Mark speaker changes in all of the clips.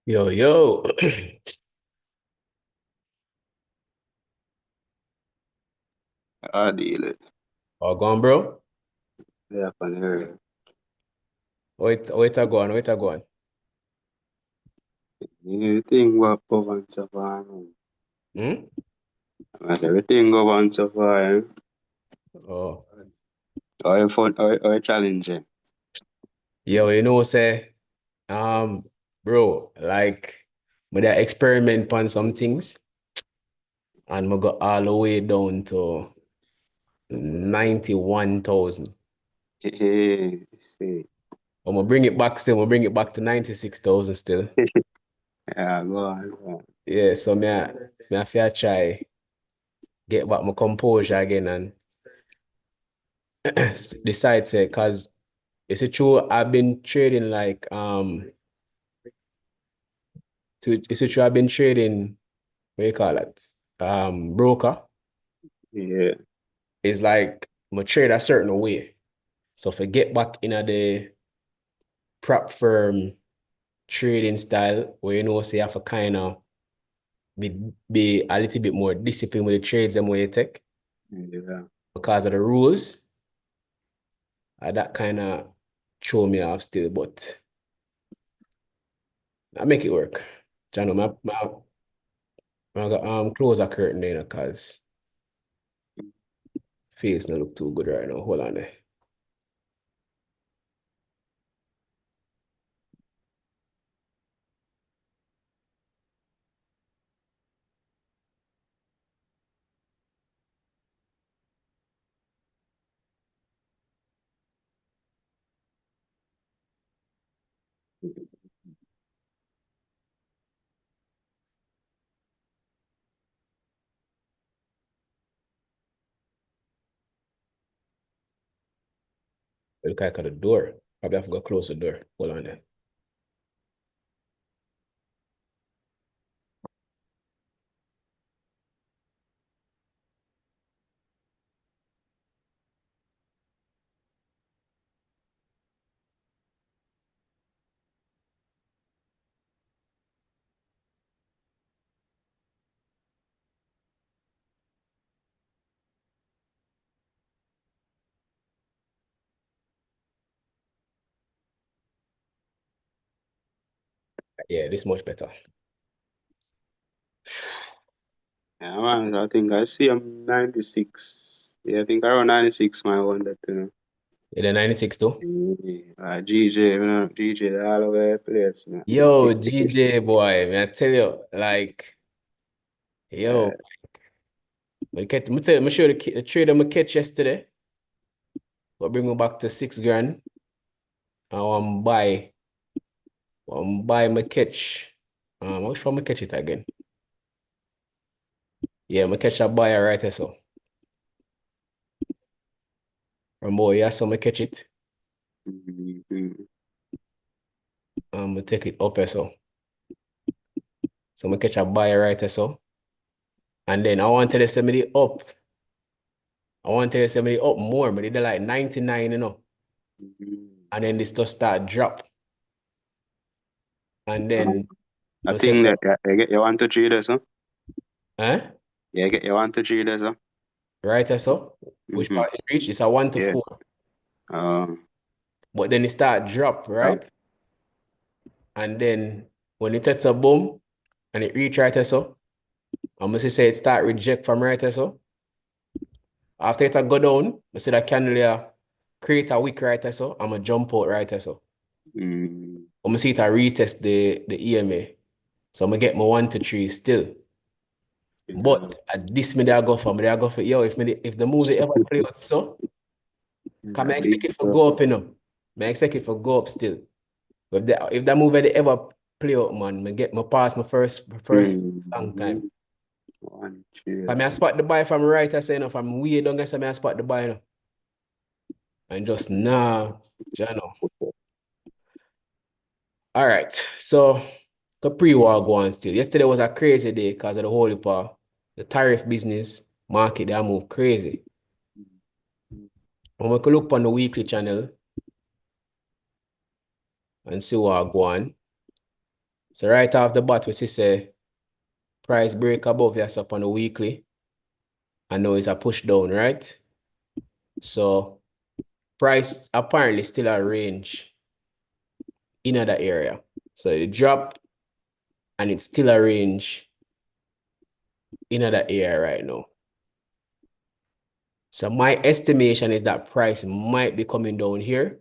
Speaker 1: Yo, yo.
Speaker 2: I deal it.
Speaker 1: All gone, bro?
Speaker 2: Yeah, I can hear you.
Speaker 1: Wait, a go on, wait, a go on.
Speaker 2: Everything go up and so far.
Speaker 1: Hmm?
Speaker 2: As everything go on so far.
Speaker 1: Oh,
Speaker 2: Or you fun or you challenging.
Speaker 1: yo, say, um, bro, like, with that experiment on some things, and we got all the way down to 91,000.
Speaker 2: Hey, see.
Speaker 1: I'm gonna bring it back still, I'm gonna bring it back to 96,000 still.
Speaker 2: Yeah, go on, go on.
Speaker 1: Yeah, so me I feel try get back my composure again and decide, say, cause it's a true, I've been trading like, it's a true, I've been trading, what you call it? Broker
Speaker 2: Yeah,
Speaker 1: is like I trade a certain way. So if I get back in the prop firm trading style where say you have to kind of be a little bit more disciplined with the trades and where you take
Speaker 2: yeah.
Speaker 1: because of the rules, that kind of throw me off still, but I make it work. Jano, I got close a curtain there because face not look too good right now. Hold on there. Look like at the door. Probably have to go close the door. Hold on there. Yeah, this much better.
Speaker 2: Yeah, man, I think I see I'm 96. Yeah, I think around 96 my one that
Speaker 1: You the 96 too?
Speaker 2: GJ, GJ all over the place, man.
Speaker 1: Yo, GJ boy, man, I tell you, like,
Speaker 2: Yeah.
Speaker 1: yo, me show you the trade I catch yesterday. But bring me back to 6 grand. I want buy my catch. Which one me catch it again? Yeah, me catch a buyer right there, so. From boy, yeah, so me catch it.
Speaker 2: Mhm.
Speaker 1: Me take it up here, so. So me catch a buyer right there, so. And then I want to send me the up. I want to send me the up more, but they did like 99,
Speaker 2: Mhm.
Speaker 1: And then this just start drop. And
Speaker 2: Um,
Speaker 1: then
Speaker 2: I
Speaker 1: I said,
Speaker 2: think
Speaker 1: so,
Speaker 2: that you get you want to trade this, huh?
Speaker 1: huh?
Speaker 2: Yeah, get you want to trade this, huh?
Speaker 1: Right there, so. Which
Speaker 2: Mm-hmm.
Speaker 1: part it reach? It's a one to
Speaker 2: Yeah.
Speaker 1: four.
Speaker 2: Um,
Speaker 1: But then it start drop,
Speaker 2: uh,
Speaker 1: right? And then when it takes a boom and it reach right there, so. I'm gonna say it start reject from right there, so. After it a go down, I see that candle here create a wick right there, so. I'm gonna jump out right there, so.
Speaker 2: mm,
Speaker 1: I'm gonna see it a retest the EMA. So I'm gonna get my 1 to 3 still.
Speaker 2: yeah.
Speaker 1: But at this me I go for me, I go for yo, if the movie ever play out so, can I
Speaker 2: Big
Speaker 1: expect it to
Speaker 2: stuff.
Speaker 1: go up, I expect it to go up still. But if that movie they ever play out, man, me get my pass my first long time.
Speaker 2: Mm, one trade.
Speaker 1: But I spot the buy from right, I say, from way down, I say, I spot the buy, And just nah, Jano. All right. So the pre-war go on still. Yesterday was a crazy day because of the whole part. The tariff business market that move crazy. When we could look on the weekly channel and see what go on. So right off the bat, we see say price break above this up on the weekly. And now it's a push down, right? So price apparently still a range in that area. So it drop and it's still a range in that area right now. So my estimation is that price might be coming down here.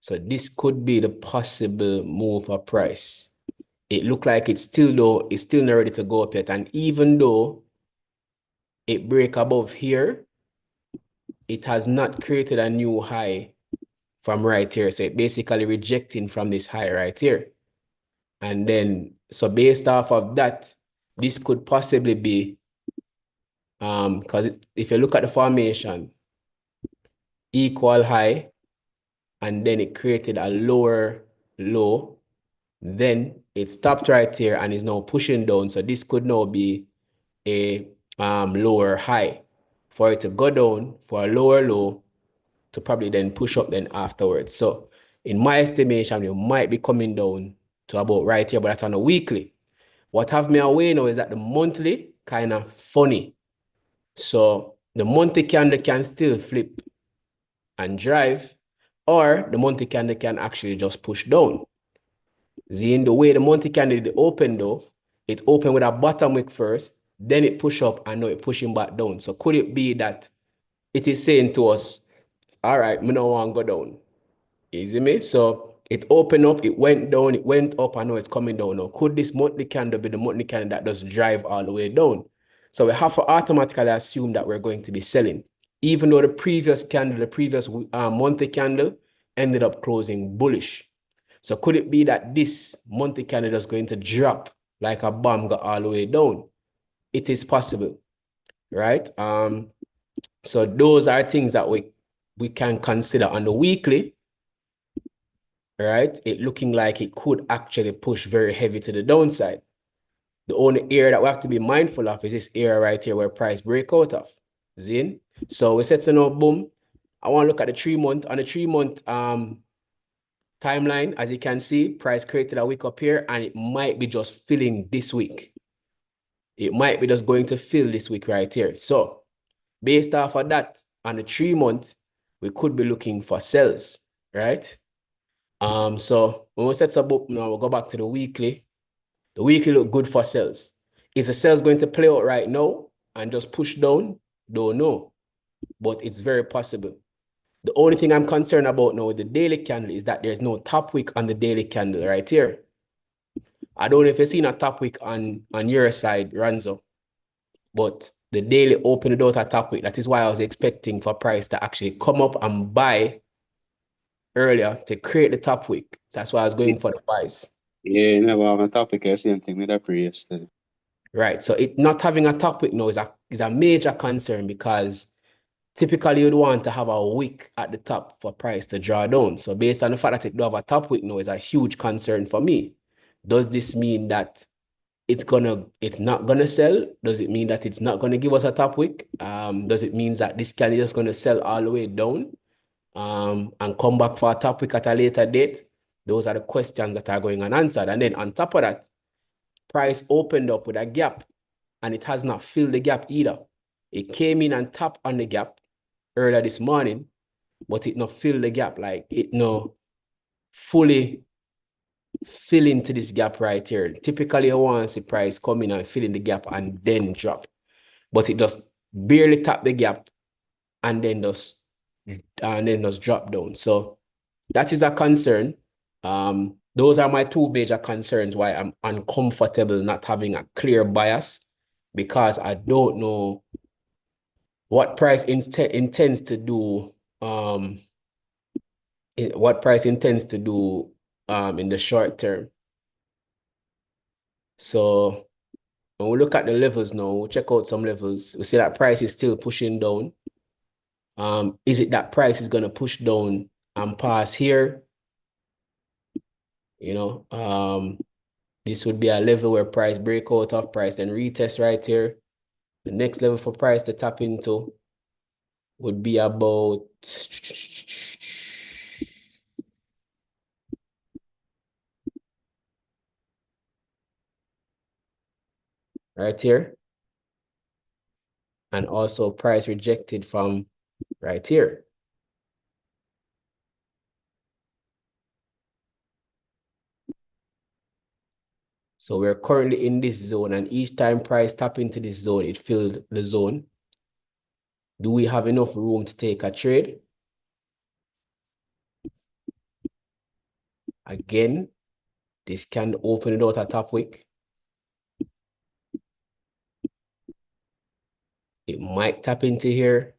Speaker 1: So this could be the possible move for price. It looked like it's still not ready to go up yet. And even though it break above here, it has not created a new high from right here. So it basically rejecting from this high right here. And then, so based off of that, this could possibly be, because if you look at the formation, equal high, and then it created a lower low, then it stopped right here and is now pushing down. So this could now be a lower high for it to go down for a lower low to probably then push up then afterwards. So in my estimation, it might be coming down to about right here, but that's on a weekly. What have me away now is that the monthly kind of funny. So the monthly candle can still flip and drive, or the monthly candle can actually just push down. Seeing the way the monthly candle open though, it opened with a bottom wick first, then it push up and now it pushing back down. So could it be that it is saying to us, all right, me no want to go down. Easy me? So it opened up, it went down, it went up, and now it's coming down now. Could this monthly candle be the monthly candle that does drive all the way down? So we have to automatically assume that we're going to be selling, even though the previous candle, the previous monthly candle ended up closing bullish. So could it be that this monthly candle is going to drop like a bomb got all the way down? It is possible, right? So those are things that we can consider on the weekly, right? It looking like it could actually push very heavy to the downside. The only area that we have to be mindful of is this area right here where price break out of. Zin. So we set now, boom. I want to look at the 3-month. On the 3-month timeline, as you can see, price created a wick up here and it might be just filling this week. It might be just going to fill this week right here. So based off of that, on the 3-month, we could be looking for sells, right? So when we set up, now we'll go back to the weekly. The weekly look good for sales. Is the sales going to play out right now and just push down? Don't know, but it's very possible. The only thing I'm concerned about now with the daily candle is that there's no top wick on the daily candle right here. I don't know if you've seen a top wick on your side, Ranzo, but the daily opened without a top wick. That is why I was expecting for price to actually come up and buy earlier to create the top wick. That's why I was going for the buys.
Speaker 2: Yeah, never have a topic or same thing with the previous yesterday.
Speaker 1: Right. So it not having a top wick now is a major concern because typically you'd want to have a wick at the top for price to draw down. So based on the fact that it don't have a top wick now is a huge concern for me. Does this mean that it's not gonna sell? Does it mean that it's not gonna give us a top wick? Does it mean that this can just gonna sell all the way down and come back for a top wick at a later date? Those are the questions that are going unanswered. And then on top of that, price opened up with a gap and it has not filled the gap either. It came in and tapped on the gap earlier this morning, but it not filled the gap. Like it no fully fill into this gap right here. Typically, I want to see price come in and fill in the gap and then drop. But it just barely tap the gap and then just drop down. So that is a concern. Those are my two major concerns why I'm uncomfortable not having a clear bias, because I don't know what price intends to do in the short term. So when we look at the levels now, we'll check out some levels. We see that price is still pushing down. Is it that price is going to push down and pass here? You know, this would be a level where price break out of price, then retest right here. The next level for price to tap into would be about right here. And also price rejected from right here. So we're currently in this zone, and each time price tap into this zone, it filled the zone. Do we have enough room to take a trade? Again, this can open it out a top wick. It might tap into here.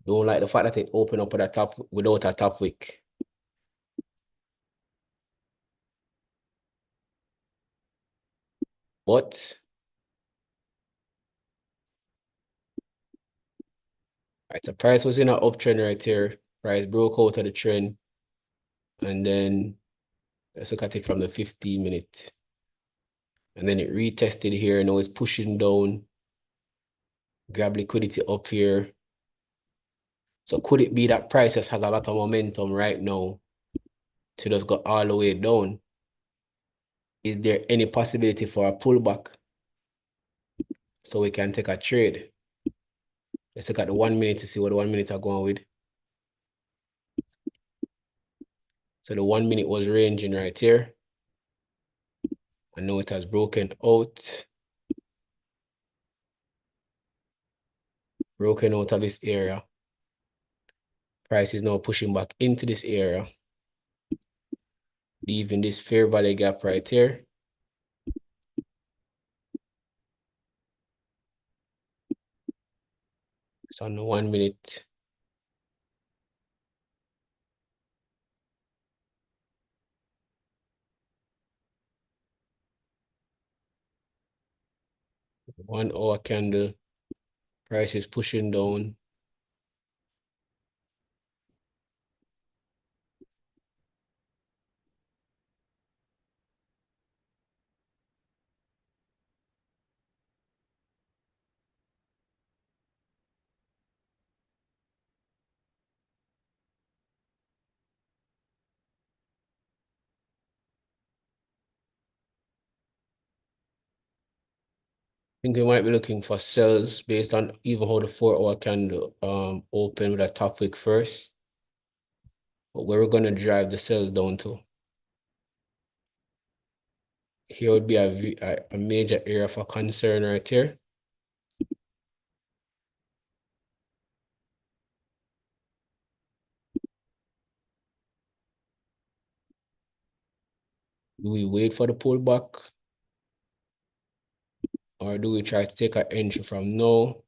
Speaker 1: Don't like the fact that it opened up at the top without a top wick. But right, the price was in an uptrend right here. Price broke out of the trend. And then let's look at it from the 15-minute. And then it retested here. Now it's pushing down. Grab liquidity up here. So could it be that prices has a lot of momentum right now to just go all the way down? Is there any possibility for a pullback so we can take a trade? Let's look at the 1 minute to see what the 1 minute are going with. So the 1 minute was ranging right here. And now it has broken out. Broken out of this area. Price is now pushing back into this area. Leaving this fair value gap right here. So on the 1 minute. One hour candle. Price is pushing down. I think we might be looking for sells based on even how the 4 hour candle open with a top wick first. But where we're gonna drive the sells down to. Here would be a major area for concern right here. Do we wait for the pullback? Or do we try to take an entry from now?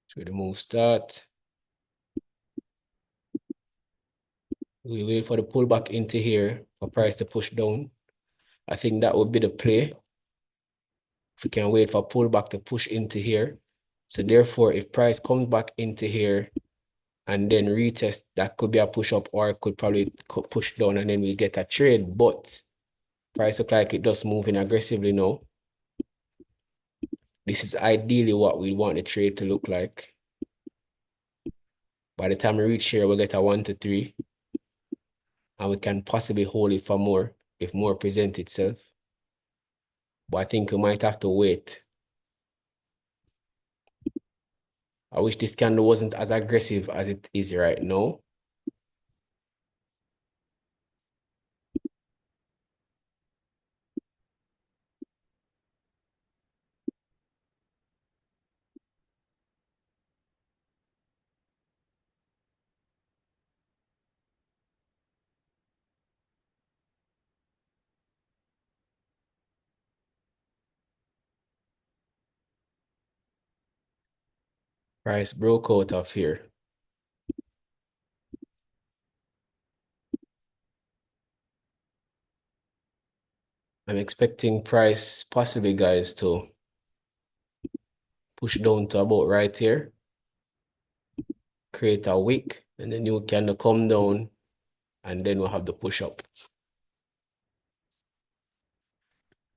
Speaker 1: So the move start. Do we wait for the pullback into here for price to push down? I think that would be the play. If we can wait for pullback to push into here. So therefore, if price comes back into here and then retest, that could be a push up, or it could probably push down and then we get a trade. But price look like it just moving aggressively now. This is ideally what we want the trade to look like. By the time we reach here, we'll get a 1 to 3. And we can possibly hold it for more if more present itself. But I think we might have to wait. I wish this candle wasn't as aggressive as it is right now. Price broke out of here. I'm expecting price possibly, guys, to push down to about right here. Create a wick, and then you can come down, and then we'll have the push up.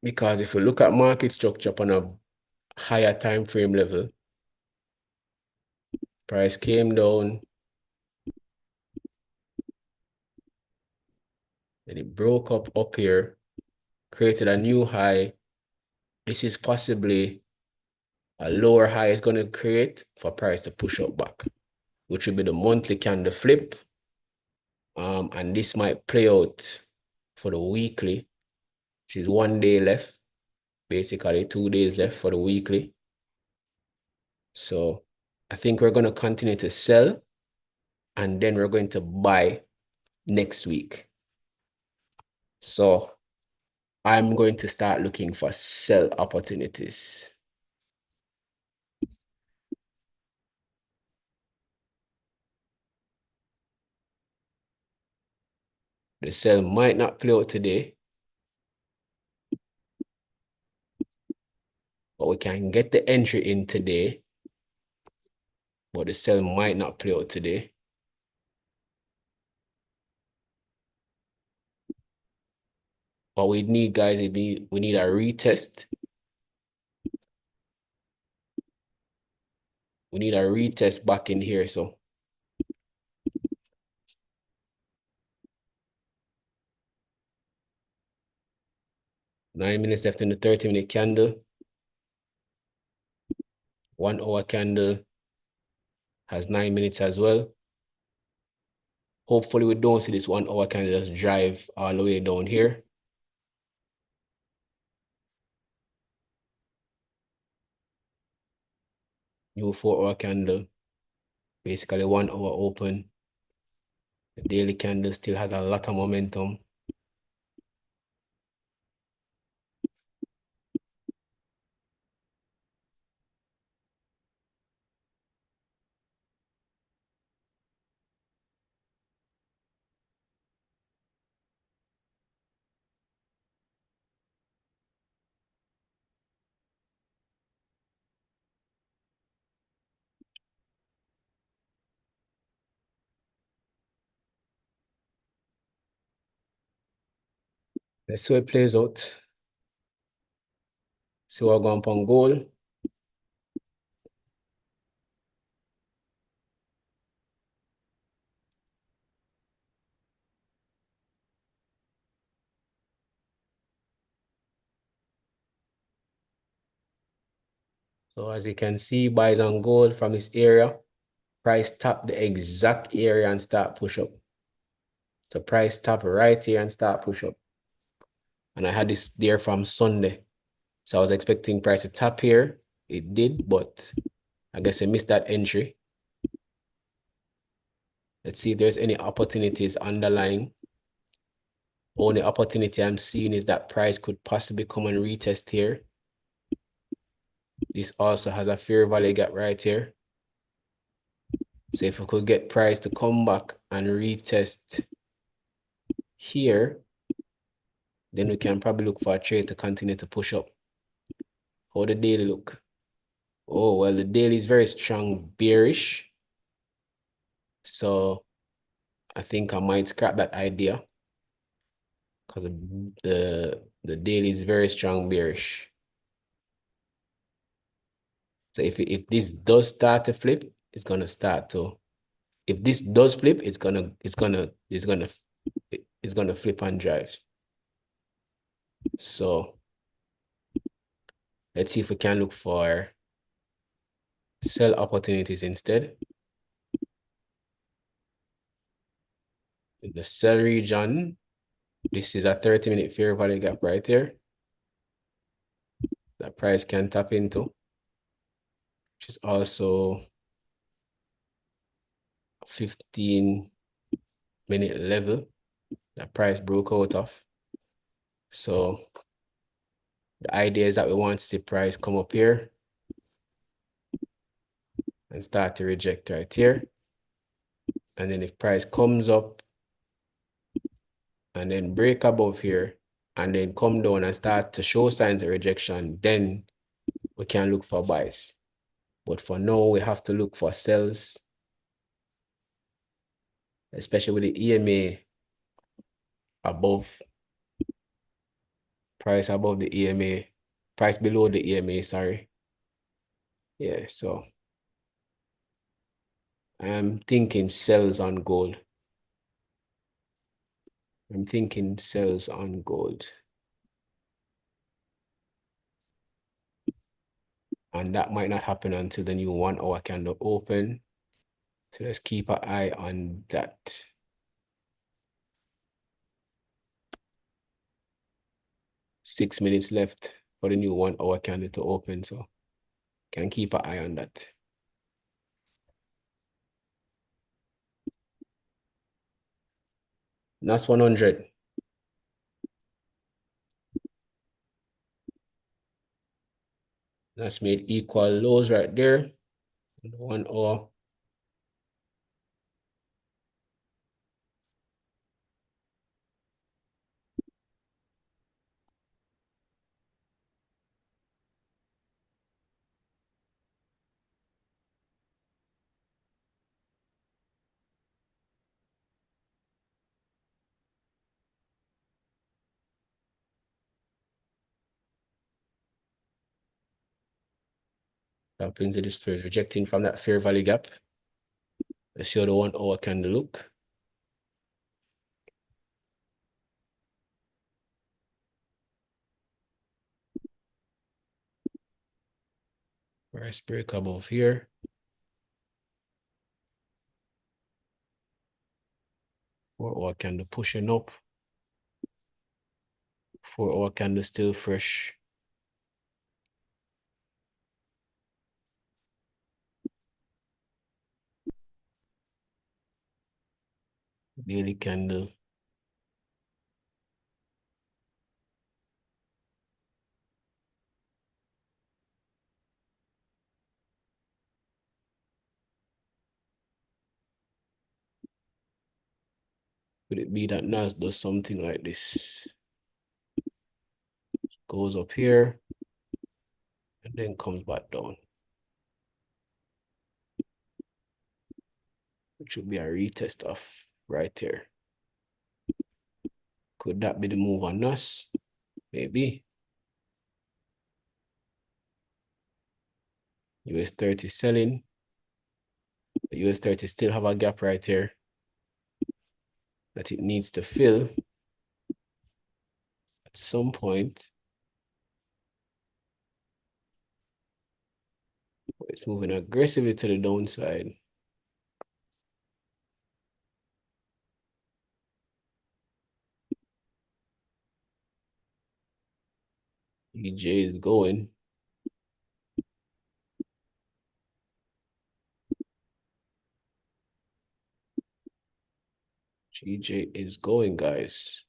Speaker 1: Because if you look at market structure upon a higher time frame level, price came down, and it broke up here, created a new high. This is possibly a lower high it's going to create for price to push up back, which will be the monthly candle flip. And this might play out for the weekly, which is 1 day left, basically 2 days left for the weekly. So I think we're going to continue to sell, and then we're going to buy next week. So I'm going to start looking for sell opportunities. The sell might not play out today, but we can get the entry in today, but the sell might not play out today. What we need, guys, we need a retest. We need a retest back in here. So nine minutes left in the 30-minute candle. 1 hour candle has 9 minutes as well. Hopefully we don't see this 1 hour candle just drive all the way down here. New 4-hour candle, basically 1 hour open. The daily candle still has a lot of momentum. Let's see how it plays out. See what going on gold. So as you can see, buys on gold from this area. Price tap the exact area and start push up. So price tap right here and start push up. And I had this there from Sunday. So I was expecting price to tap here. It did, but I guess I missed that entry. Let's see if there's any opportunities underlying. Only opportunity I'm seeing is that price could possibly come and retest here. This also has a fair value gap right here. So if we could get price to come back and retest here, then we can probably look for a trade to continue to push up. How the daily look? Oh, well, the daily is very strong bearish. So I think I might scrap that idea because the daily is very strong bearish. So if this does start to flip, it's gonna start to. If this does flip, it's gonna flip and drive. So let's see if we can look for sell opportunities instead. In the sell region, this is a 30-minute fair value gap right here that price can tap into, which is also 15-minute level that price broke out of. So the idea is that we want to see price come up here and start to reject right here. And then if price comes up and then break above here and then come down and start to show signs of rejection, then we can look for buys. But for now, we have to look for sells, especially with the EMA above, price above the EMA, price below the EMA, sorry. Yeah, so I'm thinking sells on gold. I'm thinking sells on gold. And that might not happen until the new 1 hour candle open. So let's keep an eye on that. 6 minutes left for the new 1 hour candle to open. So can keep an eye on that. NAS100. That's made equal lows right there. 1 hour. Tap into this first, rejecting from that fair value gap. Let's see how the 1 hour candle look. Price break above here. Four-hour candle pushing up. 4 hour candle still fresh. Daily candle. Could it be that NAS does something like this? Goes up here and then comes back down. It should be a retest of right here. Could that be the move on NAS? Maybe. US30 selling. The US30 still have a gap right here that it needs to fill at some point. It's moving aggressively to the downside. EJ is going. GJ is going, guys.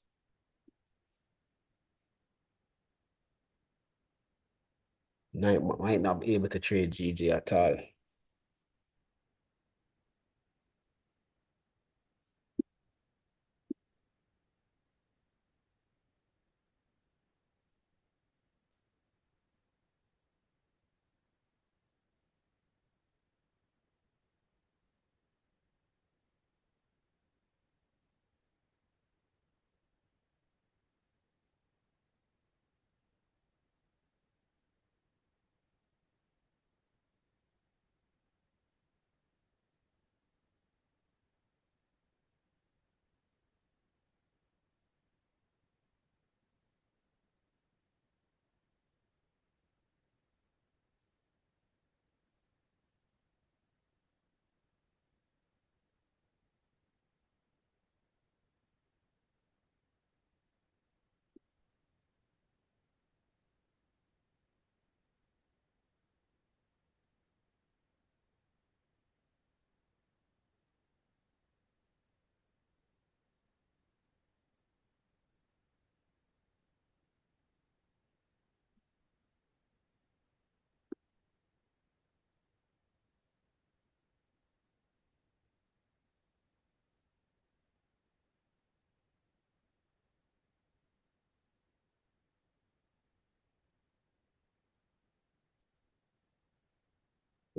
Speaker 1: Might not be able to trade GJ at all.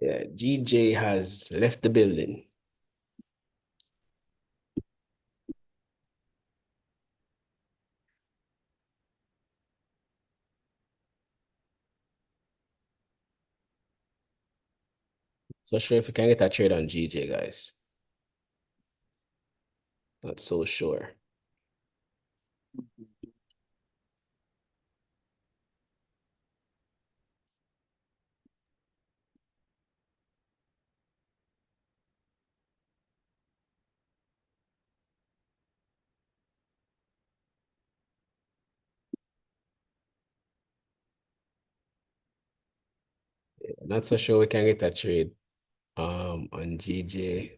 Speaker 1: Yeah, GJ has left the building. So sure if we can get a trade on GJ, guys. Not so sure. Not so sure we can get a trade on GJ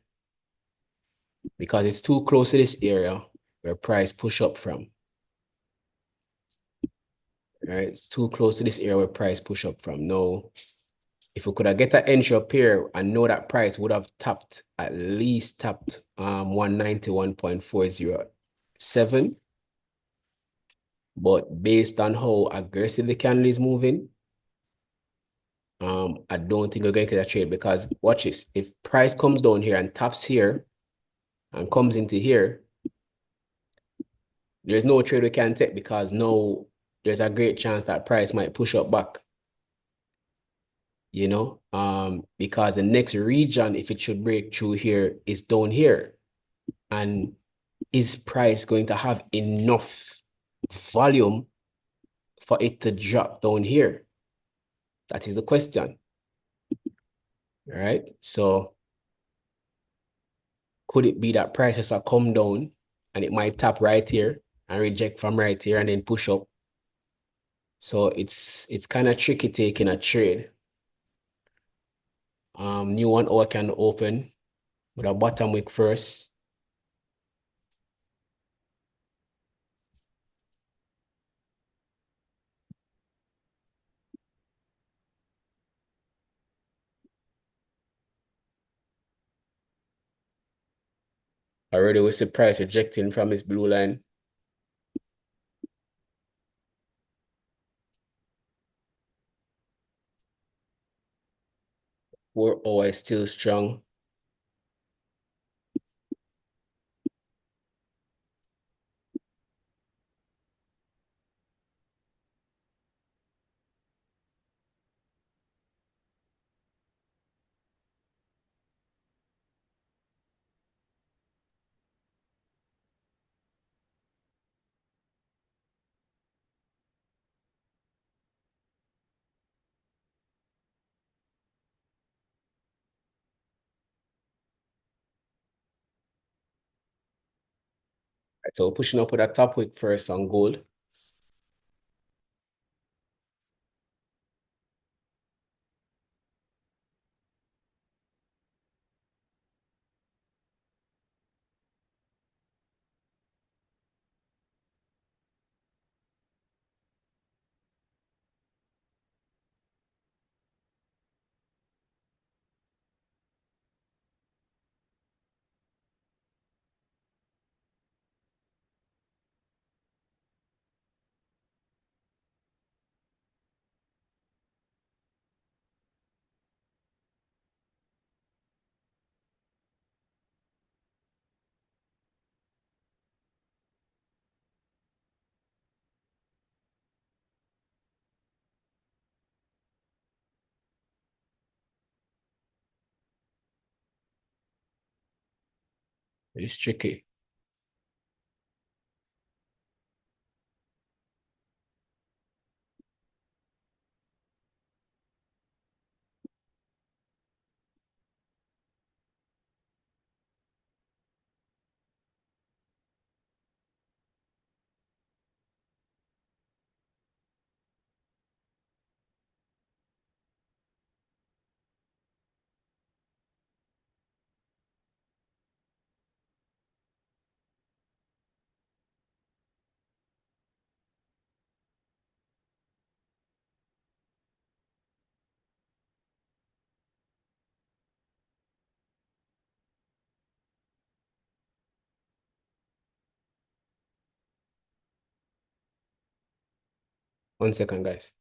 Speaker 1: because it's too close to this area where price push up from. Right? It's too close to this area where price push up from. No, if we could have get an entry up here and know that price would have tapped at least 191.407. But based on how aggressive the candle is moving, I don't think we're going to get a trade because watch this. If price comes down here and taps here and comes into here, there's no trade we can take because now there's a great chance that price might push up back. Because the next region, if it should break through here, is down here. And is price going to have enough volume for it to drop down here? That is the question. All right. So could it be that prices are come down and it might tap right here and reject from right here and then push up? So it's kind of tricky taking a trade. New 1 hour can open with a bottom wick first. Already we see price rejecting from his blue line. 4 hour is still strong. Right, so we're pushing up with a top wick first on gold. It's tricky. One second, guys.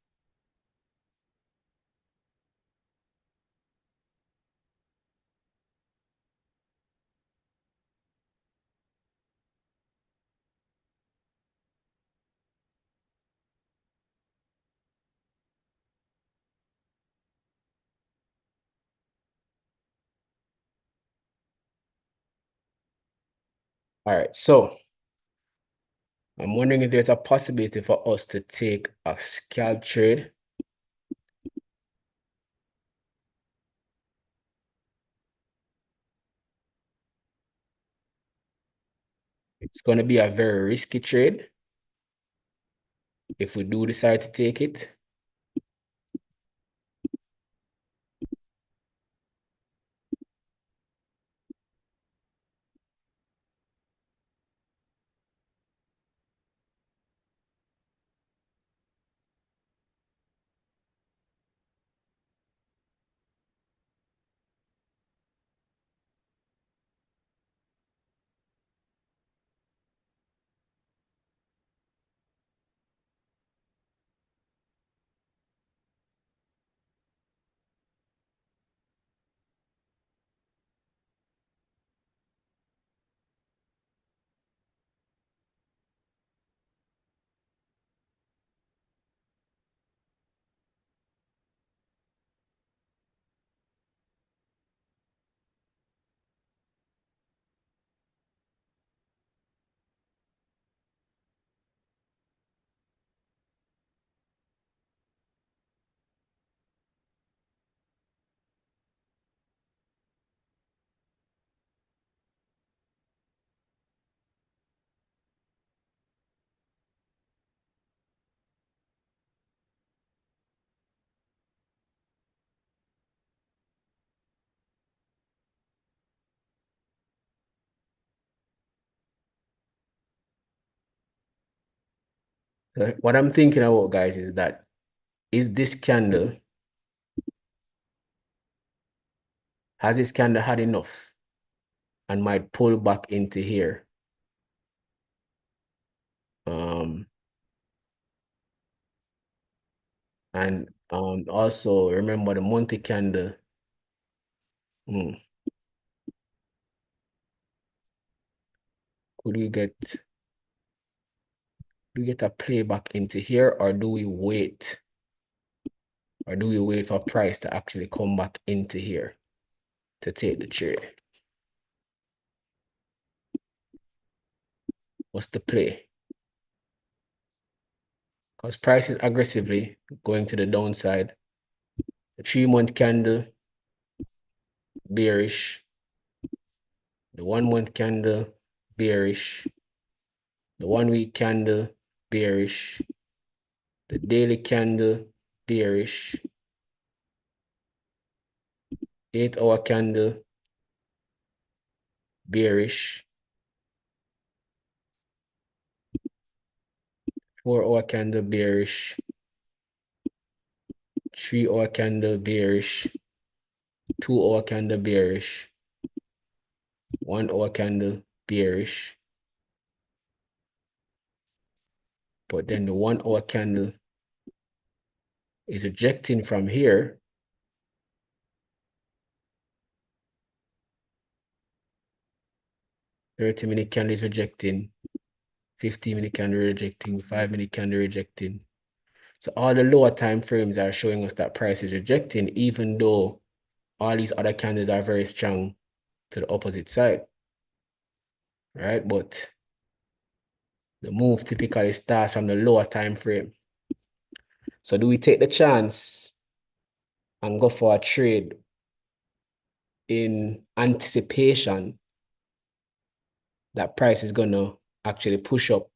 Speaker 1: All right, so I'm wondering if there's a possibility for us to take a scalp trade. It's going to be a very risky trade if we do decide to take it. So what I'm thinking about, guys, is that is this candle, has this candle had enough and might pull back into here? And also remember the monthly candle. Hmm, could we get a playback into here, or do we wait? Or do we wait for price to actually come back into here to take the trade? What's the play? Because price is aggressively going to the downside. The 3-month candle, bearish. The 1-month candle, bearish. The 1-week candle, bearish. The daily candle, bearish. 8-hour candle, bearish. 4-hour candle, bearish. 3-hour candle, bearish. 2-hour candle, bearish. 1-hour candle, bearish. But then the 1-hour candle is rejecting from here. 30-minute candle is rejecting. 15-minute candle rejecting. 5-minute candle rejecting. So all the lower time frames are showing us that price is rejecting, even though all these other candles are very strong to the opposite side, right? But the move typically starts from the lower time frame. So do we take the chance and go for a trade in anticipation that price is going to actually push up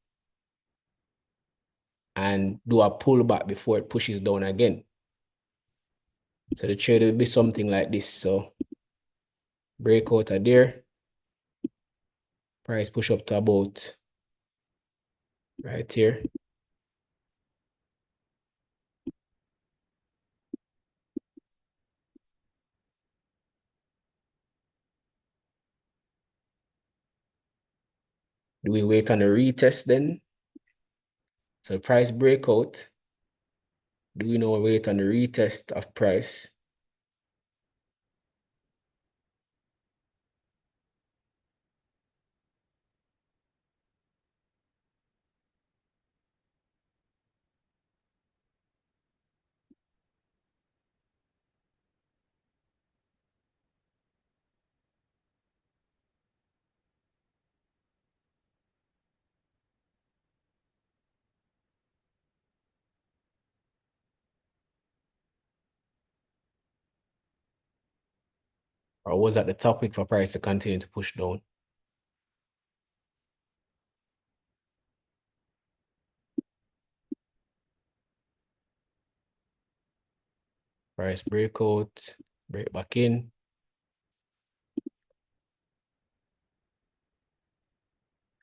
Speaker 1: and do a pullback before it pushes down again? So the trade will be something like this. So breakout are there, price push up to about right here. Do we wait on a retest then? So price breakout. Do we now wait on the retest of price? Or was that the topic for price to continue to push down? Price breakout, break back in.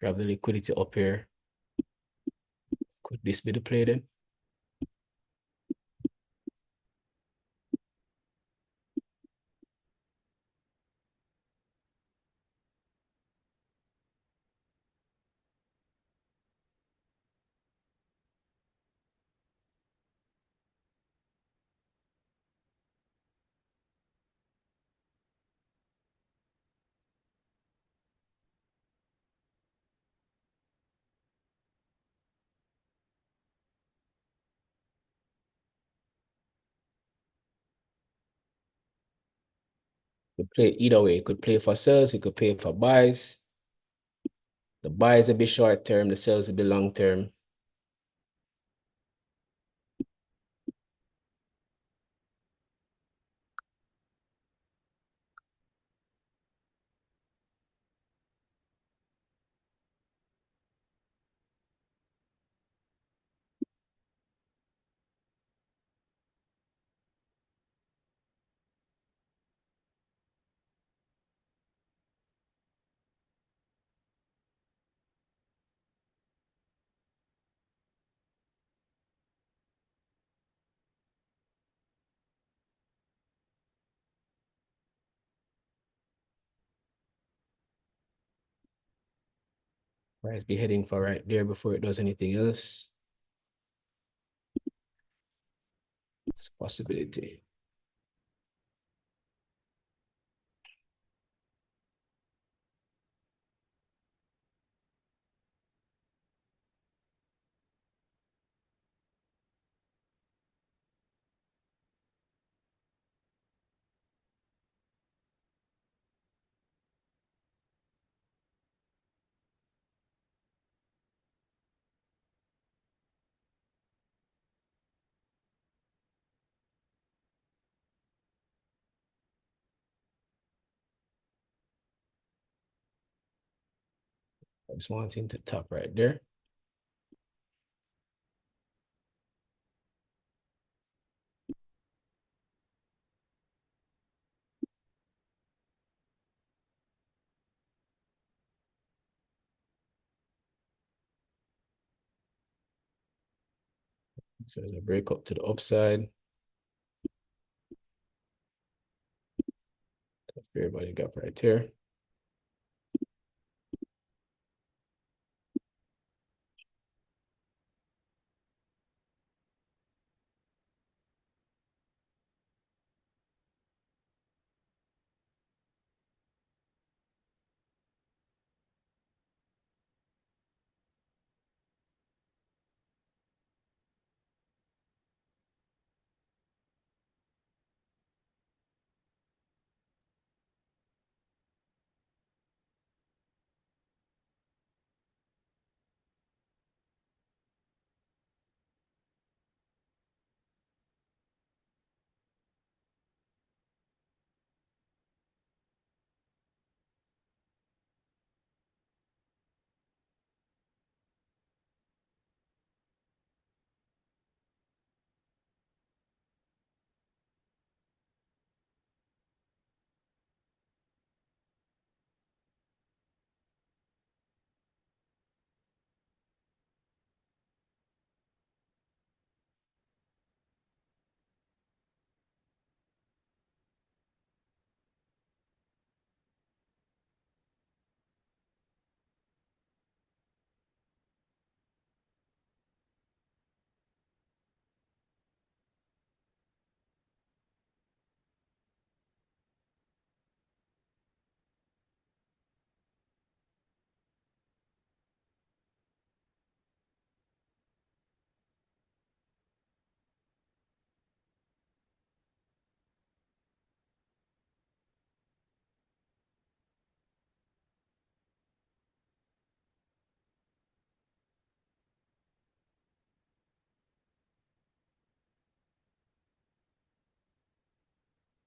Speaker 1: Grab the liquidity up here. Could this be the play then? Could play either way. It could play for sells, it could play for buys. The buys will be short term, the sells will be long term. Price be heading for right there before it does anything else. It's a possibility. I just want him to top right there. So there's a break up to the upside. Fair value gap right here.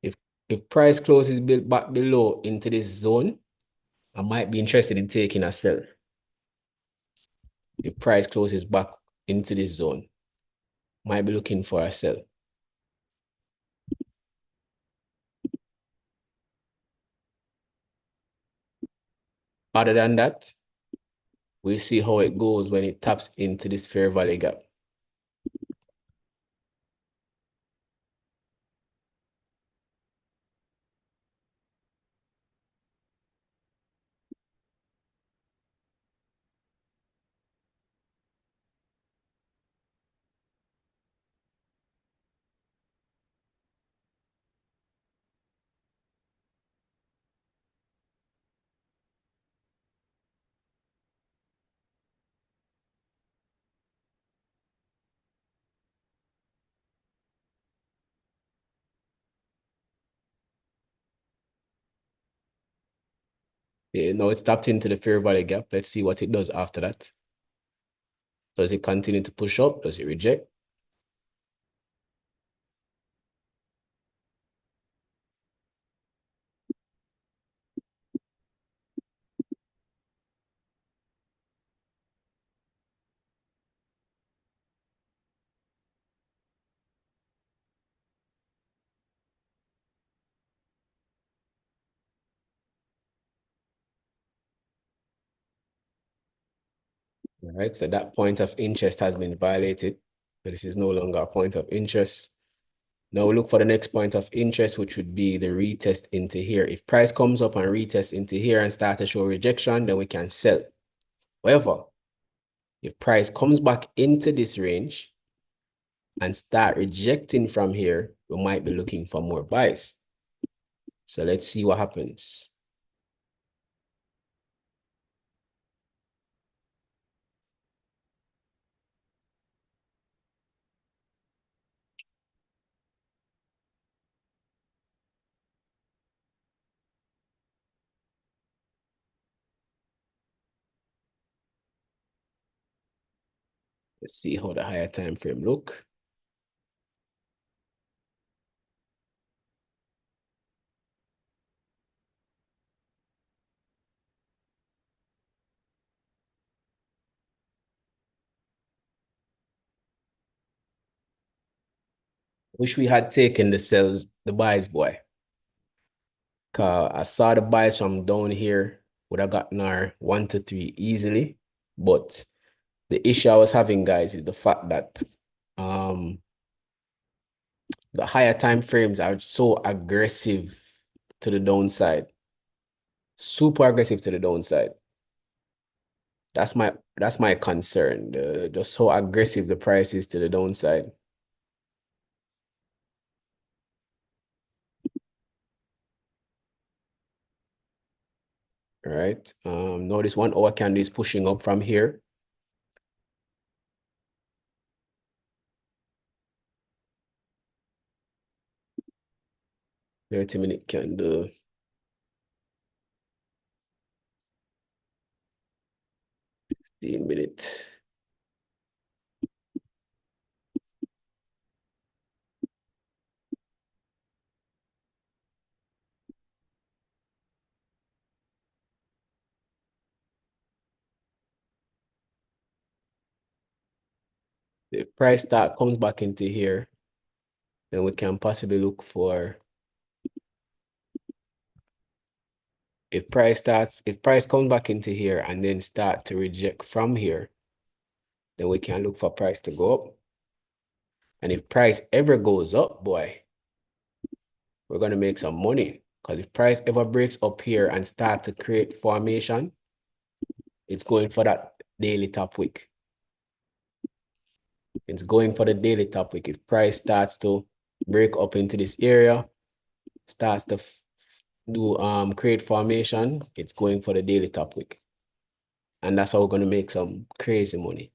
Speaker 1: If if price closes back below into this zone, I might be interested in taking a sell. If price closes back into this zone, might be looking for a sell. Other than that, we'll see how it goes when it taps into this fair value gap. Yeah, now it's tapped into the fair value gap. Let's see what it does after that. Does it continue to push up? Does it reject? All right, so that point of interest has been violated. So this is no longer a point of interest. Now we look for the next point of interest, which would be the retest into here. If price comes up and retest into here and start to show rejection, then we can sell. However, if price comes back into this range and start rejecting from here, we might be looking for more buys. So let's see what happens. Let's see how the higher time frame look. Wish we had taken the sells, the buys, boy. Cause I saw the buys from down here, would have gotten our 1 to 3 easily. But the issue I was having, guys, is the fact that the higher time frames are so aggressive to the downside. Super aggressive to the downside. That's my concern. Just how aggressive the price is to the downside. All right. Notice 1 hour candle is pushing up from here. 30-minute candle. 15-minute. If price start comes back into here, then we can possibly look for if price comes back into here and then start to reject from here, then we can look for price to go up. And if price ever goes up, boy, we're gonna make some money. Because if price ever breaks up here and start to create formation, it's going for that daily top wick. It's going for the daily top wick. If price starts to break up into this area, starts to do create formation, it's going for the daily top wick. And that's how we're gonna make some crazy money.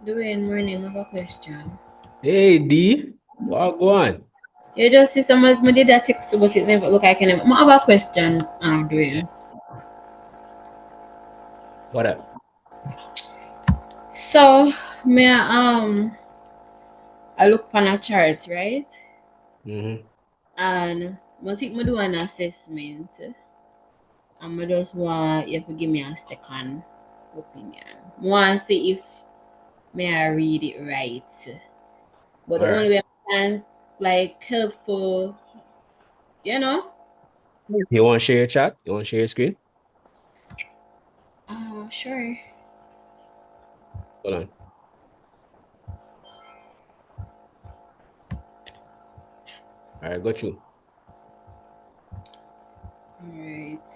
Speaker 3: Doing morning, I have a question.
Speaker 1: Hey D, what go on?
Speaker 3: You just see someone did that text but it never look like any. I have a question,
Speaker 1: Yeah.
Speaker 3: doing.
Speaker 1: What up?
Speaker 3: So me I look on a chart, right?
Speaker 1: Mm-hmm.
Speaker 3: And once it me do an assessment and I just want you to give me a second opinion. I want to see if may I read it right. But the
Speaker 1: All
Speaker 3: only
Speaker 1: right.
Speaker 3: way I can like helpful, you know?
Speaker 1: You want to share your chat? You want to share your screen?
Speaker 3: Sure.
Speaker 1: Hold on. All right, got you.
Speaker 3: Alright.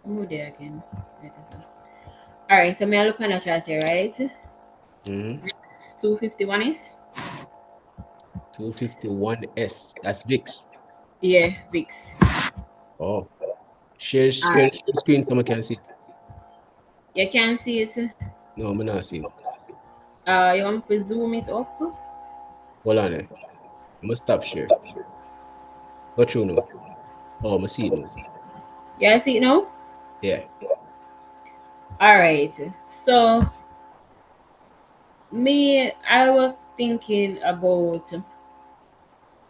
Speaker 3: I'm there again. Alright, so may I look on the chart here, right?
Speaker 1: Mm-hmm.
Speaker 3: 251 is?
Speaker 1: 251S. That's VIX.
Speaker 3: Yeah, VIX.
Speaker 1: Oh, share
Speaker 3: Alright.
Speaker 1: the screen so I can see it.
Speaker 3: You can see it.
Speaker 1: No, I'm not seeing.
Speaker 3: You want me to zoom it up?
Speaker 1: Hold on there. I'm gonna stop share. Go through now. Oh, I'm gonna see it now.
Speaker 3: Yeah, see it now?
Speaker 1: Yeah.
Speaker 3: Alright. So me I was thinking about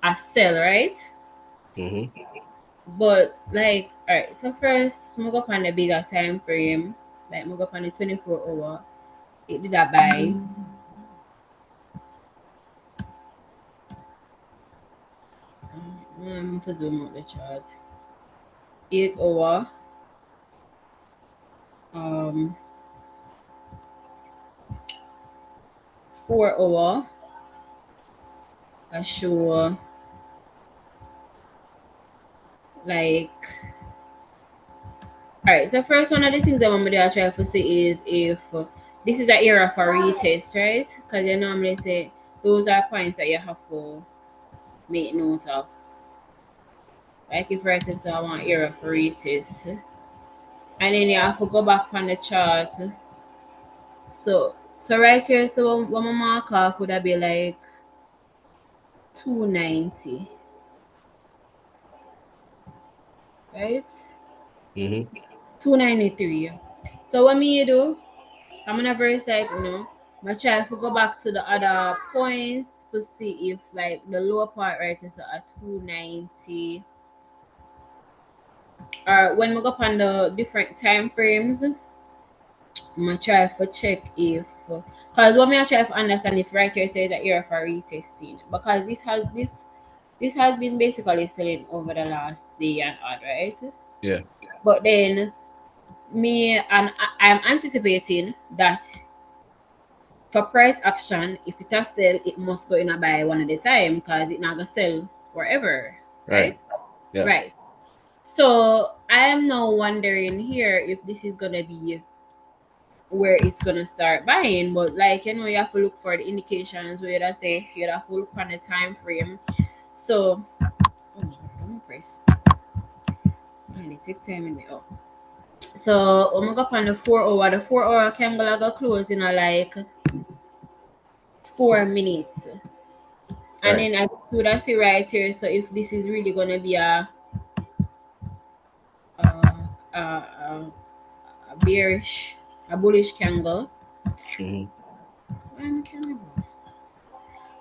Speaker 3: a sell, right?
Speaker 1: Mm-hmm.
Speaker 3: But like alright, so first move up on the bigger time frame, like move up on the 24 hour. It did that by for zoom out the chart. 8 hour, um 4 hour, I show like alright, so first one of the things I want me to try to see is if this is an era for retest, right? Because they normally say those are points that you have to make note of. Like if right so I want era for retest. And then you have to go back on the chart. So right here, so what my mark off would that be like 290, right?
Speaker 1: Mm-hmm.
Speaker 3: 293. So what me do? I'm gonna verse like I try to go back to the other points to see if like the lower part right is at 290 or when we go up on the different time frames. I'm gonna try to check if because what me I try to understand if right here says that you're for retesting because this has been basically selling over the last day and odd, right?
Speaker 1: Yeah.
Speaker 3: But then me and I'm anticipating that for price action, if it has sell, it must go in a buy one at a time because it not gonna sell forever, right?
Speaker 1: Right. Yeah.
Speaker 3: Right. So I am now wondering here if this is gonna be where it's gonna start buying, but like you have to look for the indications where you say you have to look on the time frame. So don't press. It take time in me up. So I'm gonna go up on the 4 hour. The 4 hour candle go close in a like 4 minutes. And
Speaker 1: Right.
Speaker 3: then I would I see right here. So if this is really gonna be uh, uh, a bearish, a bullish candle,
Speaker 1: Mm-hmm.
Speaker 3: I'm kind of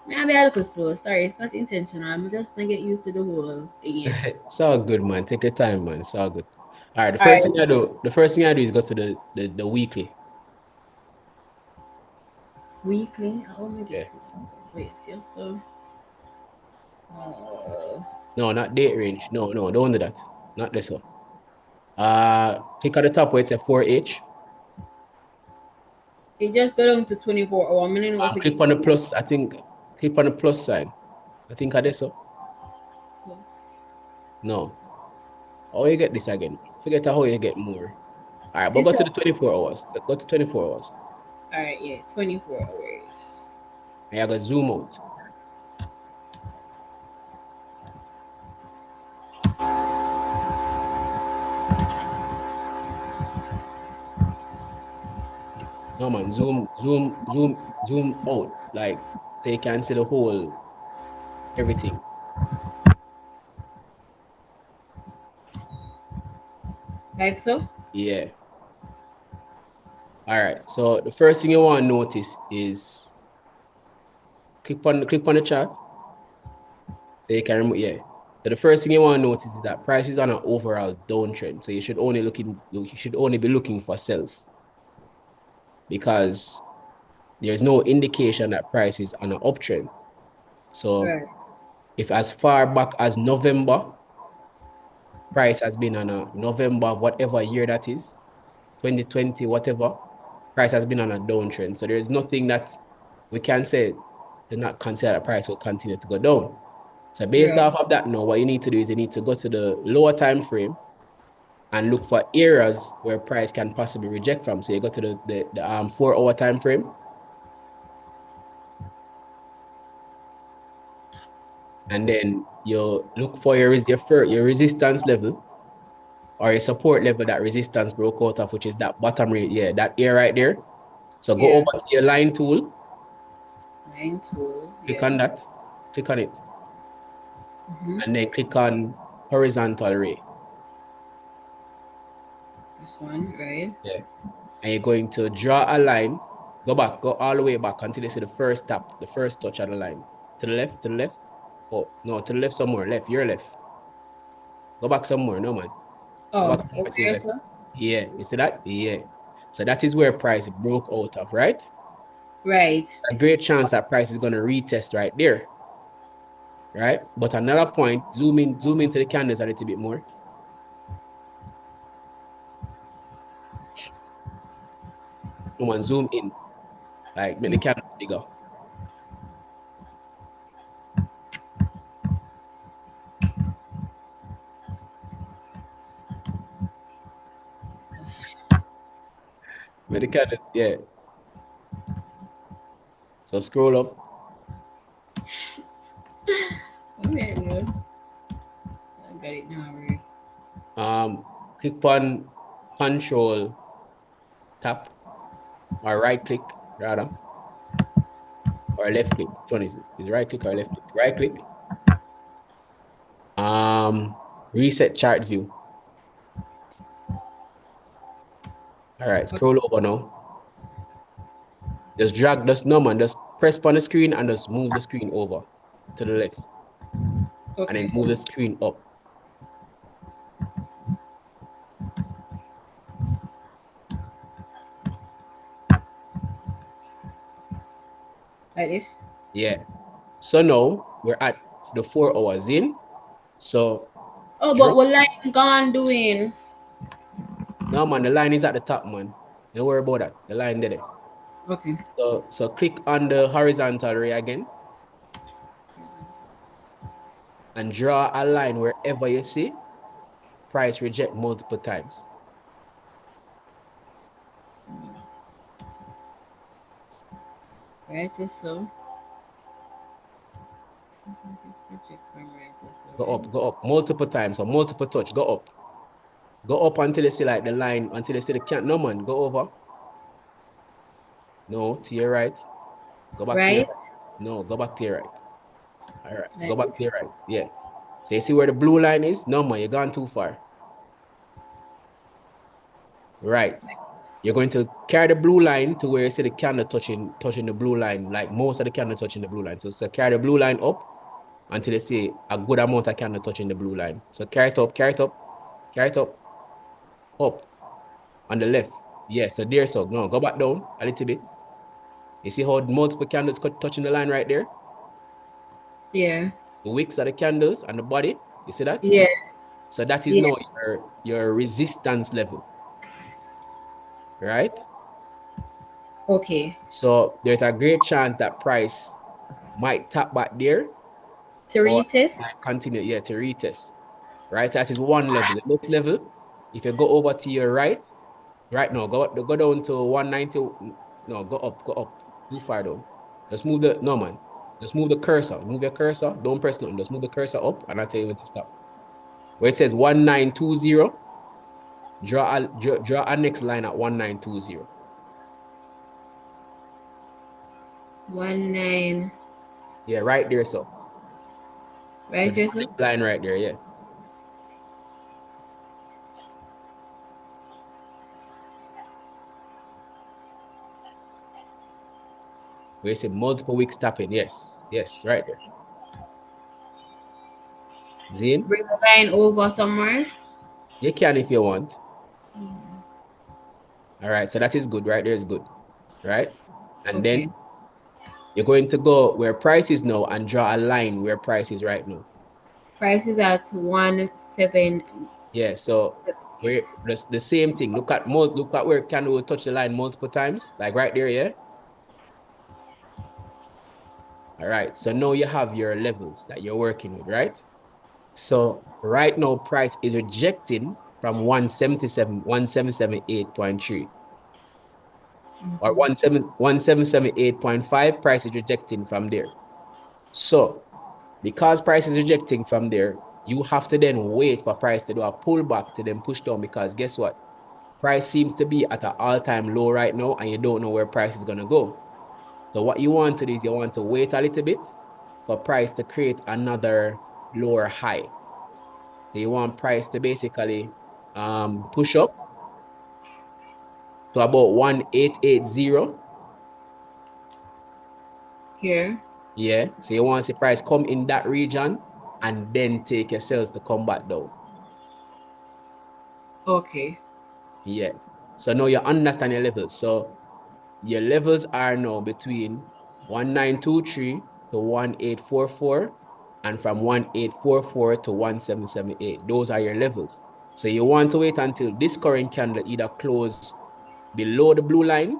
Speaker 3: maybe I look slow. Sorry, it's not intentional. I'm just gonna get used to the whole thing yet.
Speaker 1: It's all good, man. Take your time, man. It's all good. All right.
Speaker 3: All right,
Speaker 1: The first thing I do is go to the weekly.
Speaker 3: weekly. How am I get
Speaker 1: Yeah.
Speaker 3: to wait? Yes, so uh,
Speaker 1: No, not date range. No, no, don't do that. Not this one. Click at the top where it's a 4H.
Speaker 3: it just go down to 24 hour. I'm gonna know if I
Speaker 1: Click
Speaker 3: get
Speaker 1: on the plus. I think click on the plus sign. I think I did so.
Speaker 3: plus.
Speaker 1: No. How you get this again? Forget how you get more. All right, but go to the 24 hours. Go to 24 hours.
Speaker 3: All right, yeah, 24 hours.
Speaker 1: And you got to zoom out. No man, zoom out. Like so you can see the whole everything.
Speaker 3: Like so?
Speaker 1: Yeah. All right. So the first thing you want to notice is click on the chart. They can remove, yeah. So the first thing you want to notice is that price is on an overall downtrend. So you should only be looking for sells because there's no indication that price is on an uptrend. So
Speaker 3: Right.
Speaker 1: if as far back as November, price has been on a November of whatever year that is, 2020, whatever, price has been on a downtrend. So there's nothing that we can say to not consider that price will continue to go down. So based
Speaker 3: Right.
Speaker 1: off of that now, what you need to do is you need to go to the lower time frame and look for areas where price can possibly reject from. So you go to the 4 hour time frame. And then you look for your resistance level or your support level that resistance broke out of, which is that bottom rate, yeah, that area right there. So go
Speaker 3: Yeah.
Speaker 1: over to your line tool,
Speaker 3: 9, 12.
Speaker 1: click
Speaker 3: Yeah.
Speaker 1: on that, click on it,
Speaker 3: Mm-hmm.
Speaker 1: and then click on horizontal ray.
Speaker 3: This one, right?
Speaker 1: Yeah. And you're going to draw a line, go all the way back until you see the first tap, the first touch of the line. To the left, to the left. Oh, no, to the left somewhere, left, your left. Go back somewhere, no man. Go
Speaker 3: Oh,
Speaker 1: back somewhere
Speaker 3: over
Speaker 1: to your
Speaker 3: here,
Speaker 1: left.
Speaker 3: sir?
Speaker 1: Yeah, you see that? Yeah. So that is where price broke out of, right?
Speaker 3: Right.
Speaker 1: A great chance that price is going to retest right there, right? But another point, zoom into the candles a little bit more. No man, zoom in, like make the candles bigger. Make the candles, yeah. So scroll up.
Speaker 3: Okay, good. I got it now, right?
Speaker 1: Click on control tap or right click rather, or left click. Which one is it? Is it right click or left click? Right click. Reset chart view. All right, scroll over now. Just drag, just press on the screen and just move the screen over to the left. And then
Speaker 3: Okay.
Speaker 1: move the screen up.
Speaker 3: Like this?
Speaker 1: Yeah. So now we're at the 4 hours in. So
Speaker 3: Oh, but
Speaker 1: drop.
Speaker 3: what line gone doing?
Speaker 1: No man, the line is at the top, man. Don't worry about that. The line there.
Speaker 3: Okay.
Speaker 1: So click on the horizontal ray again and draw a line wherever you see price reject multiple times.
Speaker 3: Right, so. Project from right, so.
Speaker 1: Go up multiple times. So multiple touch, go up. Go up until you see like the line, until you see the can. No man, go over. No, to your right. Go back to your
Speaker 3: Right?
Speaker 1: right. No, go back to your right. All right, go
Speaker 3: Like
Speaker 1: back to your
Speaker 3: this?
Speaker 1: right. Yeah. So you see where the blue line is? No man, you're gone too far. Right. You're going to carry the blue line to where you see the candle touching the blue line, like most of the candle touching the blue line. So carry the blue line up until you see a good amount of candle touching the blue line. So carry it up, carry it up, carry it up on the left. Yeah, so there, so no, go back down a little bit. You see how multiple candles touching the line right there?
Speaker 3: Yeah.
Speaker 1: The wicks of the candles and the body. You see that?
Speaker 3: Yeah.
Speaker 1: So that is
Speaker 3: Yeah.
Speaker 1: now your resistance level, right?
Speaker 3: Okay.
Speaker 1: So there's a great chance that price might tap back there
Speaker 3: To
Speaker 1: or
Speaker 3: retest?
Speaker 1: might continue, yeah, to retest, right? That is one level. The next level, if you go over to your right, Right now, go down to 190. No, go up. Too far down. Just move the no man. Just move the cursor. Move your cursor. Don't press nothing. Just move the cursor up, and I'll tell you when to stop. Where it says 1920, draw a next line at 1920.
Speaker 3: 19.
Speaker 1: Yeah, right there. So
Speaker 3: Right
Speaker 1: just
Speaker 3: here,
Speaker 1: draw
Speaker 3: so?
Speaker 1: next line right there. Yeah. Where it says multiple weeks tapping. Yes, right there. Zine?
Speaker 3: Bring the line over somewhere.
Speaker 1: You can if you want. All right, so that is good. Right there is good. Right? And
Speaker 3: Okay.
Speaker 1: then you're going to go where price is now and draw a line where price is right now.
Speaker 3: Price is at 1778.
Speaker 1: Yeah, so we're the same thing. Look at where candle will touch the line multiple times, like right there, yeah. All right, so now you have your levels that you're working with, right? So right now, price is rejecting from 177.8.3 or 1778.5. Price is rejecting from there. So because price is rejecting from there, you have to then wait for price to do a pullback to then push down, because guess what? Price seems to be at an all-time low right now, and you don't know where price is going to go. So what you want to do is you want to wait a little bit for price to create another lower high. So you want price to basically push up to about 1880.
Speaker 3: Here.
Speaker 1: Yeah. So you want to see price come in that region and then take your sales to come back down.
Speaker 3: Okay.
Speaker 1: Yeah. So now you understand your levels. So your levels are now between 1923 to 1844, and from 1844 to 1778. Those are your levels. So you want to wait until this current candle either close below the blue line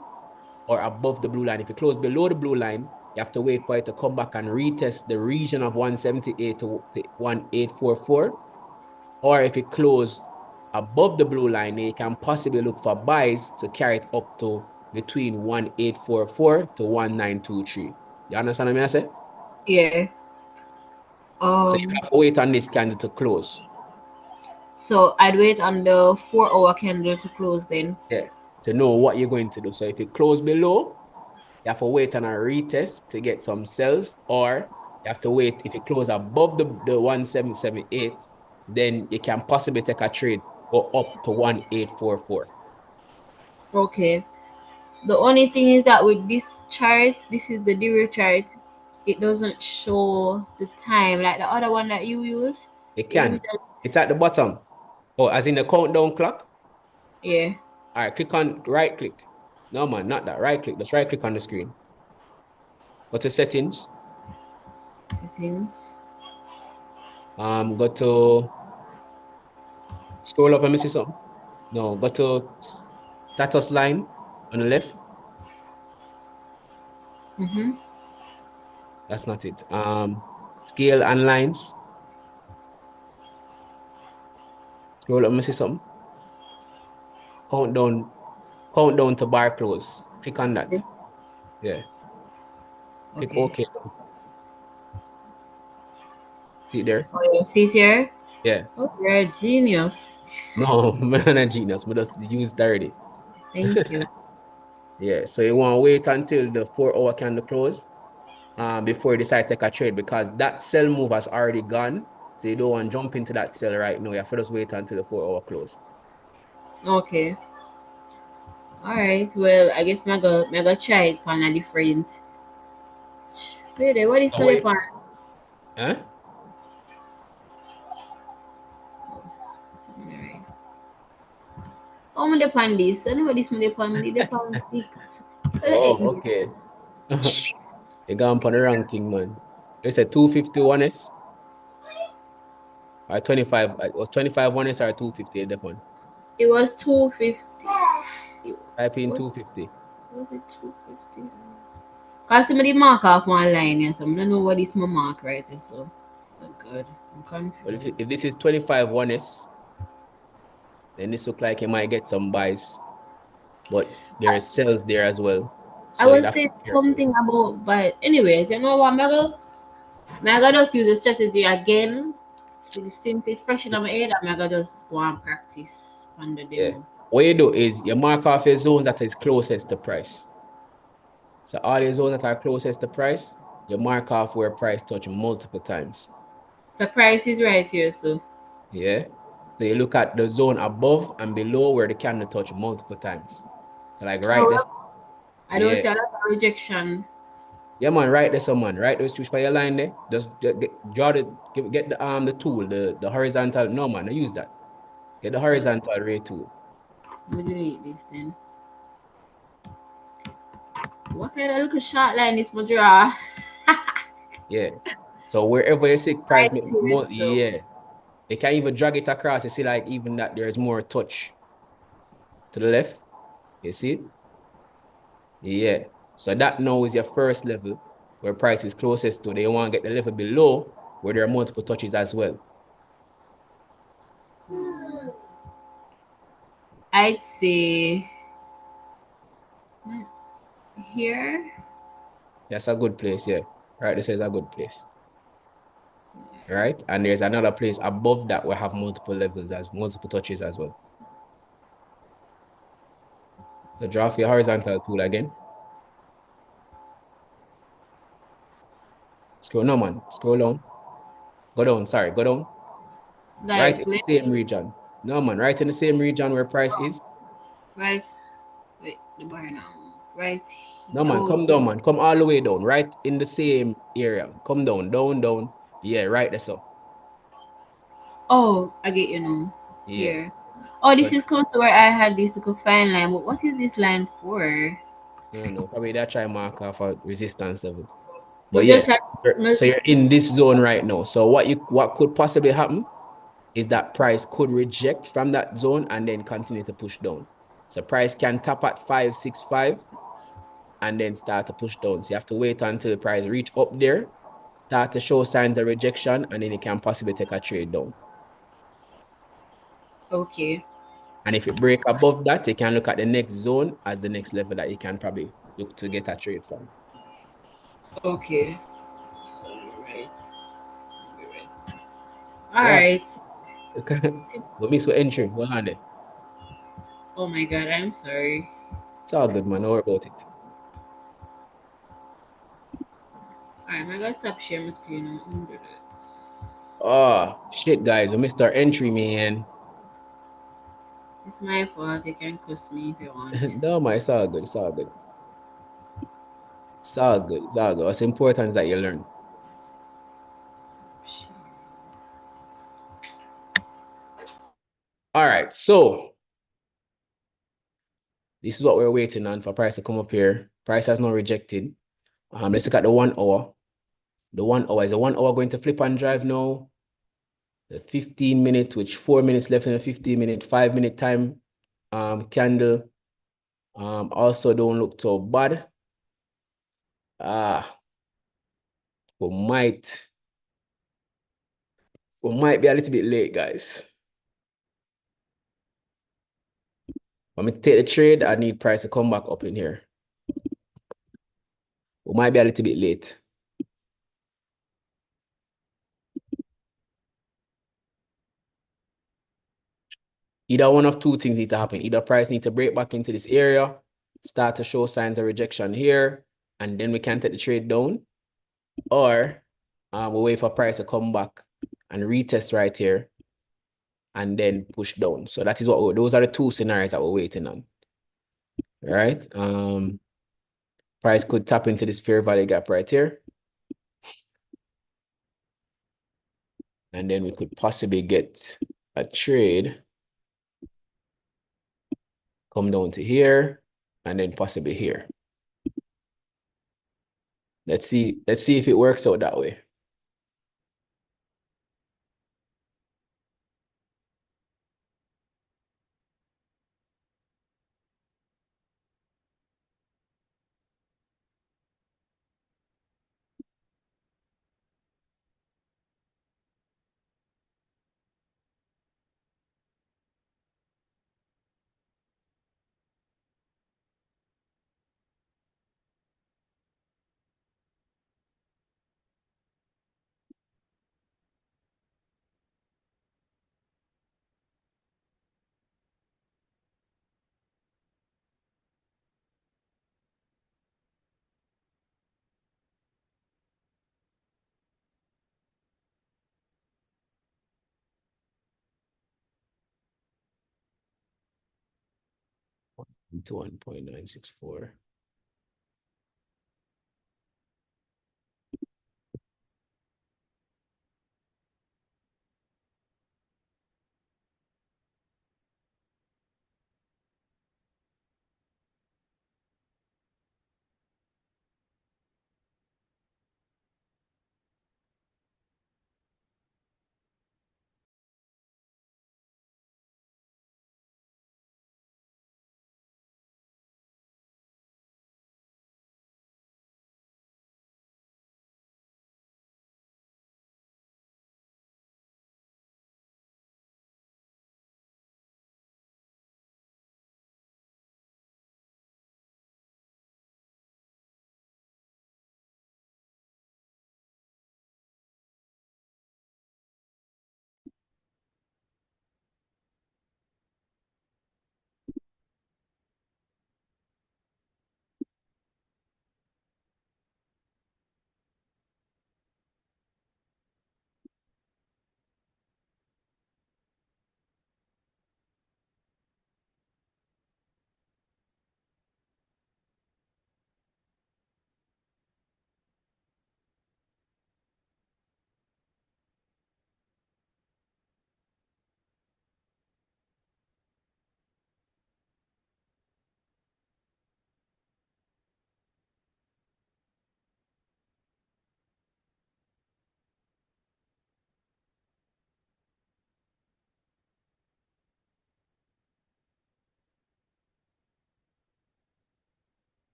Speaker 1: or above the blue line. If it close below the blue line, you have to wait for it to come back and retest the region of 178 to 1844. Or if it close above the blue line, you can possibly look for buys to carry it up to between 1844 to 1923. You understand what I say?
Speaker 3: Yeah.
Speaker 1: So you have to wait on this candle to close.
Speaker 3: So I'd wait on the 4-hour candle to close then.
Speaker 1: Yeah. To know what you're going to do. So if it close below, you have to wait on a retest to get some sells, or you have to wait if it close above the 1778, then you can possibly take a trade or up to 1844.
Speaker 3: Okay. The only thing is that with this chart, this is the zero chart, it doesn't show the time like the other one that you use.
Speaker 1: It
Speaker 3: It
Speaker 1: can.
Speaker 3: usually,
Speaker 1: It's at the bottom. Oh, as in the countdown clock?
Speaker 3: yeah.
Speaker 1: All right, click on right click. No, man, not that. Right click. Just right click on the screen. Go to settings.
Speaker 3: Settings.
Speaker 1: Go to scroll up and me see something. No, go to status line on the left.
Speaker 3: Mm-hmm.
Speaker 1: That's not it. Scale and lines. Scroll up and me see something. Countdown. Countdown to bar close. Click on that. Yeah. Click
Speaker 3: Okay.
Speaker 1: OK. See it there?
Speaker 3: Oh, yeah. See it here?
Speaker 1: Yeah.
Speaker 3: Oh, you're a genius.
Speaker 1: No, I'm not a genius, but just use 30.
Speaker 3: Thank you.
Speaker 1: Yeah. So you want to wait until the 4-hour candle close before you decide to take a trade, because that sell move has already gone. So you don't want to jump into that sell right now. You have to just wait until the 4-hour close.
Speaker 3: Okay. All right. Well, I guess mega try it on a different. Wait, what is
Speaker 1: So
Speaker 3: my
Speaker 1: wait.
Speaker 3: pan?
Speaker 1: Huh?
Speaker 3: Alright. Oh, I'm pan this. I know this my pan. Me the pan fix.
Speaker 1: Oh, okay. You gone on the wrong thing, man. It's a 251S or 25. It was 25 1S or 250 the one.
Speaker 3: It was 250.
Speaker 1: Type in
Speaker 3: What
Speaker 1: 250.
Speaker 3: was it 250? Cause somebody mark off one line here, so I don't know what is my mark right here, so oh good. I'm
Speaker 1: Well, if
Speaker 3: confused.
Speaker 1: this is 25 1S, then this look like you might get some buys. but there is cells there as well.
Speaker 3: I
Speaker 1: So you
Speaker 3: was
Speaker 1: have to
Speaker 3: saying
Speaker 1: be careful.
Speaker 3: something about, but anyways, you know what, I'm gonna just use the strategy again. Since it's fresh in my head, I'm gonna just go and practice on the
Speaker 1: Yeah.
Speaker 3: demo.
Speaker 1: What you do is you mark off your zones that is closest to price. So all the zones that are closest to price, you mark off where price touch multiple times.
Speaker 3: So price is right here, so
Speaker 1: Yeah. So you look at the zone above and below where the candle touch multiple times. So like right there.
Speaker 3: oh, I don't
Speaker 1: Yeah.
Speaker 3: see a lot of rejection.
Speaker 1: Yeah, man, right there, some man. Right those two by your line there. Just draw get the tool, the horizontal. No man, I use that. Get the horizontal ray tool.
Speaker 3: Let me delete this then. What kind of little short line is my draw?
Speaker 1: Yeah. So wherever you see price
Speaker 3: Right
Speaker 1: make
Speaker 3: here,
Speaker 1: more,
Speaker 3: so
Speaker 1: yeah. They can even drag it across. You see, like even that there's more touch to the left. You see it? Yeah. So that now is your first level where price is closest to. They want to get the level below where there are multiple touches as well.
Speaker 3: I'd say here.
Speaker 1: That's a good place, yeah. Right, this is a good place. Right? And there's another place above that will have multiple levels as multiple touches as well. So draw off your horizontal tool again. Scroll, no man, scroll down. Go down, sorry, go down. Right
Speaker 3: Like
Speaker 1: in the
Speaker 3: left,
Speaker 1: same region. No man, right in the same region where price is.
Speaker 3: right. Wait, the bar now. Right.
Speaker 1: No man,
Speaker 3: Oh,
Speaker 1: come down, man. Come all the way down, right in the same area. Come down, down, down. Yeah, right there, so.
Speaker 3: oh, I get you now.
Speaker 1: Yeah.
Speaker 3: Here. Oh,
Speaker 1: So,
Speaker 3: this is close to where I had this little fine line. But what is this line for?
Speaker 1: I don't know, probably that try mark off a resistance level. But
Speaker 3: We
Speaker 1: yeah,
Speaker 3: just had
Speaker 1: so you're in this zone right now. So what could possibly happen is that price could reject from that zone and then continue to push down. So price can tap at 565 and then start to push down. So you have to wait until the price reach up there, start to show signs of rejection, and then you can possibly take a trade down.
Speaker 3: okay.
Speaker 1: And if it break above that, you can look at the next zone as the next level that you can probably look to get a trade from.
Speaker 3: Okay. So right. Right. All
Speaker 1: Yeah.
Speaker 3: right.
Speaker 1: But miss with entry. Go on there.
Speaker 3: Oh my god, I'm sorry.
Speaker 1: It's all good, man. Don't worry about it.
Speaker 3: Alright, I'm gonna stop sharing my screen and undo that.
Speaker 1: Oh, shit, guys. We missed our entry, man.
Speaker 3: It's my fault. You can cuss me if you want.
Speaker 1: No, man. It's all good. It's all good. It's all good. It's all good. What's important is that you learn.
Speaker 3: Stop sharing.
Speaker 1: All right. So this is what we're waiting on for price to come up here. Price has not rejected. Let's look at the 1 hour. The 1 hour is the 1 hour going to flip and drive now. The 15 minute, which 4 minutes left in the 15 minute, 5 minute time candle. Also don't look so bad. We might be a little bit late, guys. When me take the trade, I need price to come back up in here. We might be a little bit late. Either one of two things need to happen. Either price need to break back into this area, start to show signs of rejection here, and then we can take the trade down, or we wait for price to come back and retest right here and then push down. So that is what those are the two scenarios that we're waiting on. All right. Price could tap into this fair value gap right here. And then we could possibly get a trade come down to here and then possibly here. Let's see if it works out that way. into 1.964.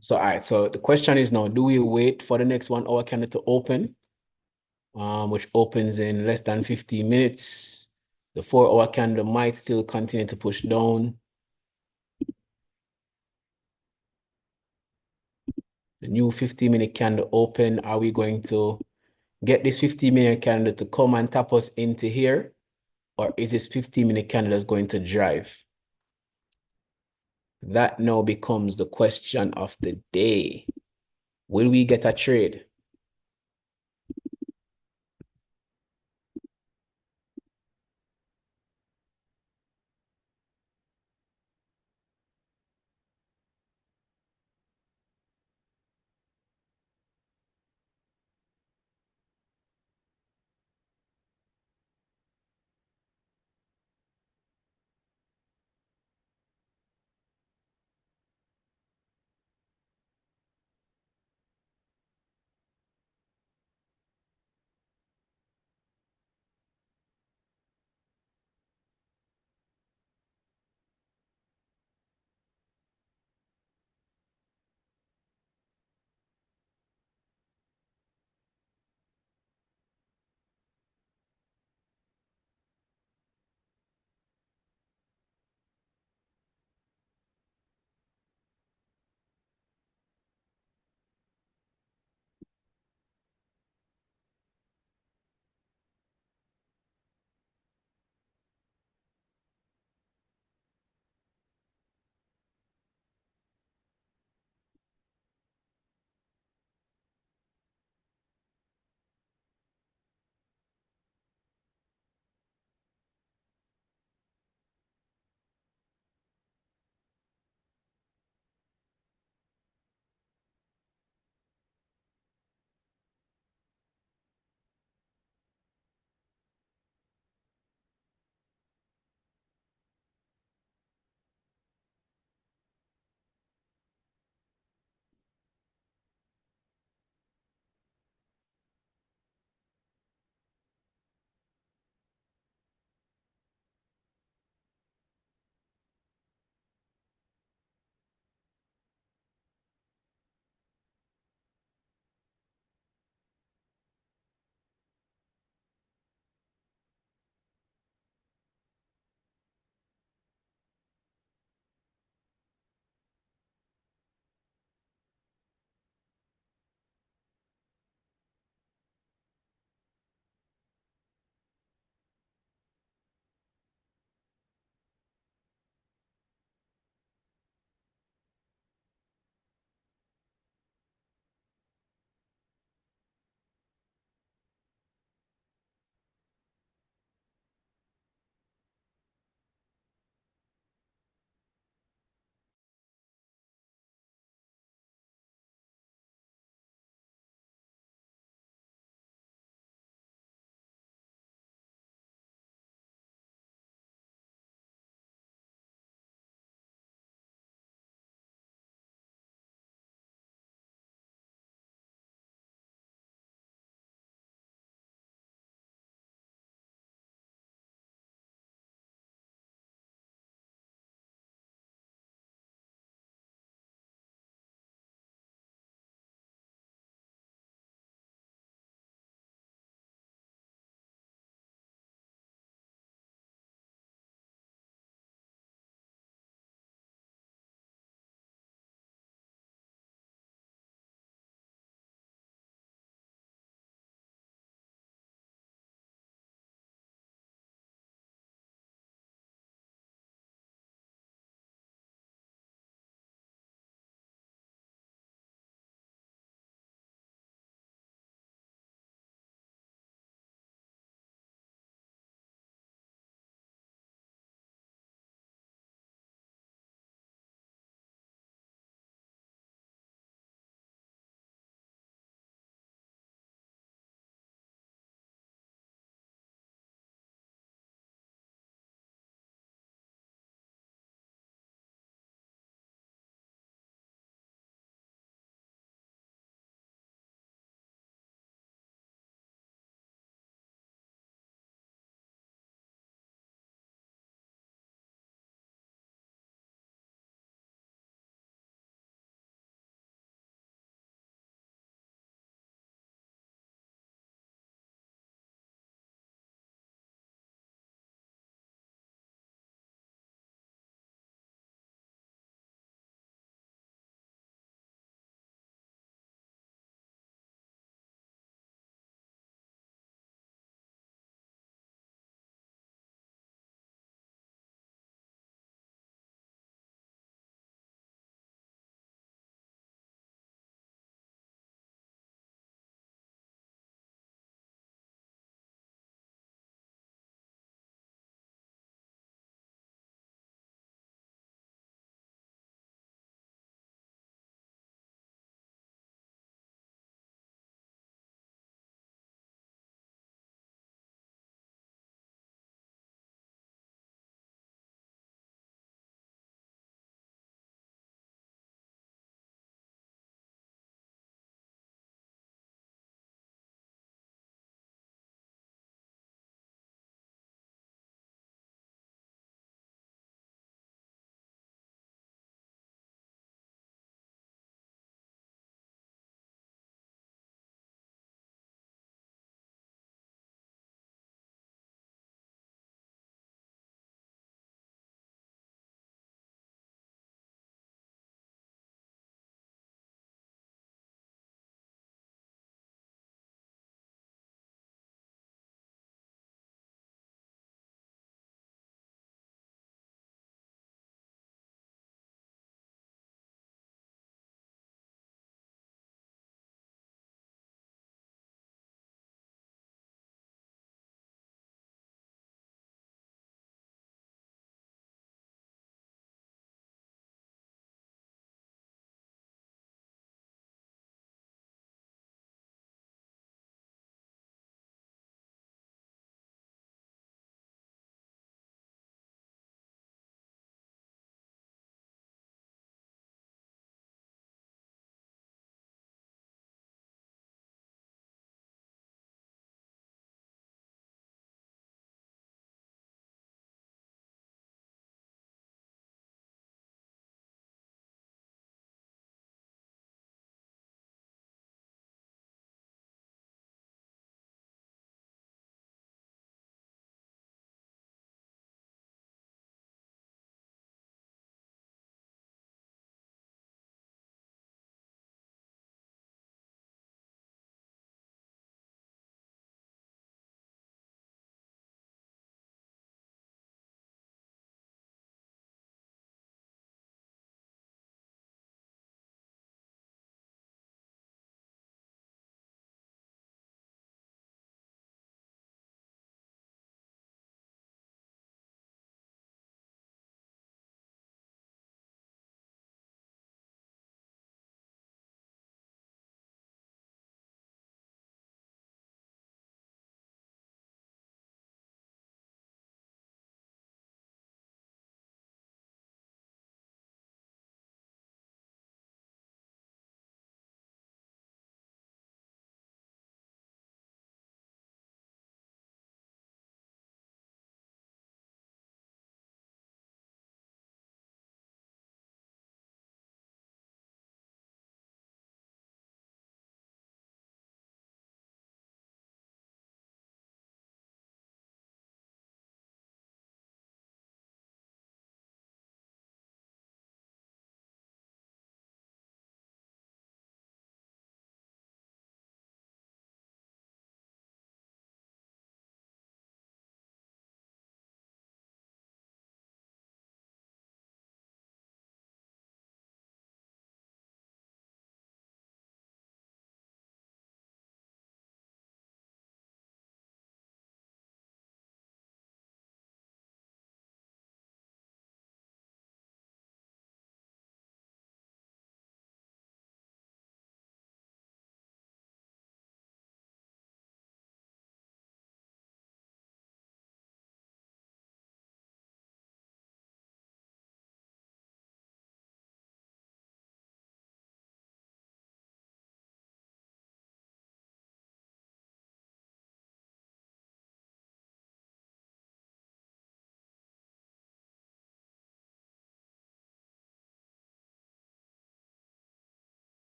Speaker 1: So, all right. So the question is now, do we wait for the next 1 hour candle to open, which opens in less than 15 minutes? The 4 hour candle might still continue to push down. The new 50-minute candle open. Are we going to get this 50-minute candle to come and tap us into here? Or is this 50-minute candle that's going to drive? That now becomes the question of the day. Will we get a trade?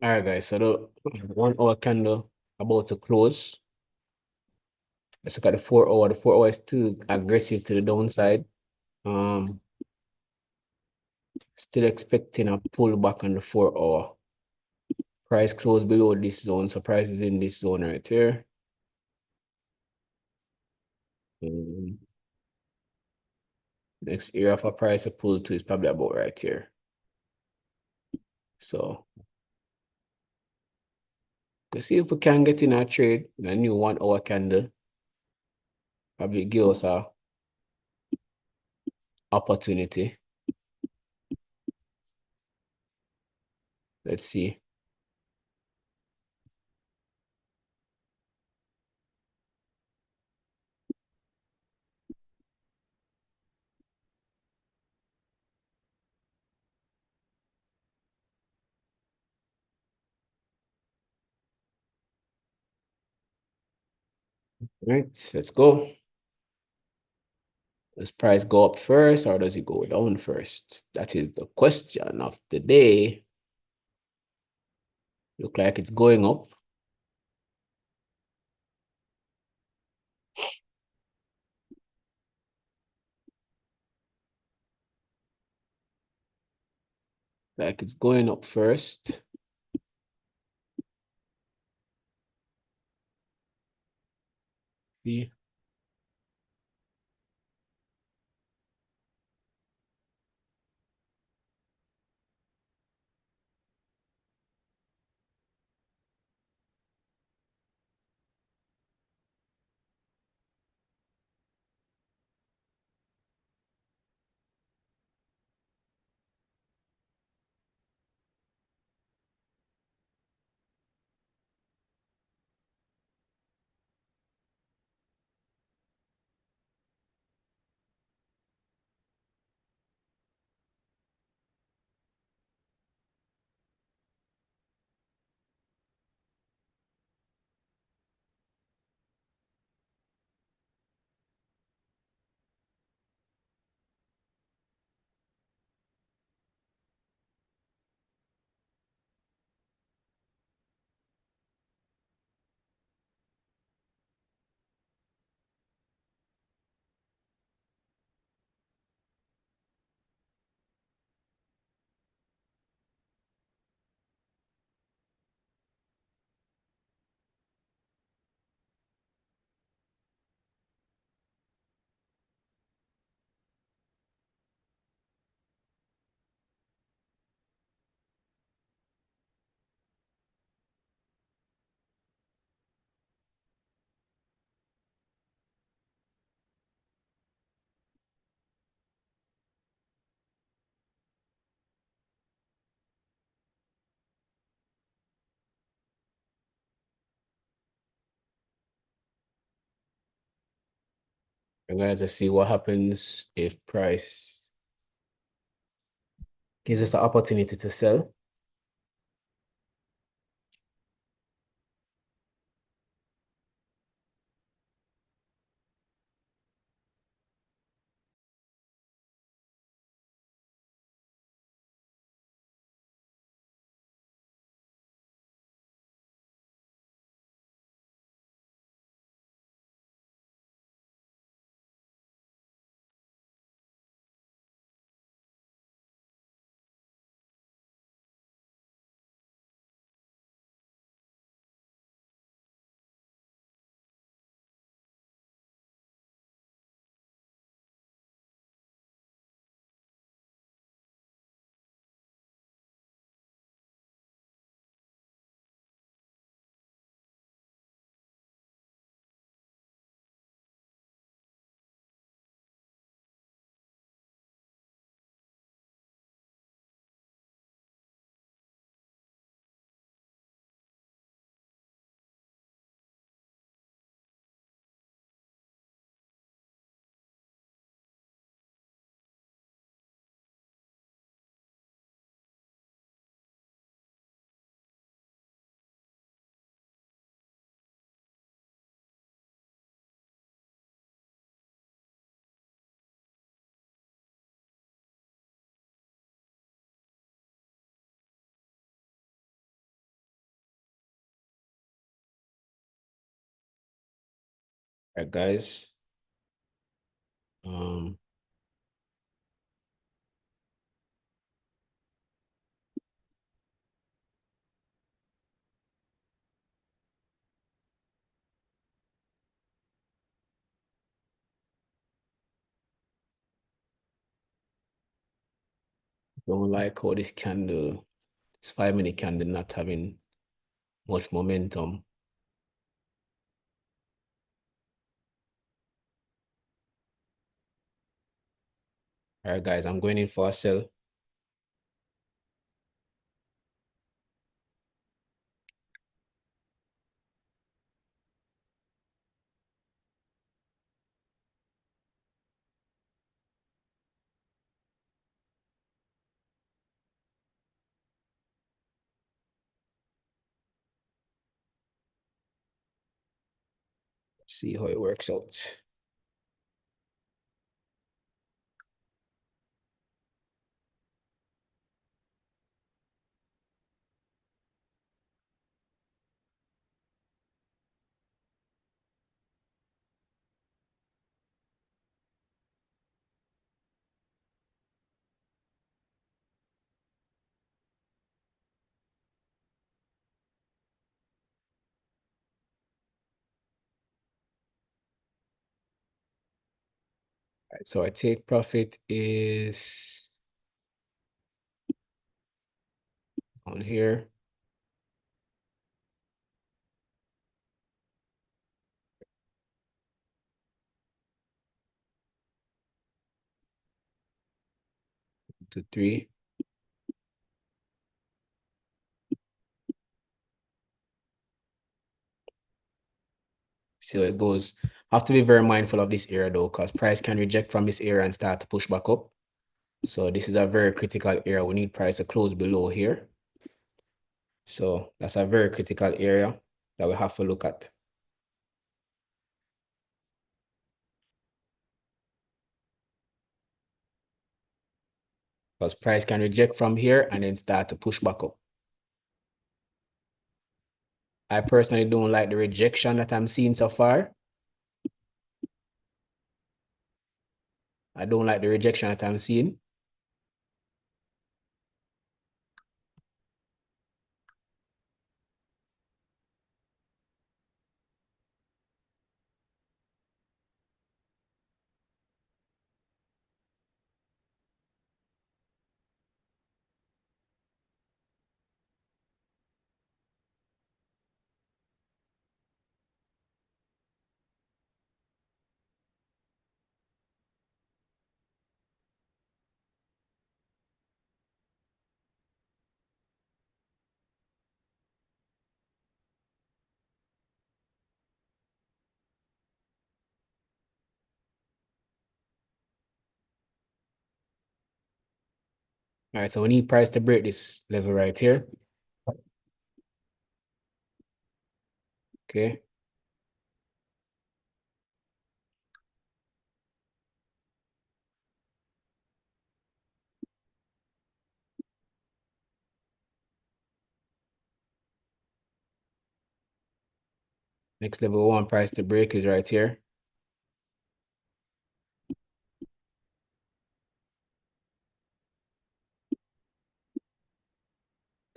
Speaker 1: All right, guys. So the 1 hour candle about to close. Let's look at the 4 hour. The 4 hour is still aggressive to the downside. Still expecting a pullback on the 4 hour. Price closed below this zone, so price is in this zone right here. Next area for price to pull to is probably about right here. So let's see if we can get in a trade in a new 1 hour candle. Probably give us a opportunity. Let's see. All right, let's go. Does price go up first or does it go down first? That is the question of the day. Look like it's going up. Like it's going up first. See? And guys, let's see what happens if price gives us the opportunity to sell. Alright, guys. Don't like how this 5-minute candle not having much momentum. All right, guys, I'm going in for a sell. See how it works out. All right, so our take profit is on here. To 3. See how it goes. Have to be very mindful of this area though, because price can reject from this area and start to push back up. So this is a very critical area. We need price to close below here. So that's a very critical area that we have to look at. Because price can reject from here and then start to push back up. I personally don't like the rejection that I'm seeing so far. I don't like the rejection that I'm seeing. All right, so we need price to break this level right here. Okay. Next level one price to break is right here.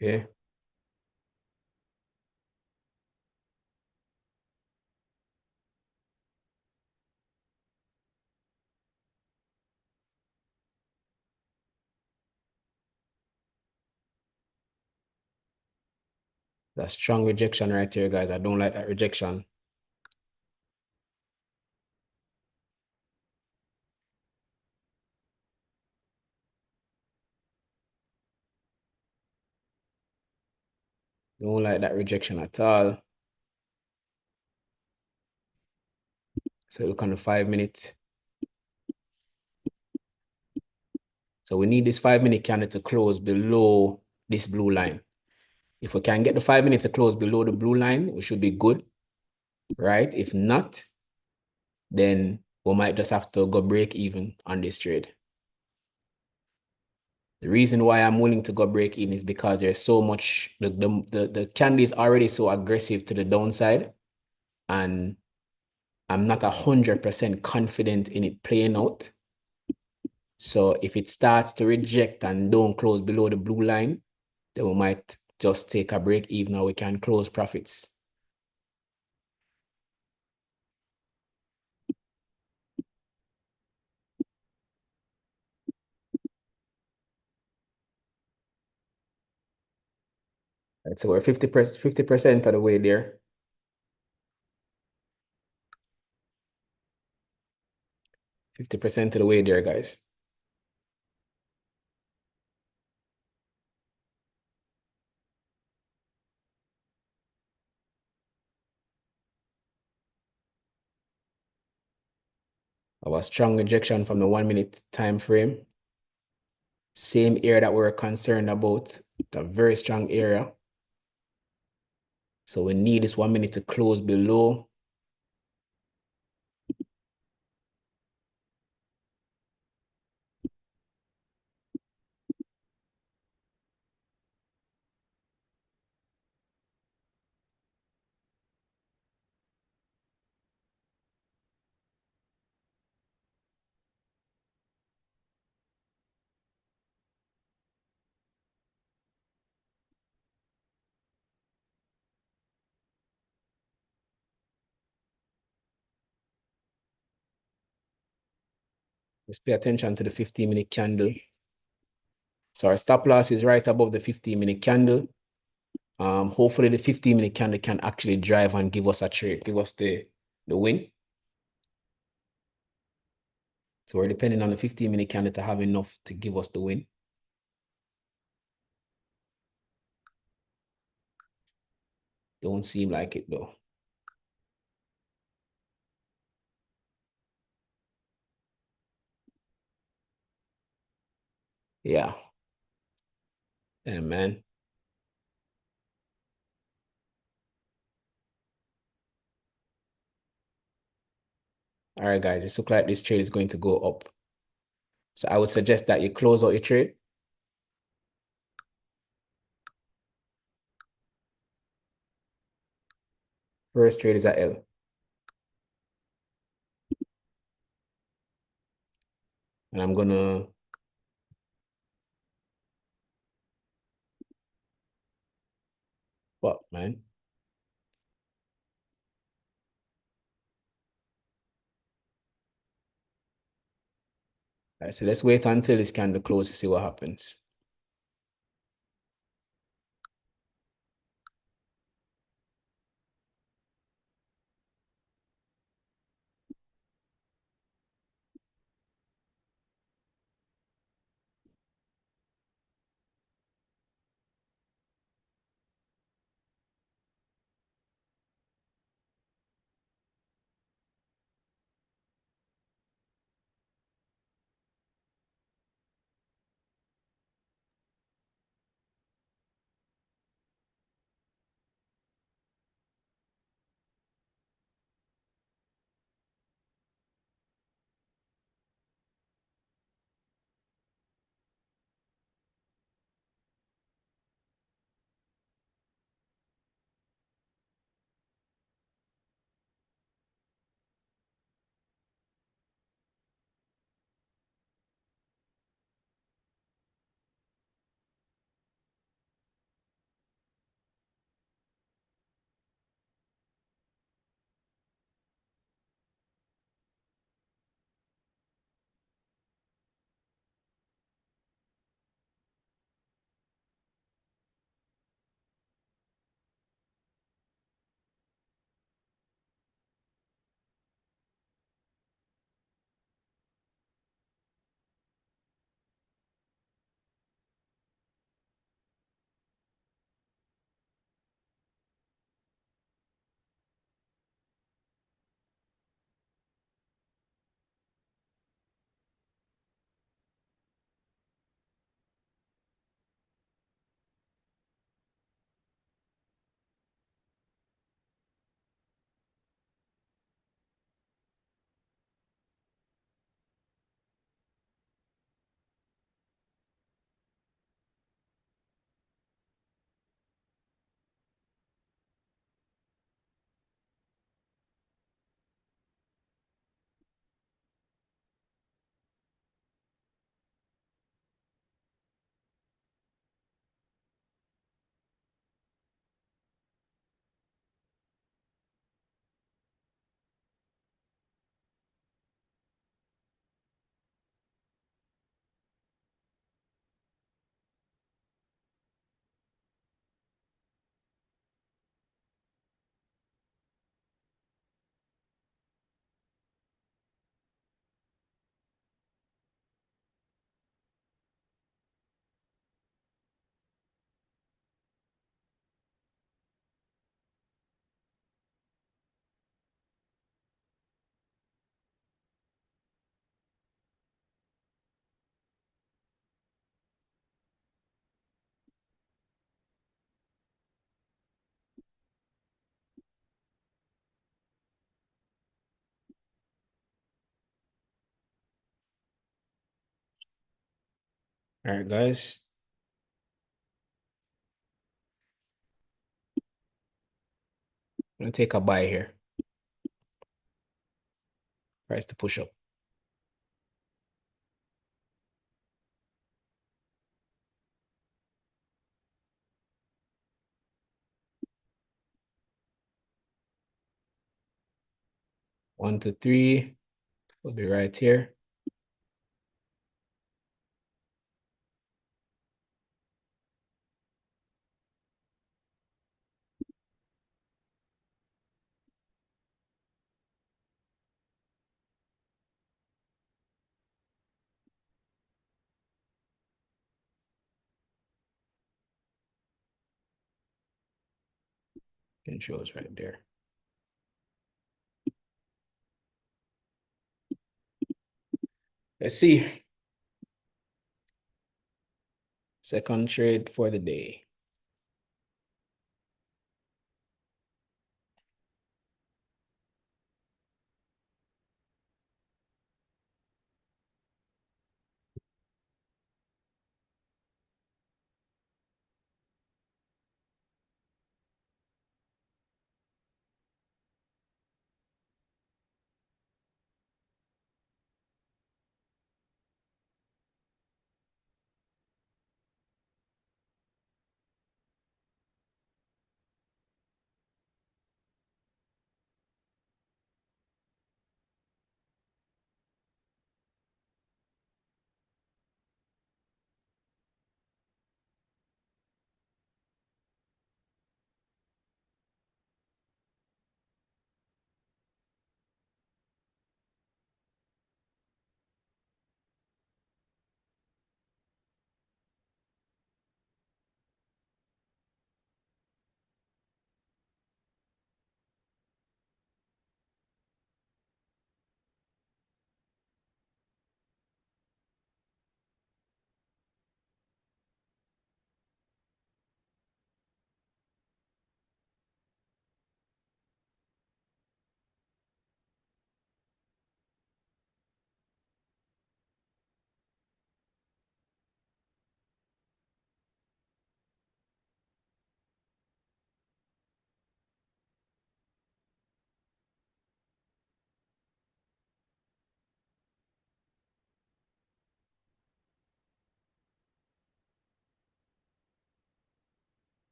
Speaker 1: Okay. That's strong rejection right here, guys. I don't like that rejection. Don't like that rejection at all. So look on the 5-minute. So we need this 5-minute candle to close below this blue line. If we can get the 5 minutes to close below the blue line, we should be good, right? If not, then we might just have to go break even on this trade. The reason why I'm willing to go break even is because there's so much, the candle is already so aggressive to the downside, and I'm not 100% confident in it playing out. So if it starts to reject and don't close below the blue line, then we might just take a break even though we can close profits. Right, so we're 50% of the way there. 50% of the way there, guys. Our strong rejection from the 1 minute time frame. Same area that we're concerned about, the very strong area. So we need this 1 minute to close below. Just pay attention to the 15-minute candle. So our stop loss is right above the 15-minute candle. Hopefully the 15-minute candle can actually drive and give us a trade, give us the win. So we're depending on the 15-minute candle to have enough to give us the win. Don't seem like it though. Yeah. Yeah, man. All right, guys, it looks like this trade is going to go up. So I would suggest that you close out your trade. First trade is at L. And I'm gonna what, man? All right, so let's wait until this candle closes to see what happens. All right, guys. I'm gonna take a buy here. Price to push up. One to three will be right here. It shows right there. Let's see. Second trade for the day.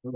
Speaker 1: All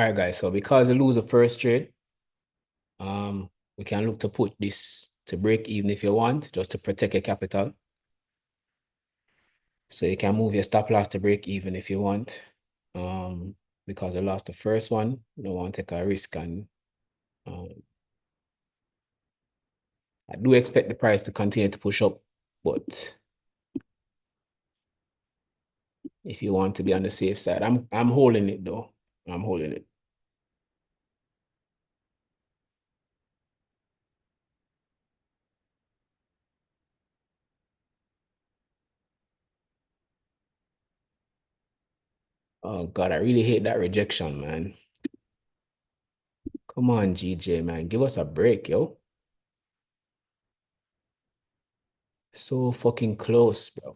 Speaker 1: right, guys. So because you lose the first trade, we can look to put this to break even if you want, just to protect your capital. So you can move your stop loss to break even if you want. Because you lost the first one, you don't want to take a risk. And I do expect the price to continue to push up, but if you want to be on the safe side, I'm holding it though. I'm holding it. Oh God, I really hate that rejection, man. Come on, GJ, man. Give us a break, yo. So fucking close, bro.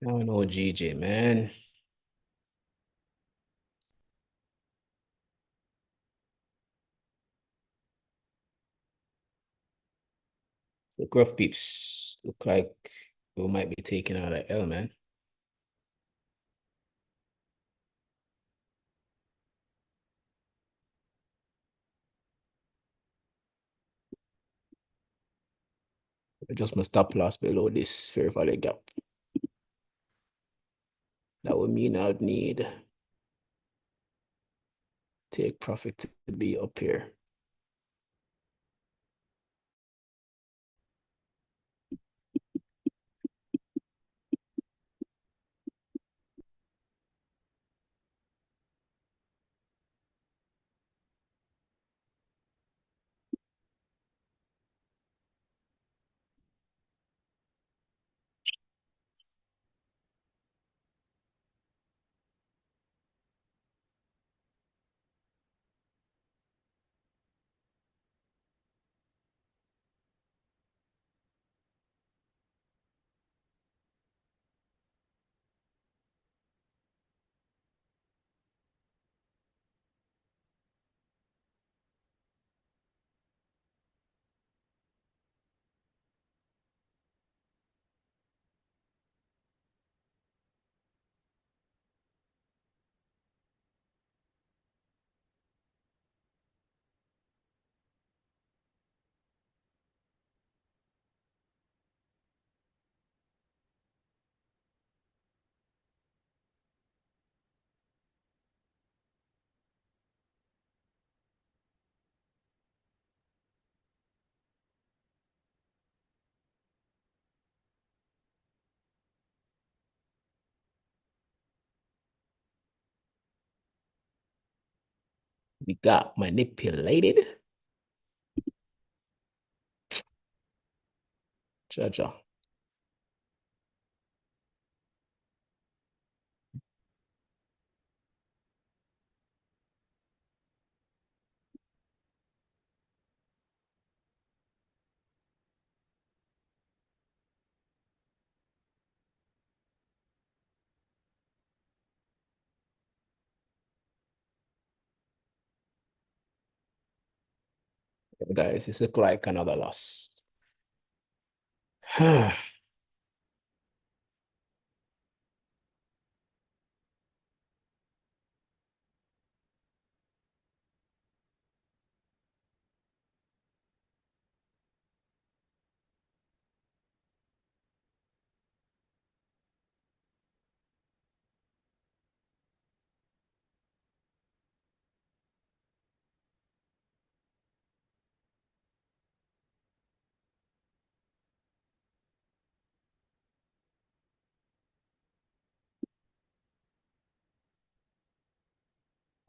Speaker 1: I don't know, GJ, man. So Gruff Peeps look like we might be taking out an L, man. Just my stop loss below this fair value gap. That would mean I would need take profit to be up here. We got manipulated. Cha-cha. Guys, this look like another loss.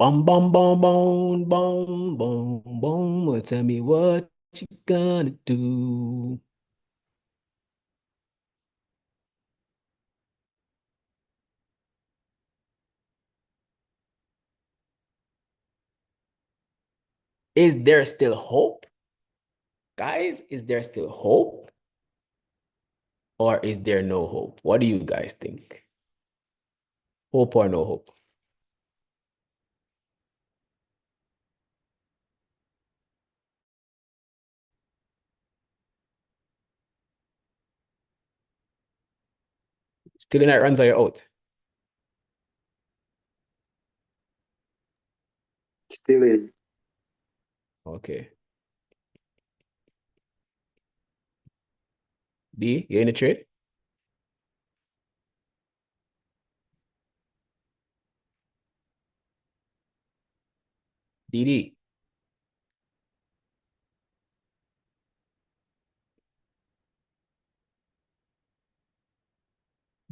Speaker 1: Bum bum bum bum bum bum bum. Well, tell me what you gonna do. Is there still hope? Guys, is there still hope? Or is there no hope? What do you guys think? Hope or no hope? Still in that runs, are you out?
Speaker 2: Still in.
Speaker 1: Okay. D, you in the trade? DD.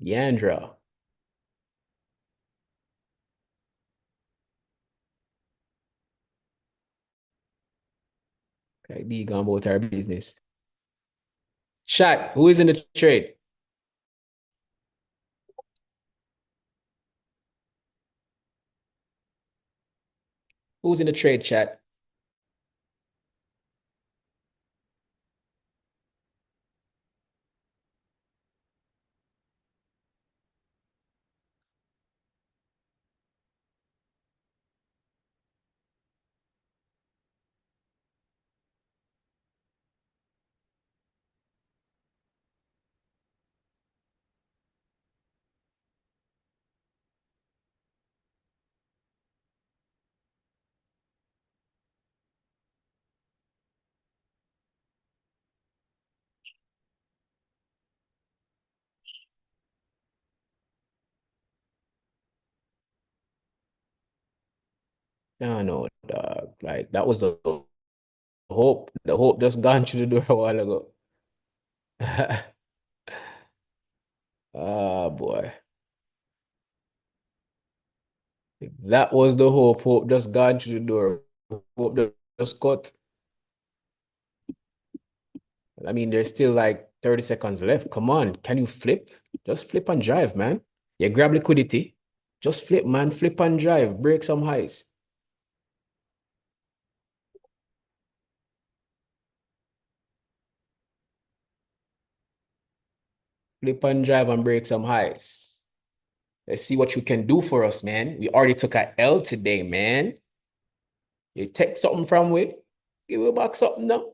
Speaker 1: Yandra. Okay, D gone about our business. Shot, who is in the trade? Who's in the trade, chat? No, no, dog. Like that was the hope. The hope just gone through the door a while ago. Ah, boy. If that was the hope. Hope just gone through the door. Hope just cut. I mean, there's still like 30 seconds left. Come on. Can you flip? Just flip and drive, man. You grab liquidity. Just flip, man. Flip and drive. Break some highs. Flip and drive and break some highs. Let's see what you can do for us, man. We already took a L today, man. You take something from we, give it back something now.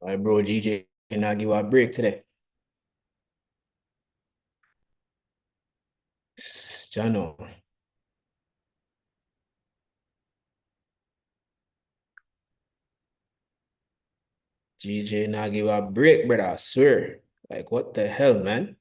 Speaker 1: My bro GJ not give a break today. Jano. GJ not give a break, brother. I swear. Like, what the hell, man?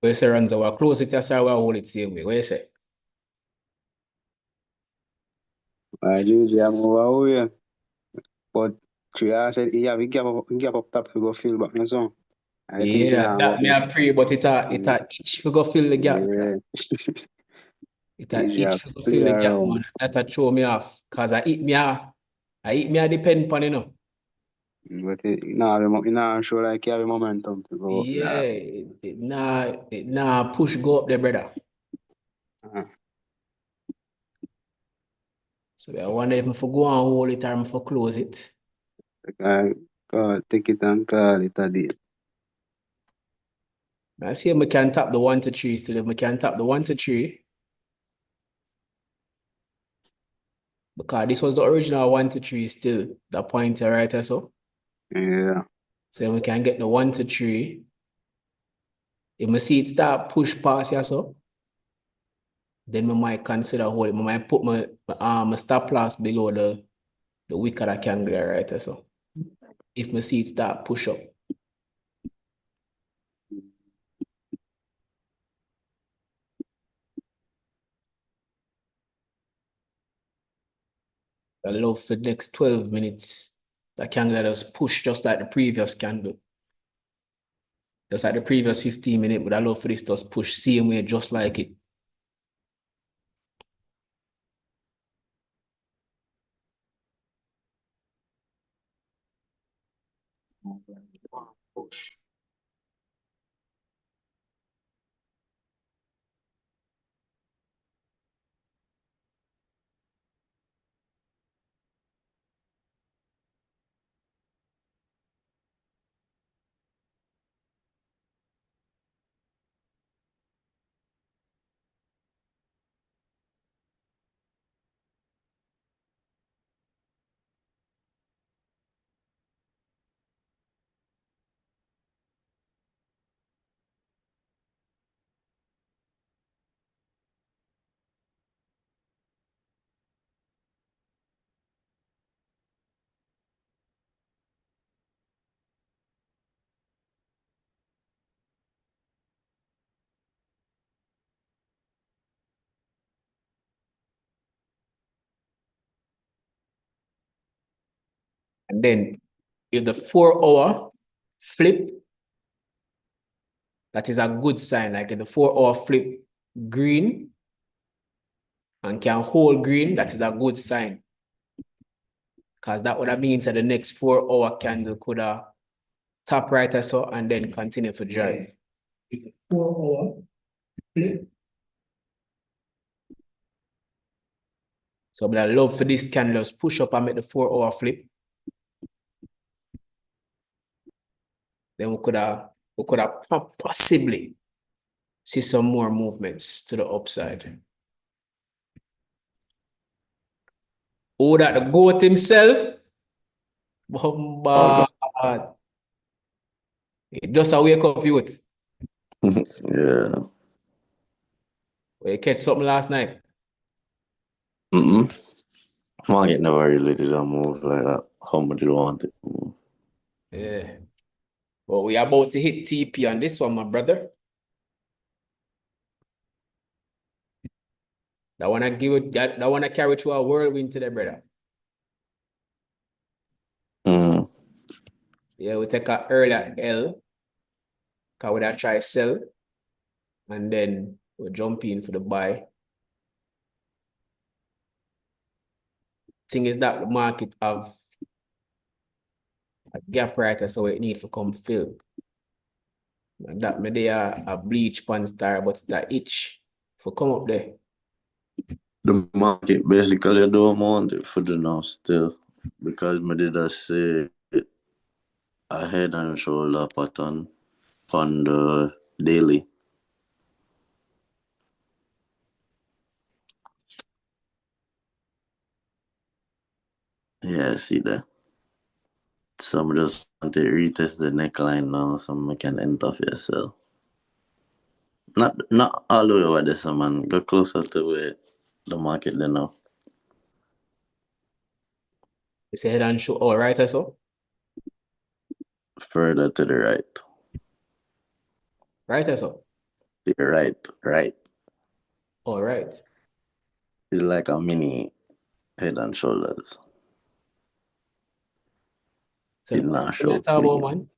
Speaker 1: What you say, Ranzo? We'll close it, yes, or we'll hold it same way. What you say?
Speaker 2: Usually I'm over here. But I said, yeah, we gap up top to go fill back my song. I think
Speaker 1: Yeah,
Speaker 2: about
Speaker 1: that me
Speaker 2: that.
Speaker 1: a pray, but it a itch for go fill the gap.
Speaker 2: Yeah.
Speaker 1: It a
Speaker 2: Usually I
Speaker 1: itch for go
Speaker 2: play
Speaker 1: fill the gap,
Speaker 2: around.
Speaker 1: man. That a throw me off. Cause I eat me a depend upon, you know.
Speaker 2: But show like you have a momentum to go up
Speaker 1: Yeah,
Speaker 2: there.
Speaker 1: it nah push go up there, brother.
Speaker 2: Uh,
Speaker 1: So I wonder if I for go and hold it or if I close it.
Speaker 2: take it and call it a day.
Speaker 1: I see if I can tap the 1 to 3 still. If I can tap the 1 to 3, because this was the original 1 to 3 still, the pointer right there, so.
Speaker 2: Yeah.
Speaker 1: So if we can get the 1 to 3, if I see it start push past here, so, then I might consider holding. I might put my stop loss below the wick of the candle right there, so. If I see it start push up. I love for the next 12 minutes, the candle just push just like the previous candle. Just like the previous 15 minutes, but I love for this just push same way, just like it. And then if the 4 hour flip, that is a good sign. Like if the 4 hour flip green and can hold green, that is a good sign. Because that would have means that the next 4 hour candle could have top right or so and then continue to drive. If the 4 hour flip. So I love for this candle just push up and make the 4 hour flip. Then we could have possibly see some more movements to the upside. Oh, that the goat himself. Bombard. Just a wake up youth.
Speaker 4: Yeah.
Speaker 1: You catch something last night.
Speaker 4: Market never really did a move like that. How much did you want it to move?
Speaker 1: Yeah. Well, we are about to hit TP on this one, my brother. That wanna give it that wanna carry to a whirlwind today, brother. Yeah, we take a earlier L. Cause we try sell. And then we jump in for the buy. Thing is that the market have a gap right, so it need to come fill. And that may they a bleach pan star, but that itch for come up there.
Speaker 4: The market basically don't want it for the now still. Because me did I say a head and shoulder pattern on the daily. Yeah, see that. So I just want to retest the neckline now so I can enter for yourself. Not all the way over this man. Go closer to where the market then now.
Speaker 1: It's a head and shoulder, oh, right or so?
Speaker 4: Further to the right.
Speaker 1: Right or so?
Speaker 4: You're right.
Speaker 1: All right.
Speaker 4: It's like a mini Head and Shoulders.
Speaker 1: So
Speaker 4: It
Speaker 1: the
Speaker 4: not
Speaker 1: thing I
Speaker 4: show
Speaker 1: talk about,
Speaker 4: clean.
Speaker 1: man.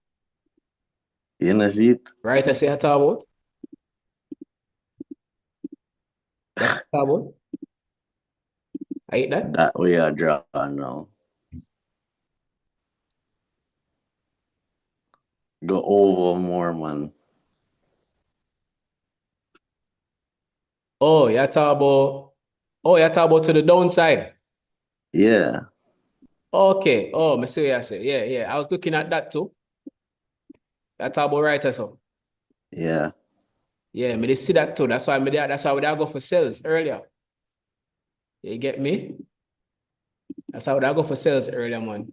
Speaker 4: You know see it?
Speaker 1: Right, I say I talk about. That I talk about. I eat that.
Speaker 4: That way I draw now. Go over more, man.
Speaker 1: Oh, you talk about. Oh, you talk about to the downside.
Speaker 4: Yeah,
Speaker 1: Okay. Oh, I see what you say. Yeah, yeah. I was looking at that too. That talk about right, so.
Speaker 4: yeah.
Speaker 1: Yeah, me they see that too. That's why we there go for sales earlier. You get me? That's how I go for sales earlier, man.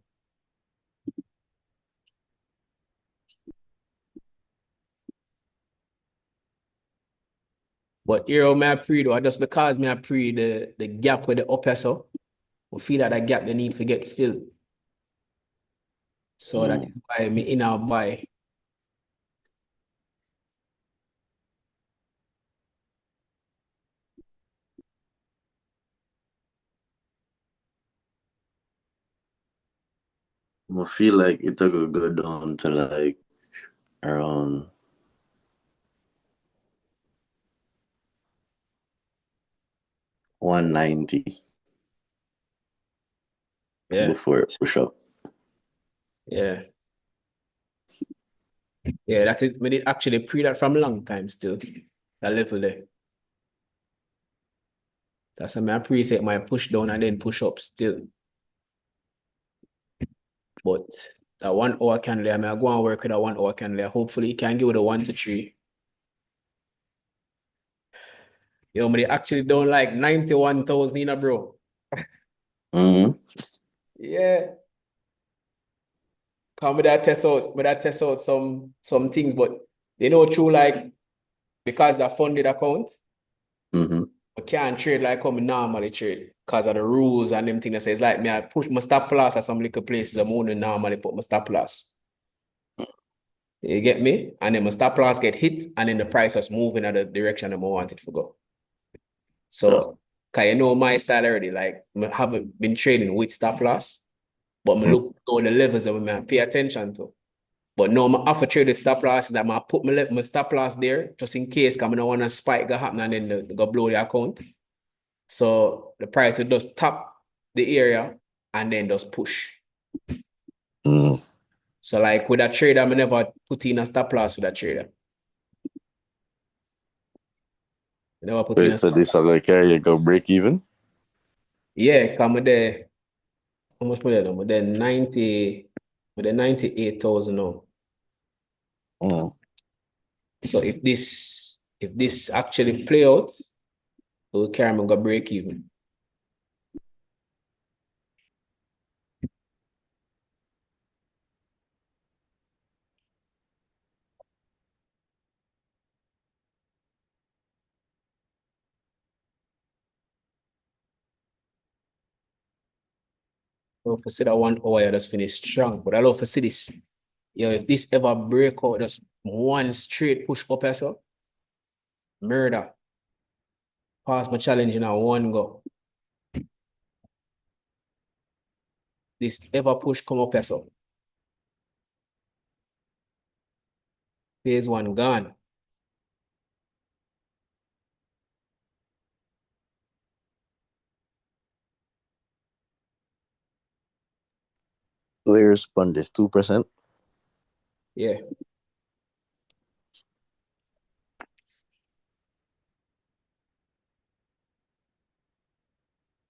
Speaker 1: But here me I pre though, just because me I pre the gap with the upper so, I feel that gap they need to get filled. So that is why me in our buy.
Speaker 4: I feel like it will go down to like around 190
Speaker 1: Yeah,
Speaker 4: before it push up.
Speaker 1: yeah. Yeah, that is me did actually pre that from a long time still. That level there. That's why I appreciate my push down and then push up still. But that 1 hour candle, I mean, I go and work with that 1 hour candle. Hopefully, it can give it a 1 to 3. Yo, me they actually don't like 91,000 in a bro.
Speaker 4: Mm-hmm.
Speaker 1: Yeah. Come with that test out some things, but they know true like because I funded account,
Speaker 4: Mm-hmm.
Speaker 1: I can't trade like how I normally trade because of the rules and them things that says like me I push my stop loss at some little places I'm only normally put my stop loss. You get me? And then my stop loss get hit and then the price was moving in the direction I want it to go.
Speaker 4: Yeah.
Speaker 1: So cause you know my style already, like I haven't been trading with stop loss, but I look on the levels that I pay attention to. But no, I have to trade with stop losses that I put my stop loss there just in case because I don't want a spike go happen and then they go blow the account. So the price will just tap the area and then just push.
Speaker 4: Mm-hmm.
Speaker 1: So like with a trader, I never put in a stop loss with a trader. I never put in
Speaker 4: Wait,
Speaker 1: a
Speaker 4: so
Speaker 1: stop
Speaker 4: this
Speaker 1: loss.
Speaker 4: are like carry go break even?
Speaker 1: Yeah, come there. How much put it on? But then 98,000 now.
Speaker 4: Mm.
Speaker 1: So if this actually play out, it will carry me go break even. So if I see that 1 hour, I just finish strong. But I love to see this. If this ever break out, just one straight push up yourself, murder. Pass my challenge in a one go. This ever push come up yourself. Phase one gone.
Speaker 4: Layers spun this 2%.
Speaker 1: Yeah.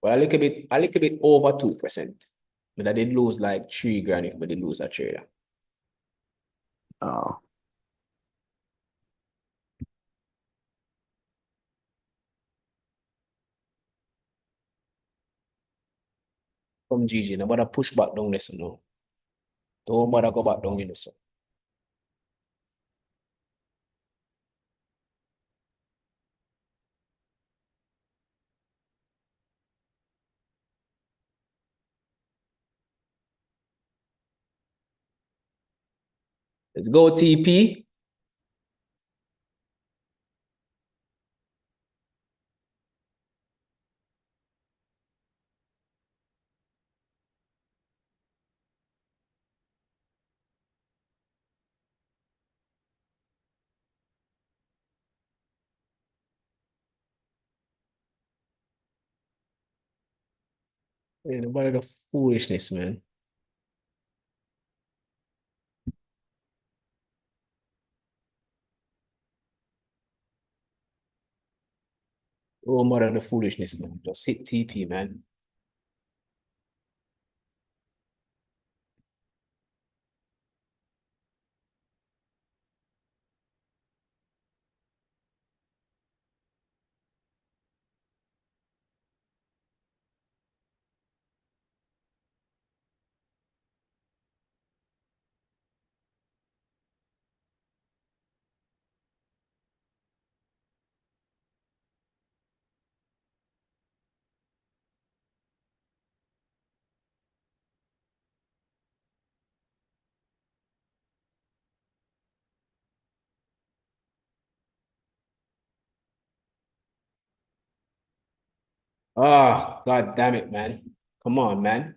Speaker 1: Well, a little bit over 2%. But I did lose like 3 grand if I did lose a trader.
Speaker 4: Oh.
Speaker 1: From GG, no bother push back down this no. Don't bother go back down in this. Let's go TP. Yeah, what are the foolishness, man? Oh, what are the foolishness, man? Just hit TP, man. Ah, God damn it, man. Come on, man.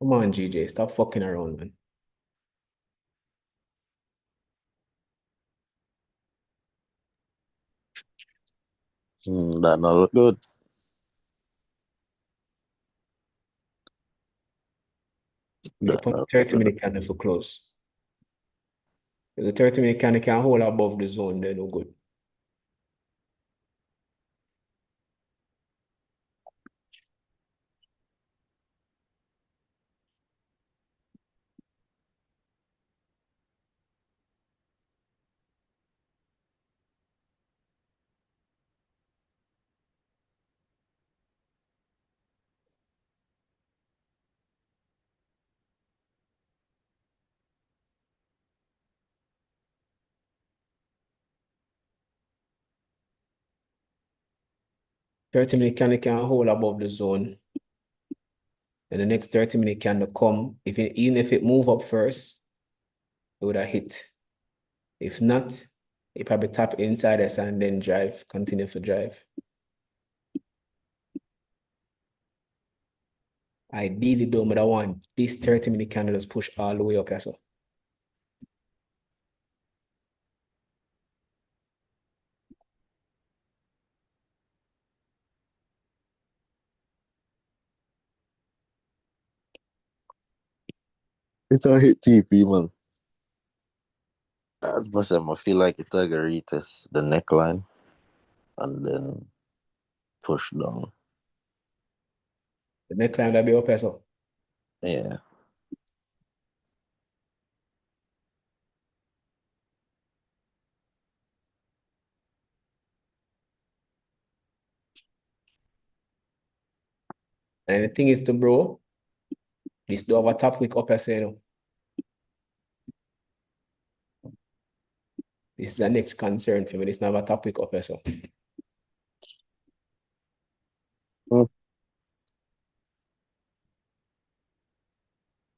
Speaker 1: Come on, GJ. Stop fucking around, man.
Speaker 4: That not look good.
Speaker 1: I
Speaker 4: That
Speaker 1: put
Speaker 4: not look
Speaker 1: 30-minute
Speaker 4: good.
Speaker 1: candle for close. If the 30-minute candle can hold above the zone, they're no good. Thirty-minute candle can hold above the zone. And the next 30-minute candle come. Even if it move up first, it would have hit. If not, it probably tap inside us and then drive, continue to drive. Ideally, though, but I want this 30-minute candle just push all the way up. So
Speaker 4: It a hit TP, man. I feel like it a retest the neckline and then push down.
Speaker 1: the next time that be up. So
Speaker 4: Yeah.
Speaker 1: and the thing is to bro, this do have a top wick up. So this is the next concern for me. This not have a top wick up. So
Speaker 4: Mm.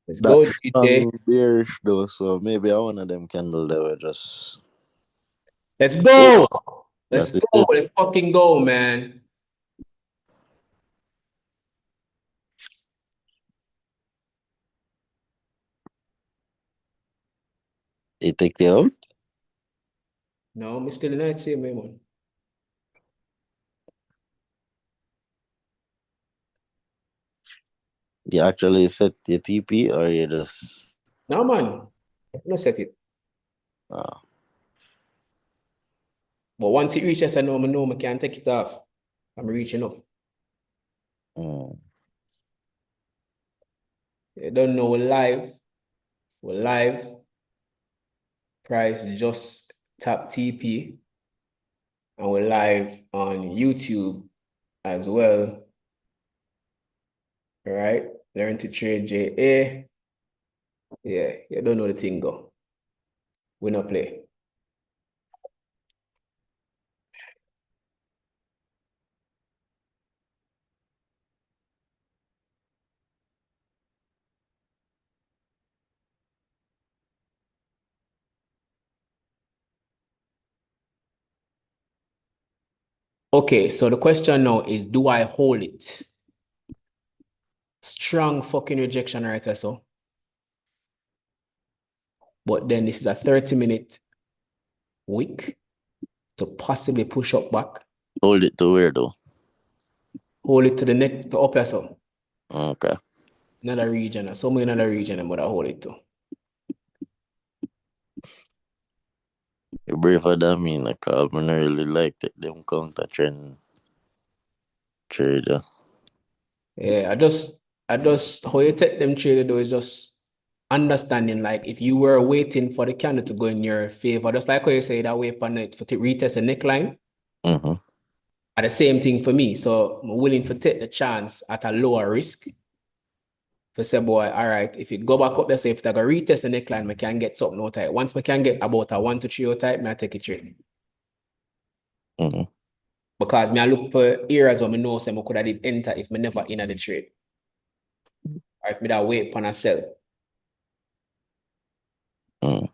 Speaker 1: let's
Speaker 4: That
Speaker 1: go, GJ.
Speaker 4: strong bearish though, so maybe I one of them candle that were just
Speaker 1: Let's
Speaker 4: oh,
Speaker 1: go. Let's
Speaker 4: that is
Speaker 1: go.
Speaker 4: it.
Speaker 1: Let's fucking go, man.
Speaker 4: It take you out.
Speaker 1: No, I'm still in the same way, man.
Speaker 4: You actually set your TP or you just
Speaker 1: No, man. No set it.
Speaker 4: uh,
Speaker 1: But once it reaches, I know I can't take it off. I'm reaching up.
Speaker 4: mm.
Speaker 1: You don't know we're live. We're live. Price just tap TP. And we're live on YouTube as well. All right. Learn to trade JA. Yeah, you don't know the thing go. We not play. Okay, so the question now is, do I hold it? Strong fucking rejection right there, so. But then this is a 30-minute wick to possibly push up back.
Speaker 4: Hold it to where though?
Speaker 1: Hold it to the neck, to up so.
Speaker 4: Okay.
Speaker 1: Another region, somewhere in another region, but I hold it to.
Speaker 4: You brave for that mean like I don't really like take them counter trend trader.
Speaker 1: Yeah, I just how you take them trade though is just understanding like if you were waiting for the candle to go in your favor, just like how you say that way on it for to retest the neckline.
Speaker 4: Mm-hmm.
Speaker 1: Are the same thing for me. So I'm willing to take the chance at a lower risk. For say, boy, all right, if you go back up there, say if I go retest the neckline, I can get something out type. Once I can get about a 1 to 3 out type, I take it trade.
Speaker 4: Mm-hmm.
Speaker 1: Because I look for areas where I know say I could have did enter if I never in the trade. Or if I that wait upon a sell.
Speaker 4: Mm.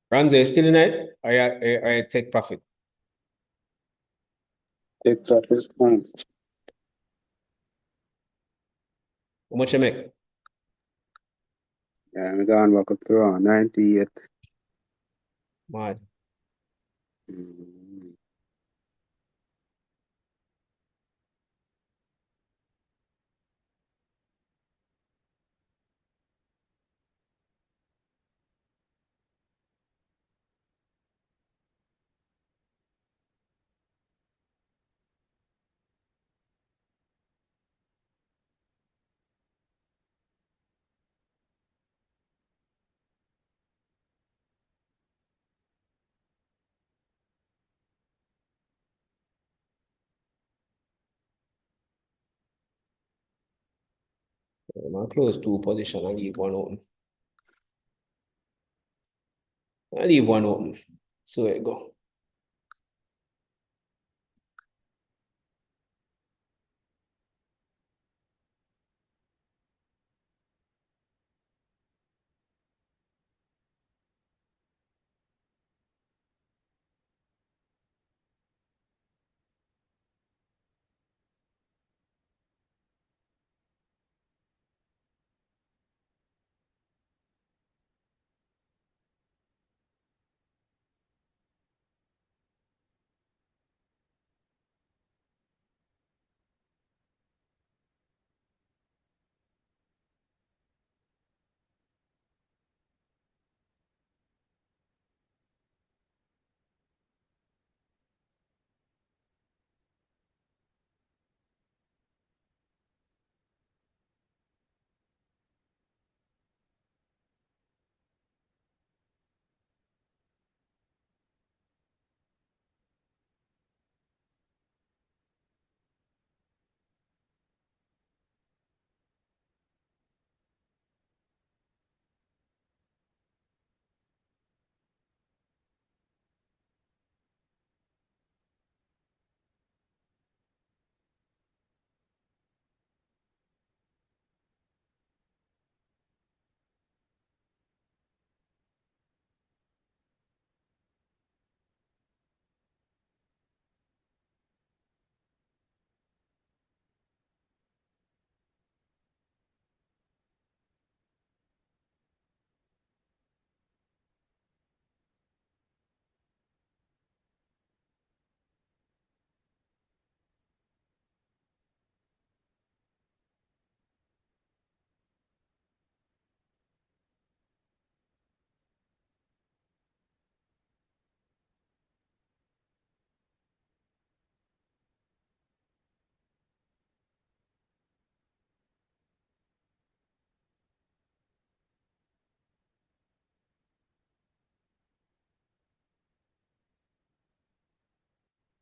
Speaker 1: Ranzo, you still in it? Or you take profit?
Speaker 2: Take profit.
Speaker 1: How much you make?
Speaker 2: Yeah, I'm going back up to around 98.
Speaker 1: Mad.
Speaker 2: Mm.
Speaker 1: I close 2 position and leave 1 open. I leave 1 open. So it go.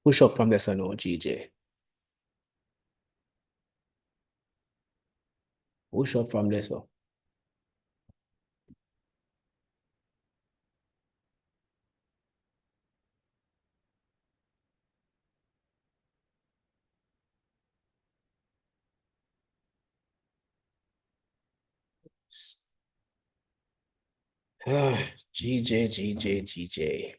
Speaker 1: Push up from this, I know, GJ. Push up from this. So. GJ.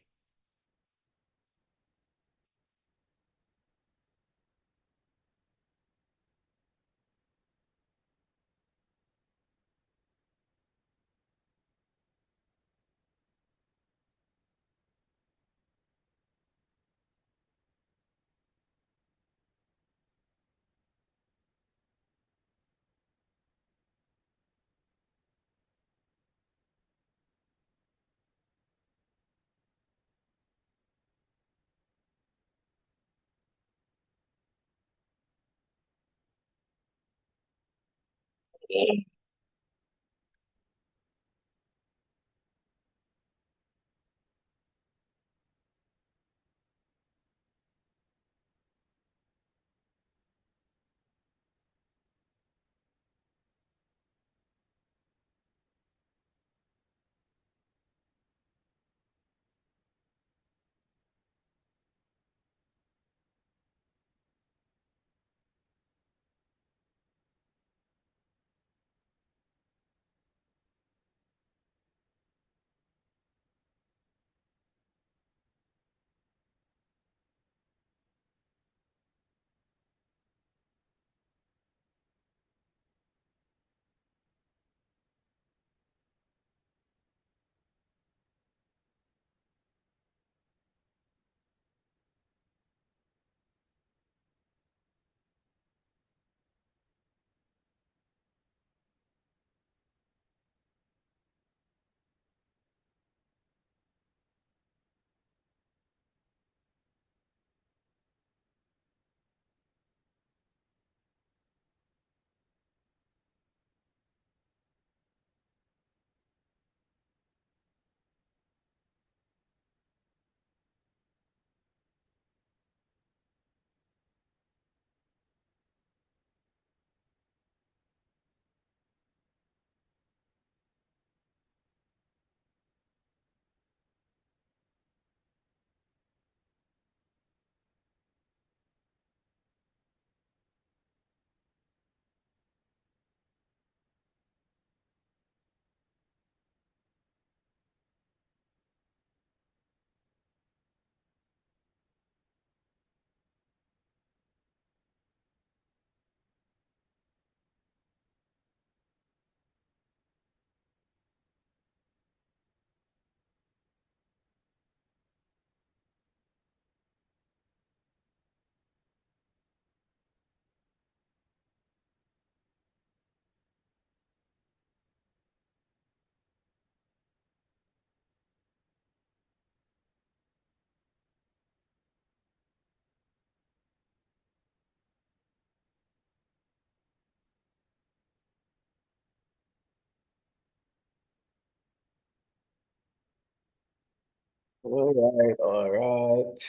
Speaker 1: All right.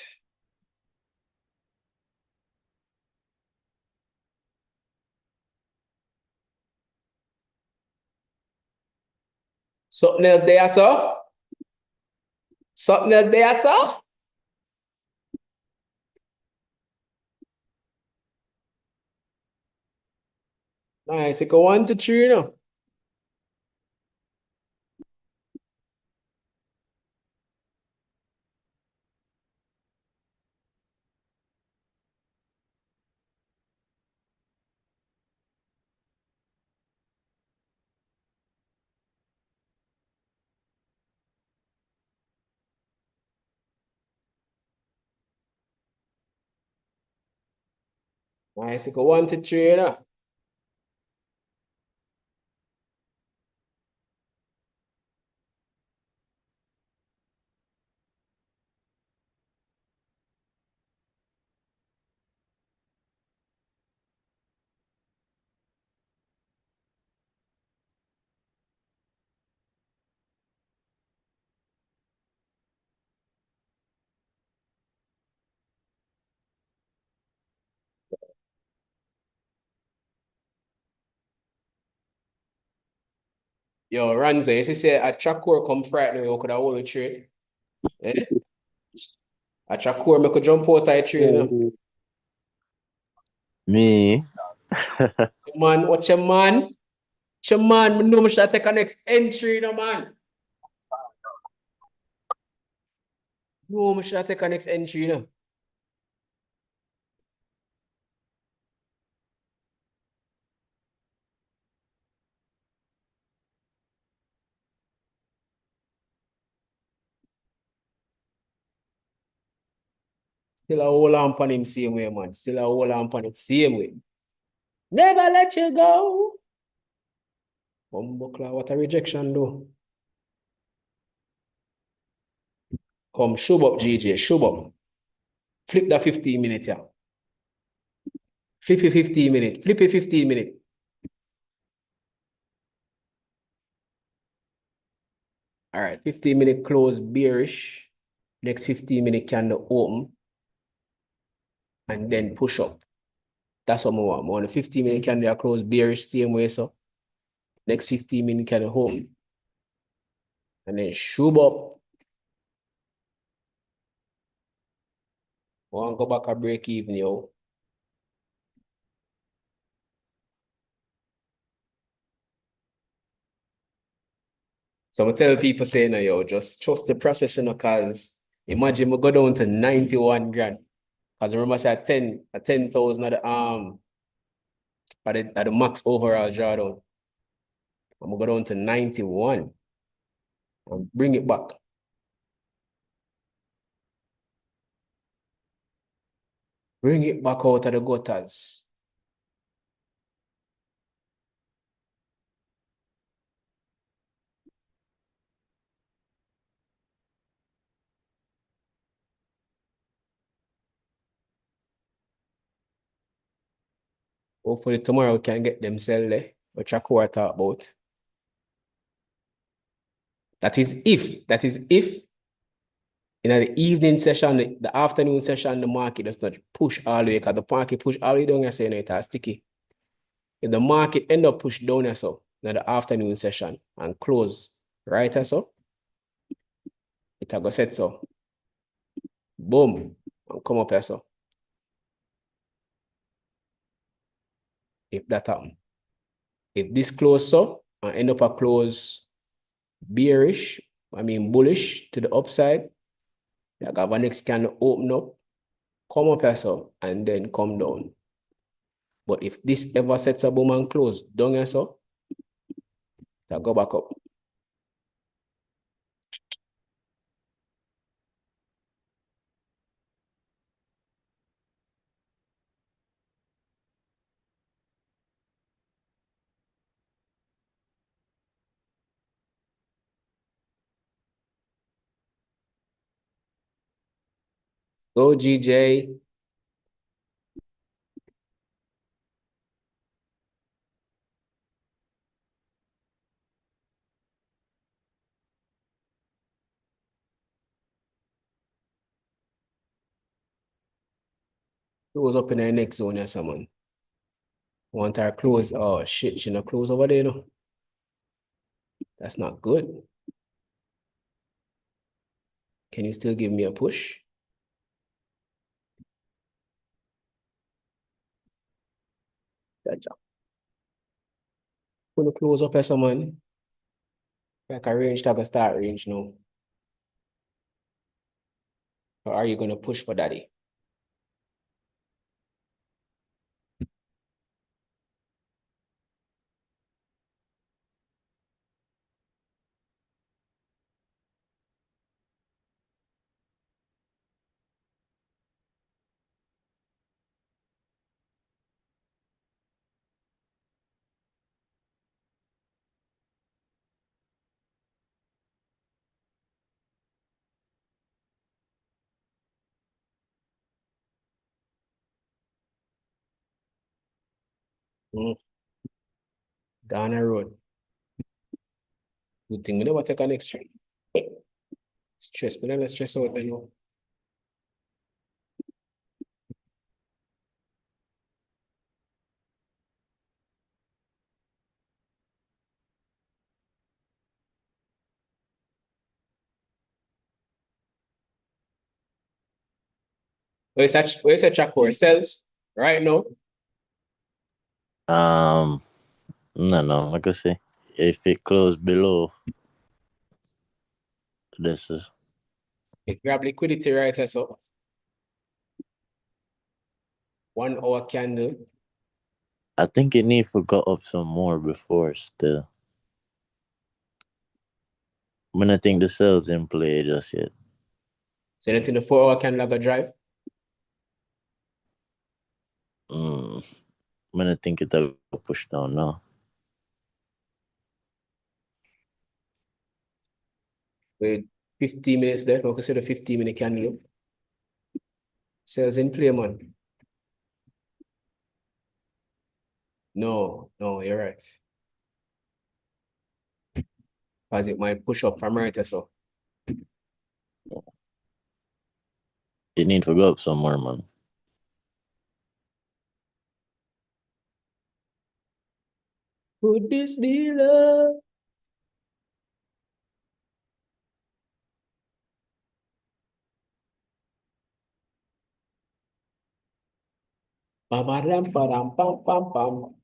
Speaker 1: Something else there, sir? Something else there, sir? Nice. It go 1 to 3, you know. Nice. It go 1 to 3, you know. Yo, Ranzo, you see, say a Chakor come Friday, you could have hold a trade. Eh? A Chakor, me could jump out of a trade, you know.
Speaker 5: Me?
Speaker 1: Man, watch your man. Watch your man. Me know me should take a next entry, you know, man. No, I should take a next entry, you know. Still a hold on upon him same way, man. Still a hold on upon it same way. Never let you go. Buckler, what a rejection, though. Come, shove up, GJ, shove up. Flip the 15 minute, yeah. Flip it 15 minute. Flip it 15 minute. All right, 15-minute close bearish. Next 15-minute candle open. And then push up. That's what I want. I want a 15-minute candle close bearish same way, so. Next 15-minute candle open. And then shove up. Want to go back and break even, yo. So I tell people saying, yo, just trust the process, you know, because imagine we go down to 91 grand. Because remember, I said 10,000 at the max overall drawdown. I'm going to go down to 91 and bring it back. Bring it back out of the gutters. Hopefully tomorrow we can get them sell there, which I talk about. That is if in the evening session, the afternoon session, the market does not push all the way, because the market push all the way down, I say it's sticky. If the market end up push down so in the afternoon session and close right so, it will go set so. Boom. And come up so. If that happen. If this close so and end up a close bearish, I mean bullish to the upside, you have a next candle open up, come up so, and then come down. But if this ever sets a boom and close down so, it'll go back up. Go GJ. Close up in the next zone, yeah, someone. Want her close. Oh shit, she not close over there, no. That's not good. Can you still give me a push? That job. Gonna close up here, someone. Like a range, take a start range now. Or are you gonna push for daddy? Ghana Road. Good thing we never take an extra. Stress, but never stress out, you know. Where's that track for sells right now?
Speaker 4: No, like I say, if it close below, this is
Speaker 1: It grab liquidity right here, so 1 hour candle.
Speaker 4: I think it needs to go up some more before still. I don't think the sales in play just yet.
Speaker 1: So that's in the 4 hour candle go drive.
Speaker 4: I don't think it'll push down now.
Speaker 1: With 15 minutes left, we consider 15-minute candle. Sales in play, man. No, you're right. Because it might push up from right here, so.
Speaker 4: It needs to go up some more, man.
Speaker 1: Could this be love? Ba-ba-dam, ba-dam, pam, pam, pam.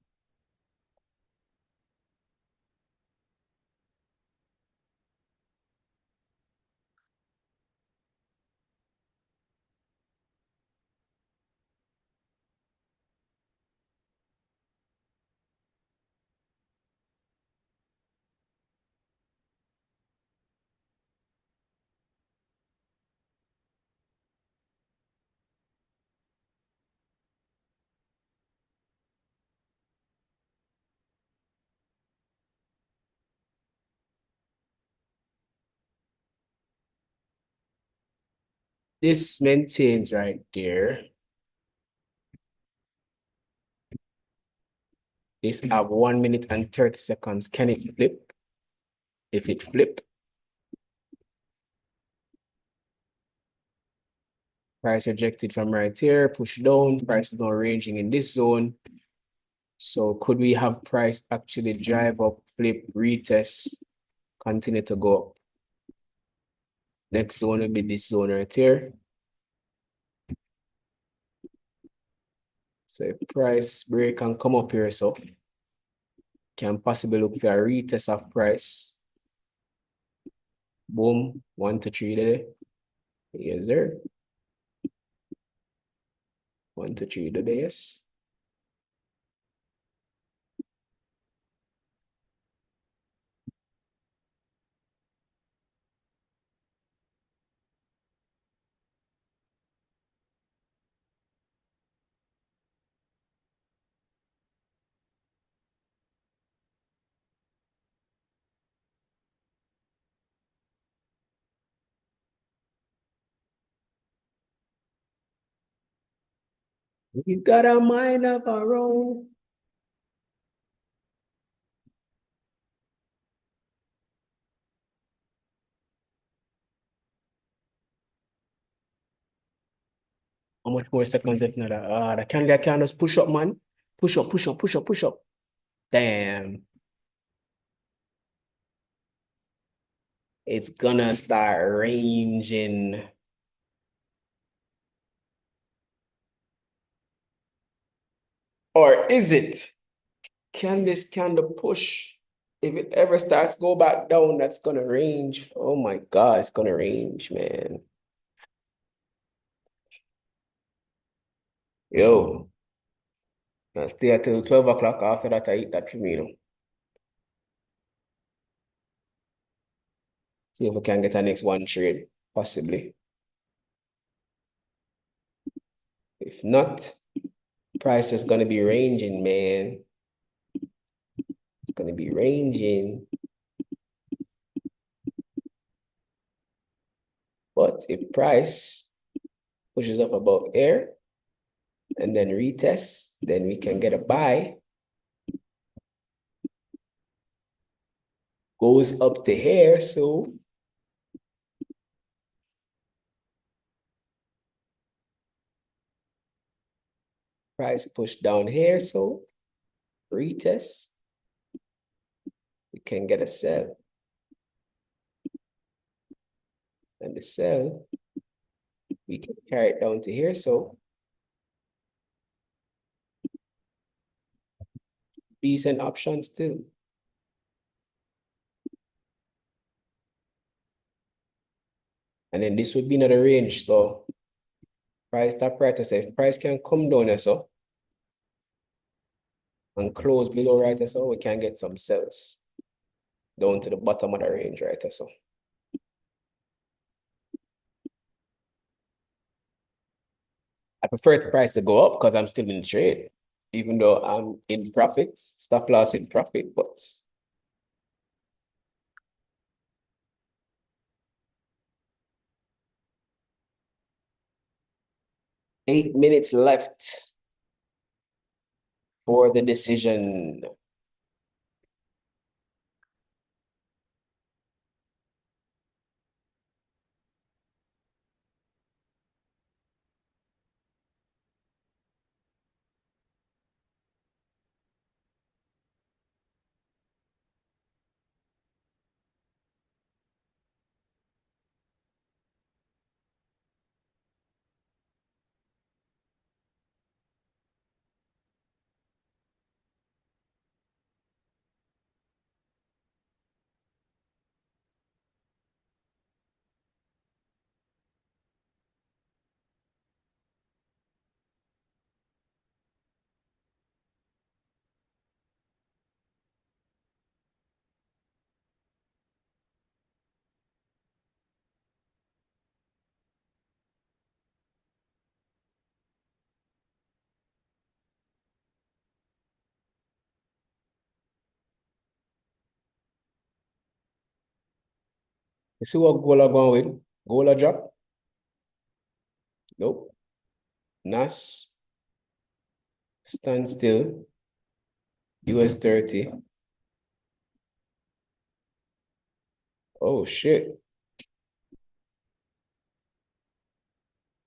Speaker 1: This maintains right there. This have 1 minute and 30 seconds. Can it flip? If it flip, price rejected from right here, push down, price is now ranging in this zone. So could we have price actually drive up, flip, retest, continue to go up? Next zone will be this zone right here. So if price break and come up here, so can possibly look for a retest of price. Boom, 1 to 3 there. Yes, there. 1 to 3 today, yes. We got a mind of our own. How much more seconds left now? The candle can just push up, man. Push up, push up, push up, push up. Damn. It's gonna start ranging. Or is it? Can this candle push? If it ever starts go back down, that's gonna range. Oh my God, it's gonna range, man. Yo. Now stay until 12 o'clock. After that, I eat that for me, you know. See if we can get a next one trade, possibly. If not, price just gonna be ranging, man. It's gonna be ranging. But if price pushes up above air and then retests, then we can get a buy. Goes up to here, so price push down here, so retest. We can get a sell. And the sell, we can carry it down to here, so decent options too. And then this would be another range. So price top right, I say if price can come down here, so and close below right here, so we can get some sells down to the bottom of the range right here, so. I prefer the price to go up because I'm still in trade, even though I'm in profit, stop loss in profit, but 8 minutes left for the decision. You see what goal are going with? Goal are drop? Nope. NAS, stand still, US30. Oh shit.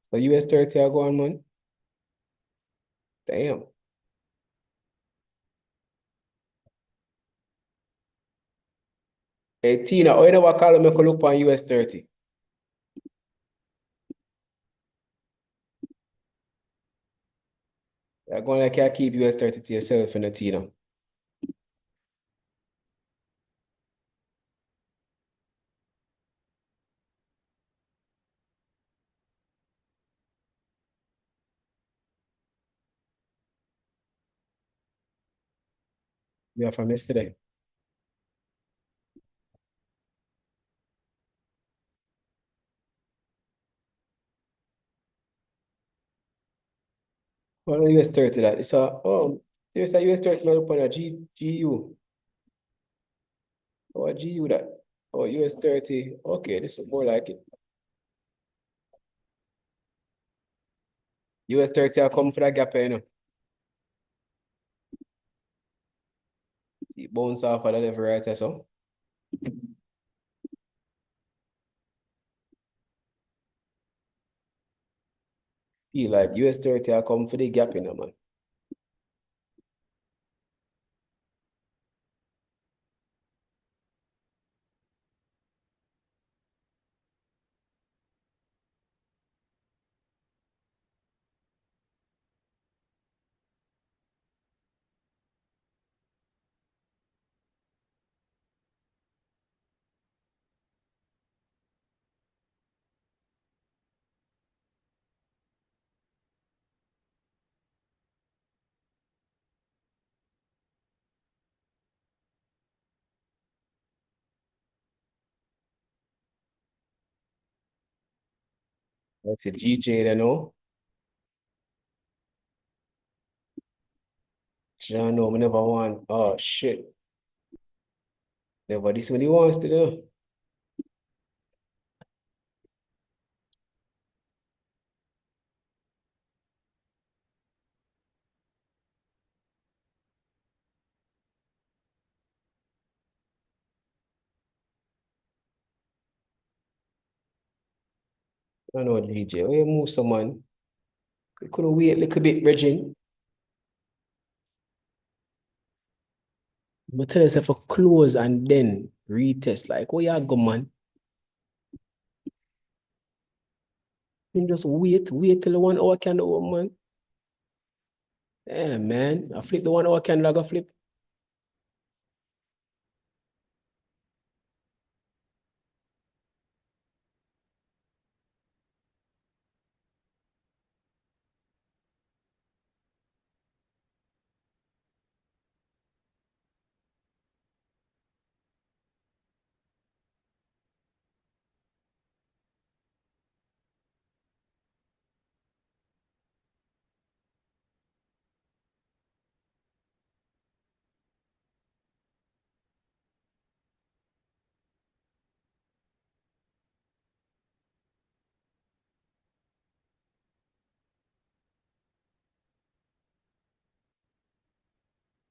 Speaker 1: So US30 are going, man. Damn. Hey Tina, oh, you never call me look on US30. You're going to keep US30 to yourself and the Tina. Yeah, from yesterday. Well, US30 that. It's a there's a US30 man up on a GU. Oh, a GU that. Oh, US30. Okay, this is more like it. US30 I come for that gap, you know. See, bounce off at the level right there, so. Feel like US30 I come for the gap, you know, man. That's a GJ, you know. John, no, me never want. Oh, shit. Never this what he wants to do. I know GJ. Oh, you move some man. You could wait a little bit, Regine. But tell yourself a close and then retest. Like, oh, yeah, go, man. You just wait till the 1 hour candle open, man. Yeah, man. I flip the 1 hour candle, I go flip.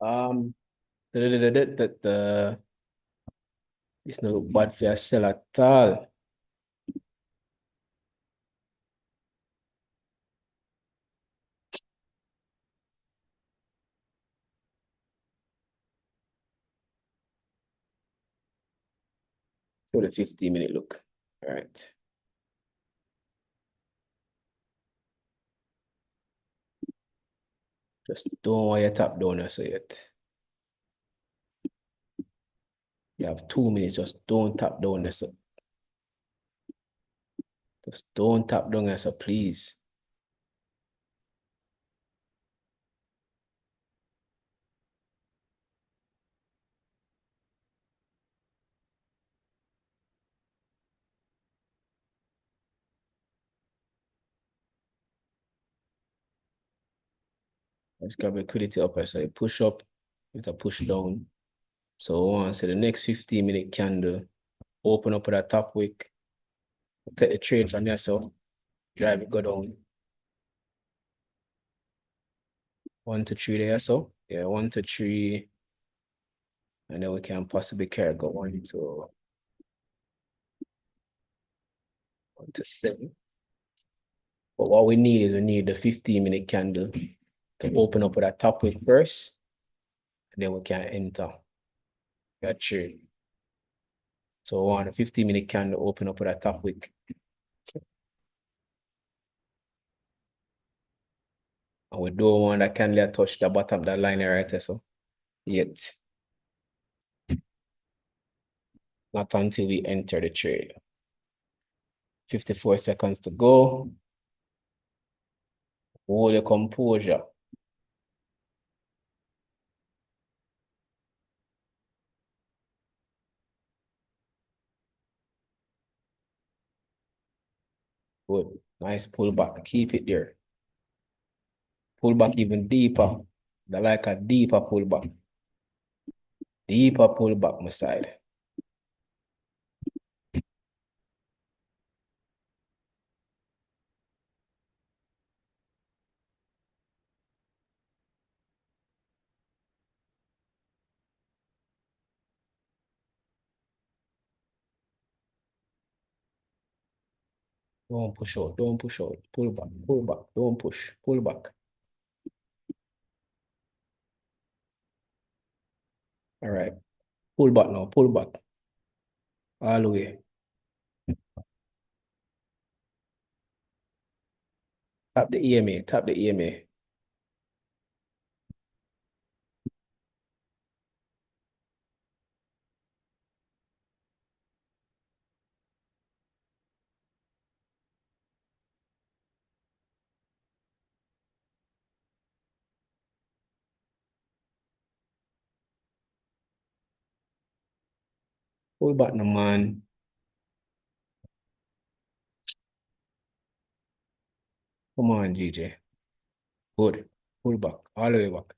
Speaker 1: The it's not bad for a sell at all. So the 50-minute look. All right. Just don't want your tap down so yet. You have 2 minutes, just don't tap down this. Just don't tap down this, please. Just grab liquidity up, so you push up with a push down. So once the next 15-minute candle, open up with a top wick, take the trade from there, so drive it, go down. 1 to 3 there, so yeah, 1 to 3, and then we can possibly carry go 1 to 1 to 7. But what we need is the 15-minute candle to open up with a top wick first, and then we can enter that trade. So we want a 15-minute candle open up with a top wick. And we don't want that candle to touch the bottom of that line right there, so yet. Not until we enter the trade. 54 seconds to go. Hold your composure. Good. Nice pullback. Keep it there. Pull back even deeper. I like a deeper pullback. Deeper pullback, my side. Don't push out. Don't push out. Pull back. Pull back. Don't push. Pull back. All right. Pull back now. Pull back. All the way. Tap the EMA. Tap the EMA. Pull back now, man. Come on, GJ. Good. Pull back. All the way back.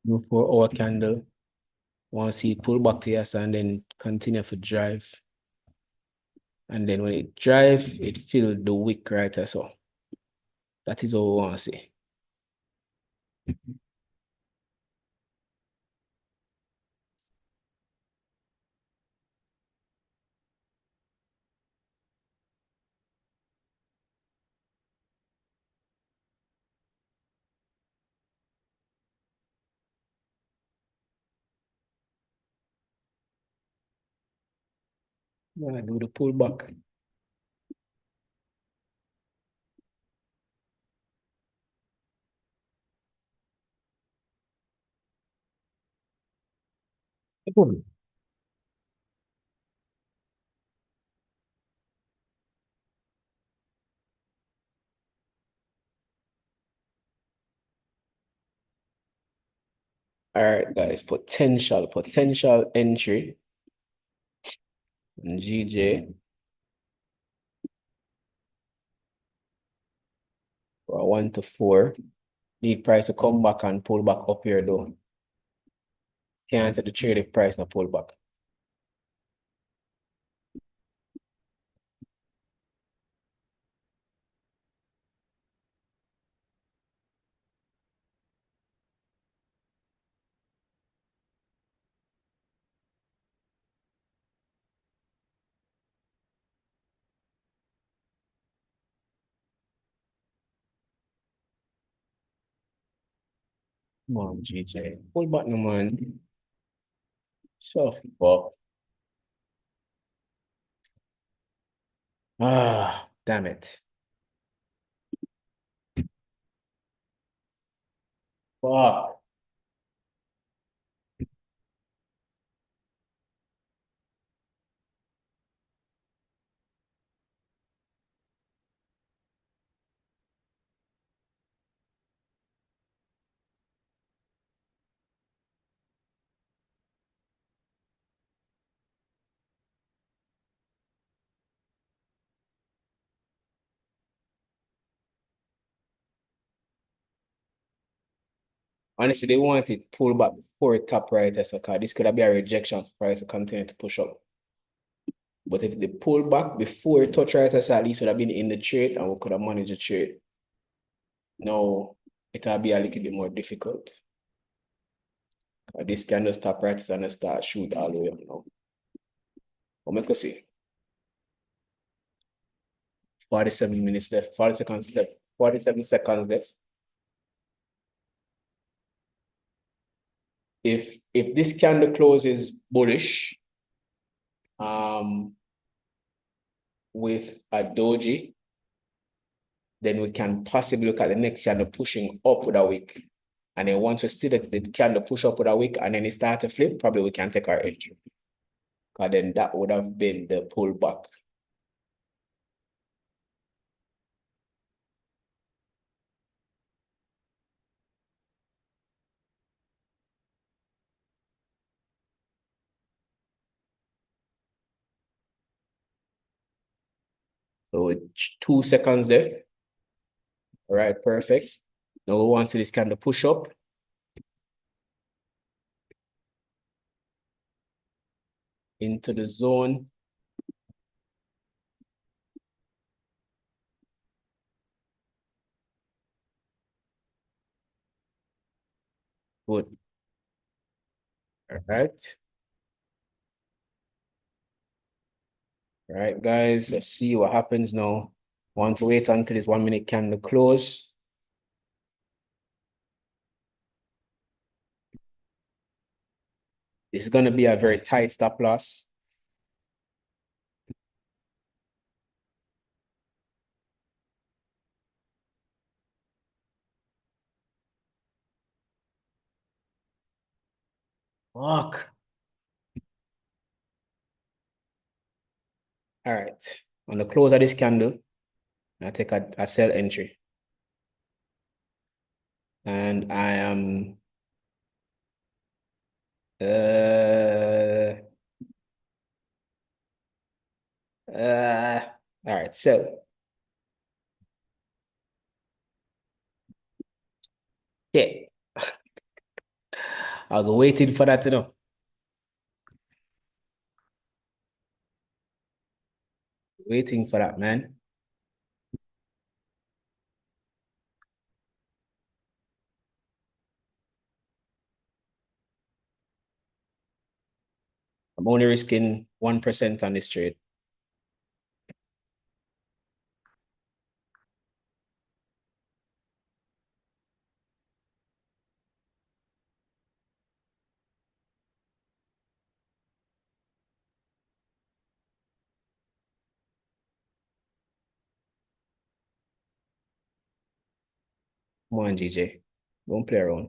Speaker 1: Do 4-hour candle. Want to see it pull back to us and then continue to drive. And then when it drive, it fill the wick right there. So that is what we want to see. Yeah, do the pullback. Good. All right, guys, potential entry in GJ for 1 to 4. Need price to come back and pull back up here though. Can't enter the trade if price not pull back. Come on, GJ. Pull back no man. So fuck. Ah, damn it. Fuck. Honestly, they want it pull back before it top right as a card. This could have been a rejection for price to continue to push up. But if they pull back before it touch right as at least would have been in the trade and we could have managed the trade. Now it'll be a little bit more difficult. This can just stop right and start shoot all the way up now. But make us see. 47 minutes left, 40 seconds left, 47 seconds left. If this candle closes bullish, with a doji, then we can possibly look at the next candle pushing up with a wick. And then once we see that the candle push up with a wick and then it start to flip, probably we can take our entry. Because then that would have been the pullback. So it's 2 seconds left. All right, perfect. Now we want to see this candle push up. Into the zone. Good. All right. All right, guys, let's see what happens now. Want to wait until this 1 minute candle close. This is going to be a very tight stop loss. Fuck. All right. On the close of this candle, I take a sell entry. And I am all right, sell. Yeah. I was waiting for that, you know. Waiting for that, man. I'm only risking 1% on this trade. Come on, GJ. Don't play around.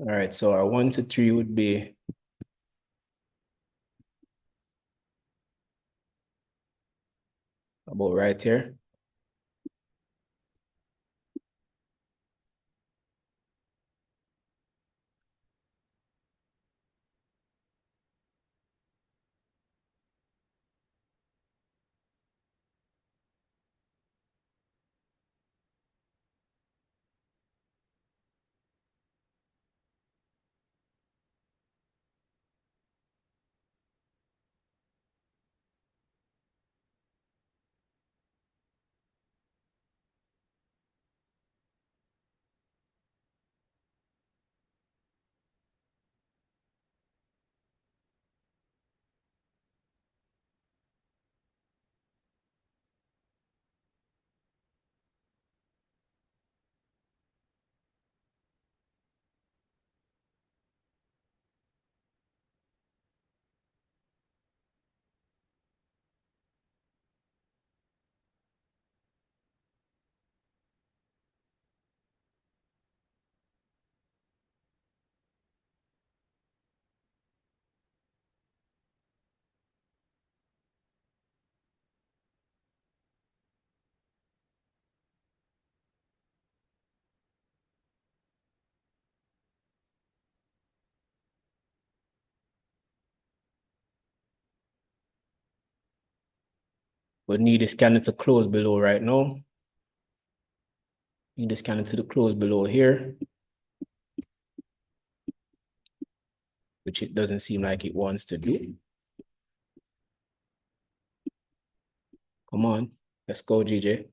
Speaker 1: All right, so our 1 to 3 would be about right here. We need this candle to close below right now. Need this candle to the close below here, which it doesn't seem like it wants to do. Come on, let's go, GJ.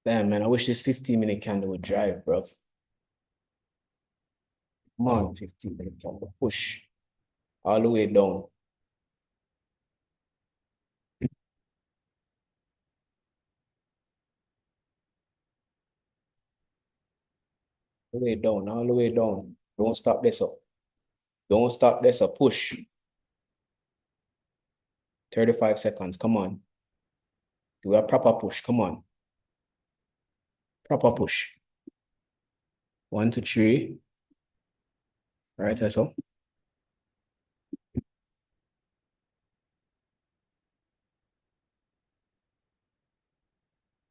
Speaker 1: Damn, man, I wish this 15-minute candle would drive, bro. Come on, 15-minute candle. Push all the way down. All the way down, all the way down. Don't stop this up. Don't stop this up. Push. 35 seconds. Come on. Do a proper push. Come on. Proper push. 1, 2, 3. Right, that's all.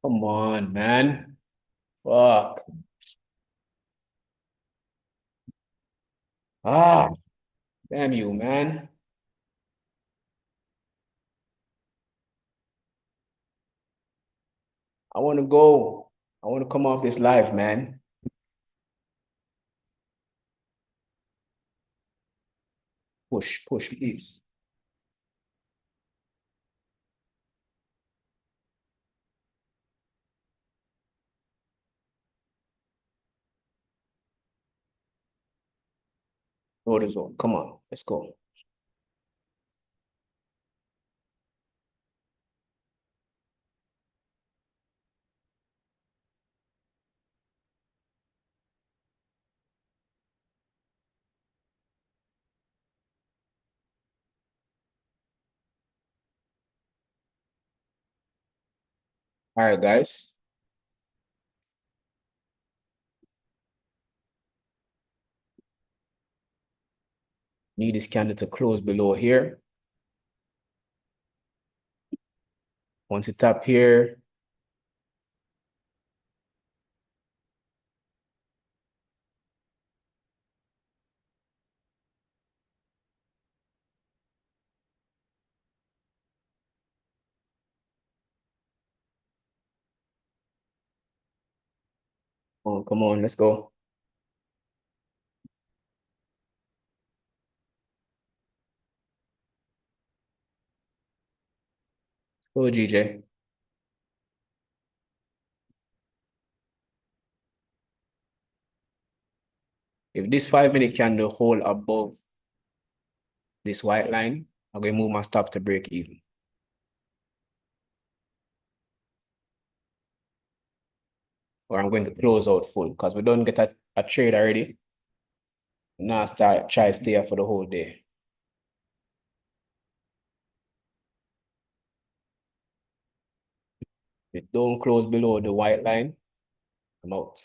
Speaker 1: Come on, man. Fuck. Ah, damn you, man. I want to go. I want to come off this live, man. Push, please. Go to zone. Come on, let's go. All right, guys. Need this candle to close below here. Once it tap here, oh, come on, let's go. Let's go, GJ. If this 5-minute candle hold above this white line, I'm going to move my stop to break even. Or I'm going to close out full because we don't get a trade already. Now try to stay here for the whole day. If it don't close below the white line, I'm out.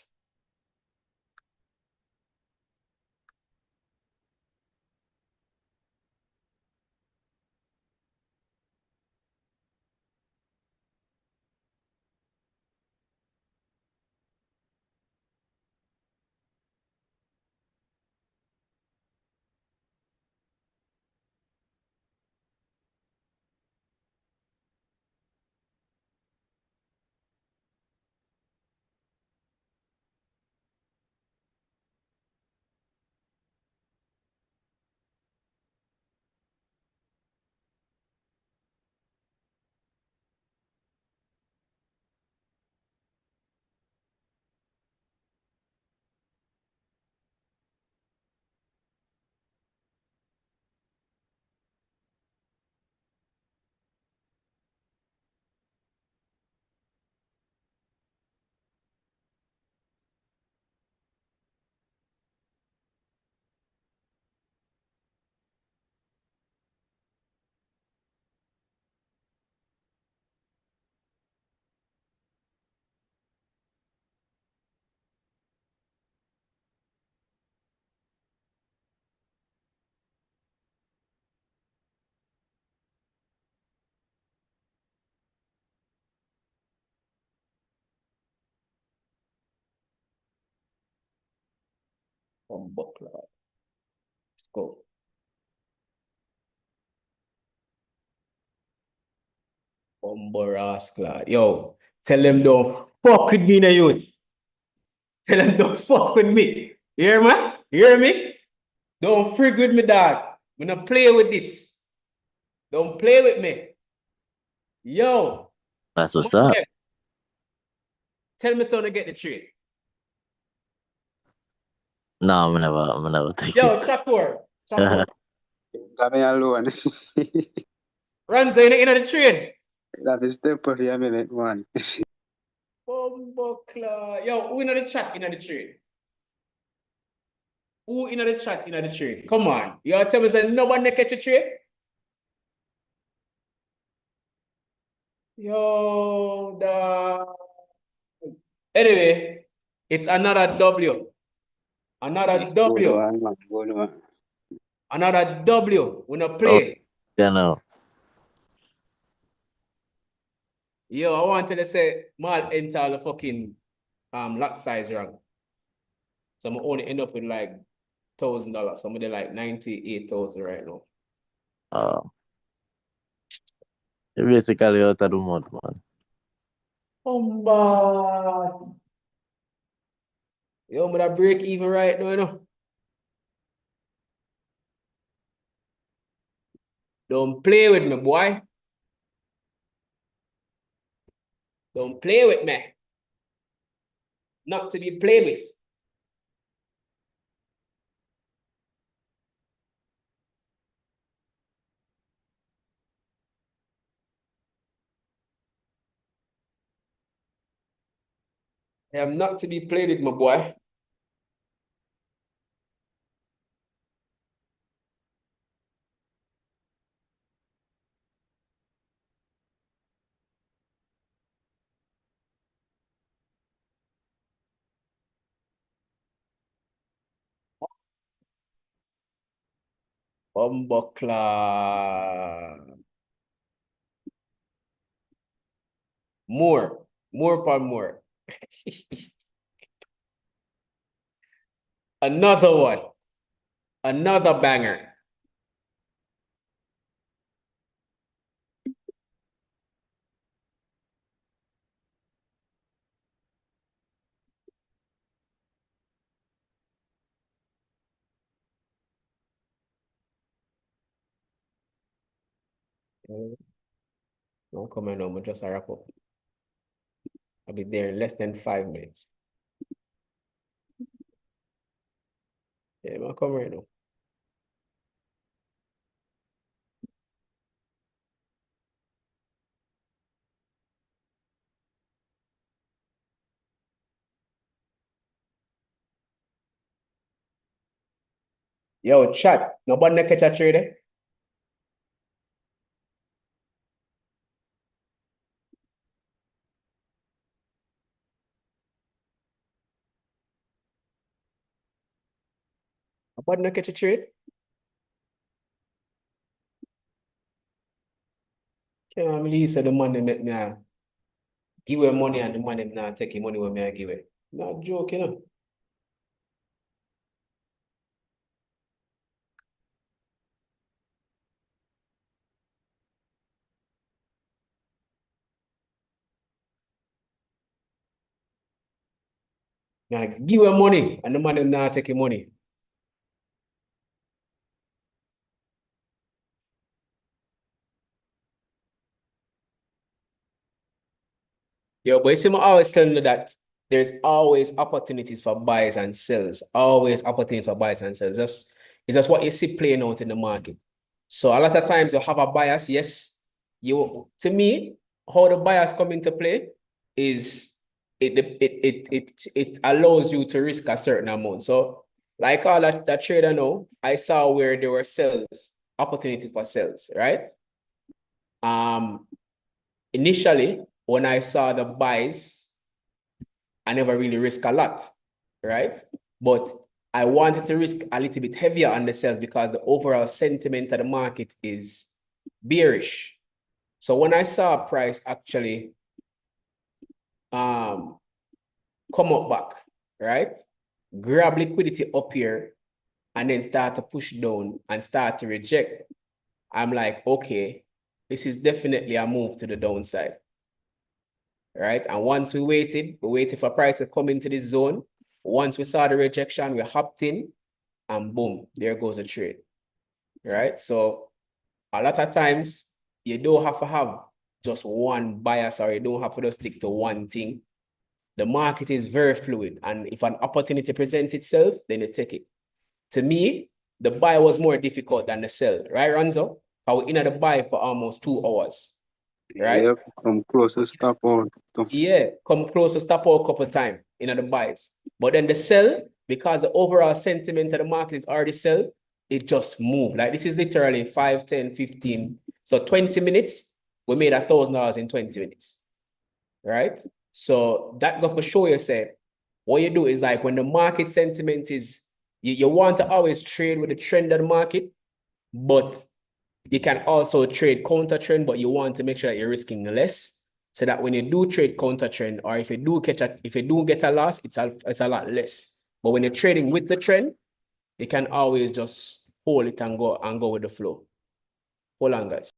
Speaker 1: Let's go. Yo, tell them don't fuck with me, na youth. Tell them don't fuck with me. You hear me? You hear me? Don't freak with me, dog. I'm gonna play with this. Don't play with me. Yo.
Speaker 4: That's what's up.
Speaker 1: Tell me so to get the trade.
Speaker 4: No, I never take
Speaker 1: Yo,
Speaker 4: it.
Speaker 1: Shakur. Shakur.
Speaker 2: Got me alone.
Speaker 1: Ranzo, you know the trade.
Speaker 2: That is step for a minute, man.
Speaker 1: Bumbleclaw. Yo, who in the chat in the trade? Who in the chat in the trade? Come on. You tell me say nobody catch a trade? Yo, anyway, it's another W. Another
Speaker 2: Good
Speaker 1: W.
Speaker 2: one, man. Good one.
Speaker 1: Another W. We not
Speaker 4: Oh,
Speaker 1: play.
Speaker 4: yeah, no.
Speaker 1: Yo, I wanted to say, mal enter the fucking lot size wrong. So I'm only end up with like $1,000. Somebody like 98,000 right now.
Speaker 4: Basically out of the month, man.
Speaker 1: Oh, yo, but I break even right now, you know. Don't play with me, boy. Don't play with me. Not to be played with. I am not to be played with, my boy. Bumbleclaw. More upon more. Another one. Another banger. No comment on, just a wrap up. I'll be there in less than 5 minutes. Yeah, I'll come right now. Yo, chat. Nobody catch a trade, eh? Nobody catch a trade? Can't believe so the money make me give away money and the money now taking money when me I give it. Not joke, you know. Now give away money and the money now taking money. Yo, but you see, I always telling you that there's always opportunities for buys and sells. Always opportunities for buys and sells. It's just what you see playing out in the market. So a lot of times you have a bias. Yes, to me, how the bias come into play is it allows you to risk a certain amount. So like all that trader now, I saw where there were sells, opportunity for sales, right? Initially, when I saw the buys, I never really risk a lot, right? But I wanted to risk a little bit heavier on the sales because the overall sentiment of the market is bearish. So when I saw a price actually come up back, right? Grab liquidity up here and then start to push down and start to reject, I'm like, okay, this is definitely a move to the downside. Right? And once we waited for price to come into this zone. Once we saw the rejection, we hopped in and boom, there goes the trade. Right? So a lot of times you don't have to have just one bias or you don't have to just stick to one thing. the market is very fluid. And if an opportunity presents itself, then you take it. To me, the buy was more difficult than the sell, right, Ranzo? I was in the buy for almost 2 hours, right?
Speaker 2: Yep, come close to stop out.
Speaker 1: Yeah, come close to stop out a couple of times in the buys. But then the sell, because the overall sentiment of the market is already sell, it just moved. Like this is literally 5, 10, 15. So 20 minutes, we made $1,000 in 20 minutes, right? So that go for show you, say, what you do is like when the market sentiment is, you want to always trade with the trend of the market, but you can also trade counter trend, but you want to make sure that you're risking less, so that when you do trade counter trend, or if you do get a loss, it's a lot less. But when you're trading with the trend, you can always just hold it and go with the flow. Hold on, guys.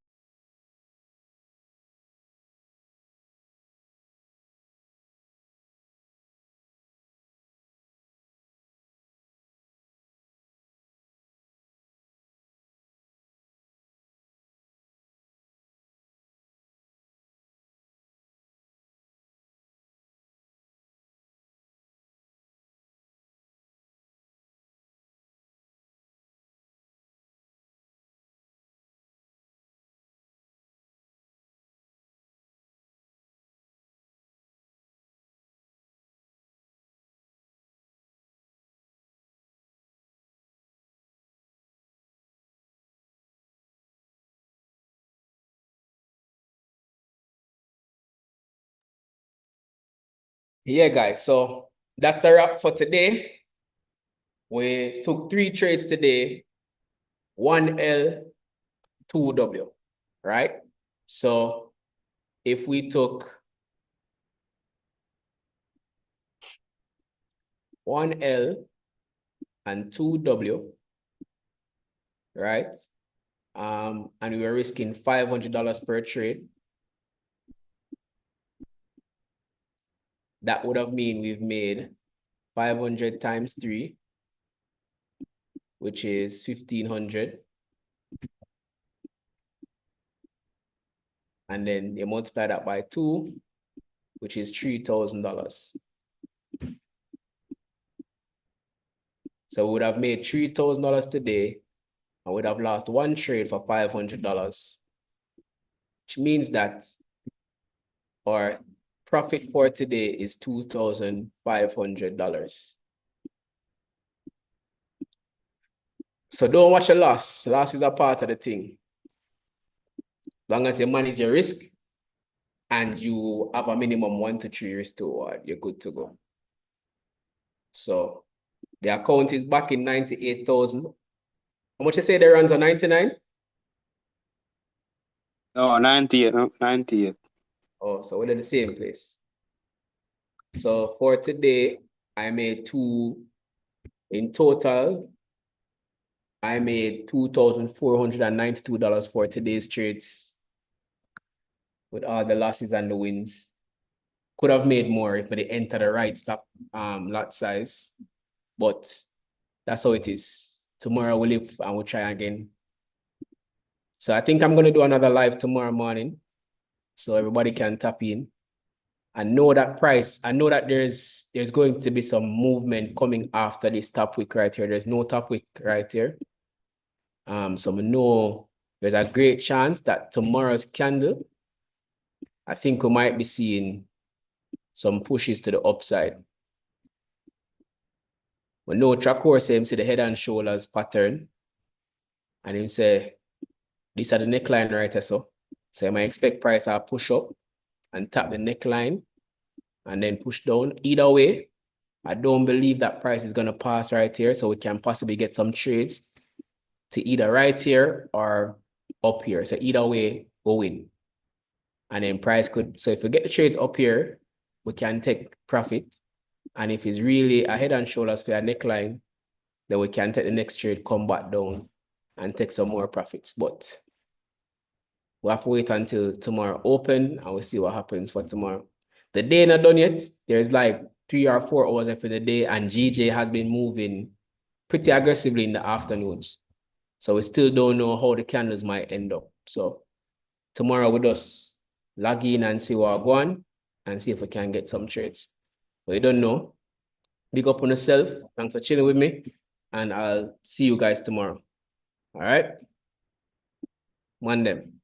Speaker 1: Yeah, guys, so that's a wrap for today. We took 3 trades today, 1L, 2W, right? So if we took 1L and 2W, right? And we were risking $500 per trade. That would have mean we've made 500 times 3, which is 1,500. And then you multiply that by 2, which is $3,000. So we would have made $3,000 today, and would have lost 1 trade for $500, which means that our profit for today is $2,500. So don't watch a loss. Loss is a part of the thing. As long as you manage your risk and you have a minimum 1 to 3 risk toward, you're good to go. So the account is back in 98,000. How much you say the runs are 99?
Speaker 2: No, 98, no, 98.
Speaker 1: Oh, so we're in the same place. So for today, I made in total, I made $2,492 for today's trades with all the losses and the wins. Could have made more if they enter the right stop lot size, but that's how it is. Tomorrow we'll live and we'll try again. So I think I'm going to do another live tomorrow morning so everybody can tap in. I know that price, I know that there's going to be some movement coming after this top wick right here. There's no top wick right here. So we know there's a great chance that tomorrow's candle, I think we might be seeing some pushes to the upside. We know Chakor say him see the head and shoulders pattern, and him say these are the neckline right here. So you might expect price to push up and tap the neckline and then push down. Either way, I don't believe that price is going to pass right here, so we can possibly get some trades to either right here or up here. So either way, go in. And then price could, so if we get the trades up here, we can take profit. And if it's really a head and shoulders for a neckline, then we can take the next trade, come back down and take some more profits. But we'll have to wait until tomorrow open and we'll see what happens for tomorrow. The day not done yet. There's like 3 or 4 hours after the day, and GJ has been moving pretty aggressively in the afternoons. So we still don't know how the candles might end up. So tomorrow we'll just log in and see what we're going and see if we can get some trades. But you don't know. Big up on yourself. Thanks for chilling with me. And I'll see you guys tomorrow. All right? One them.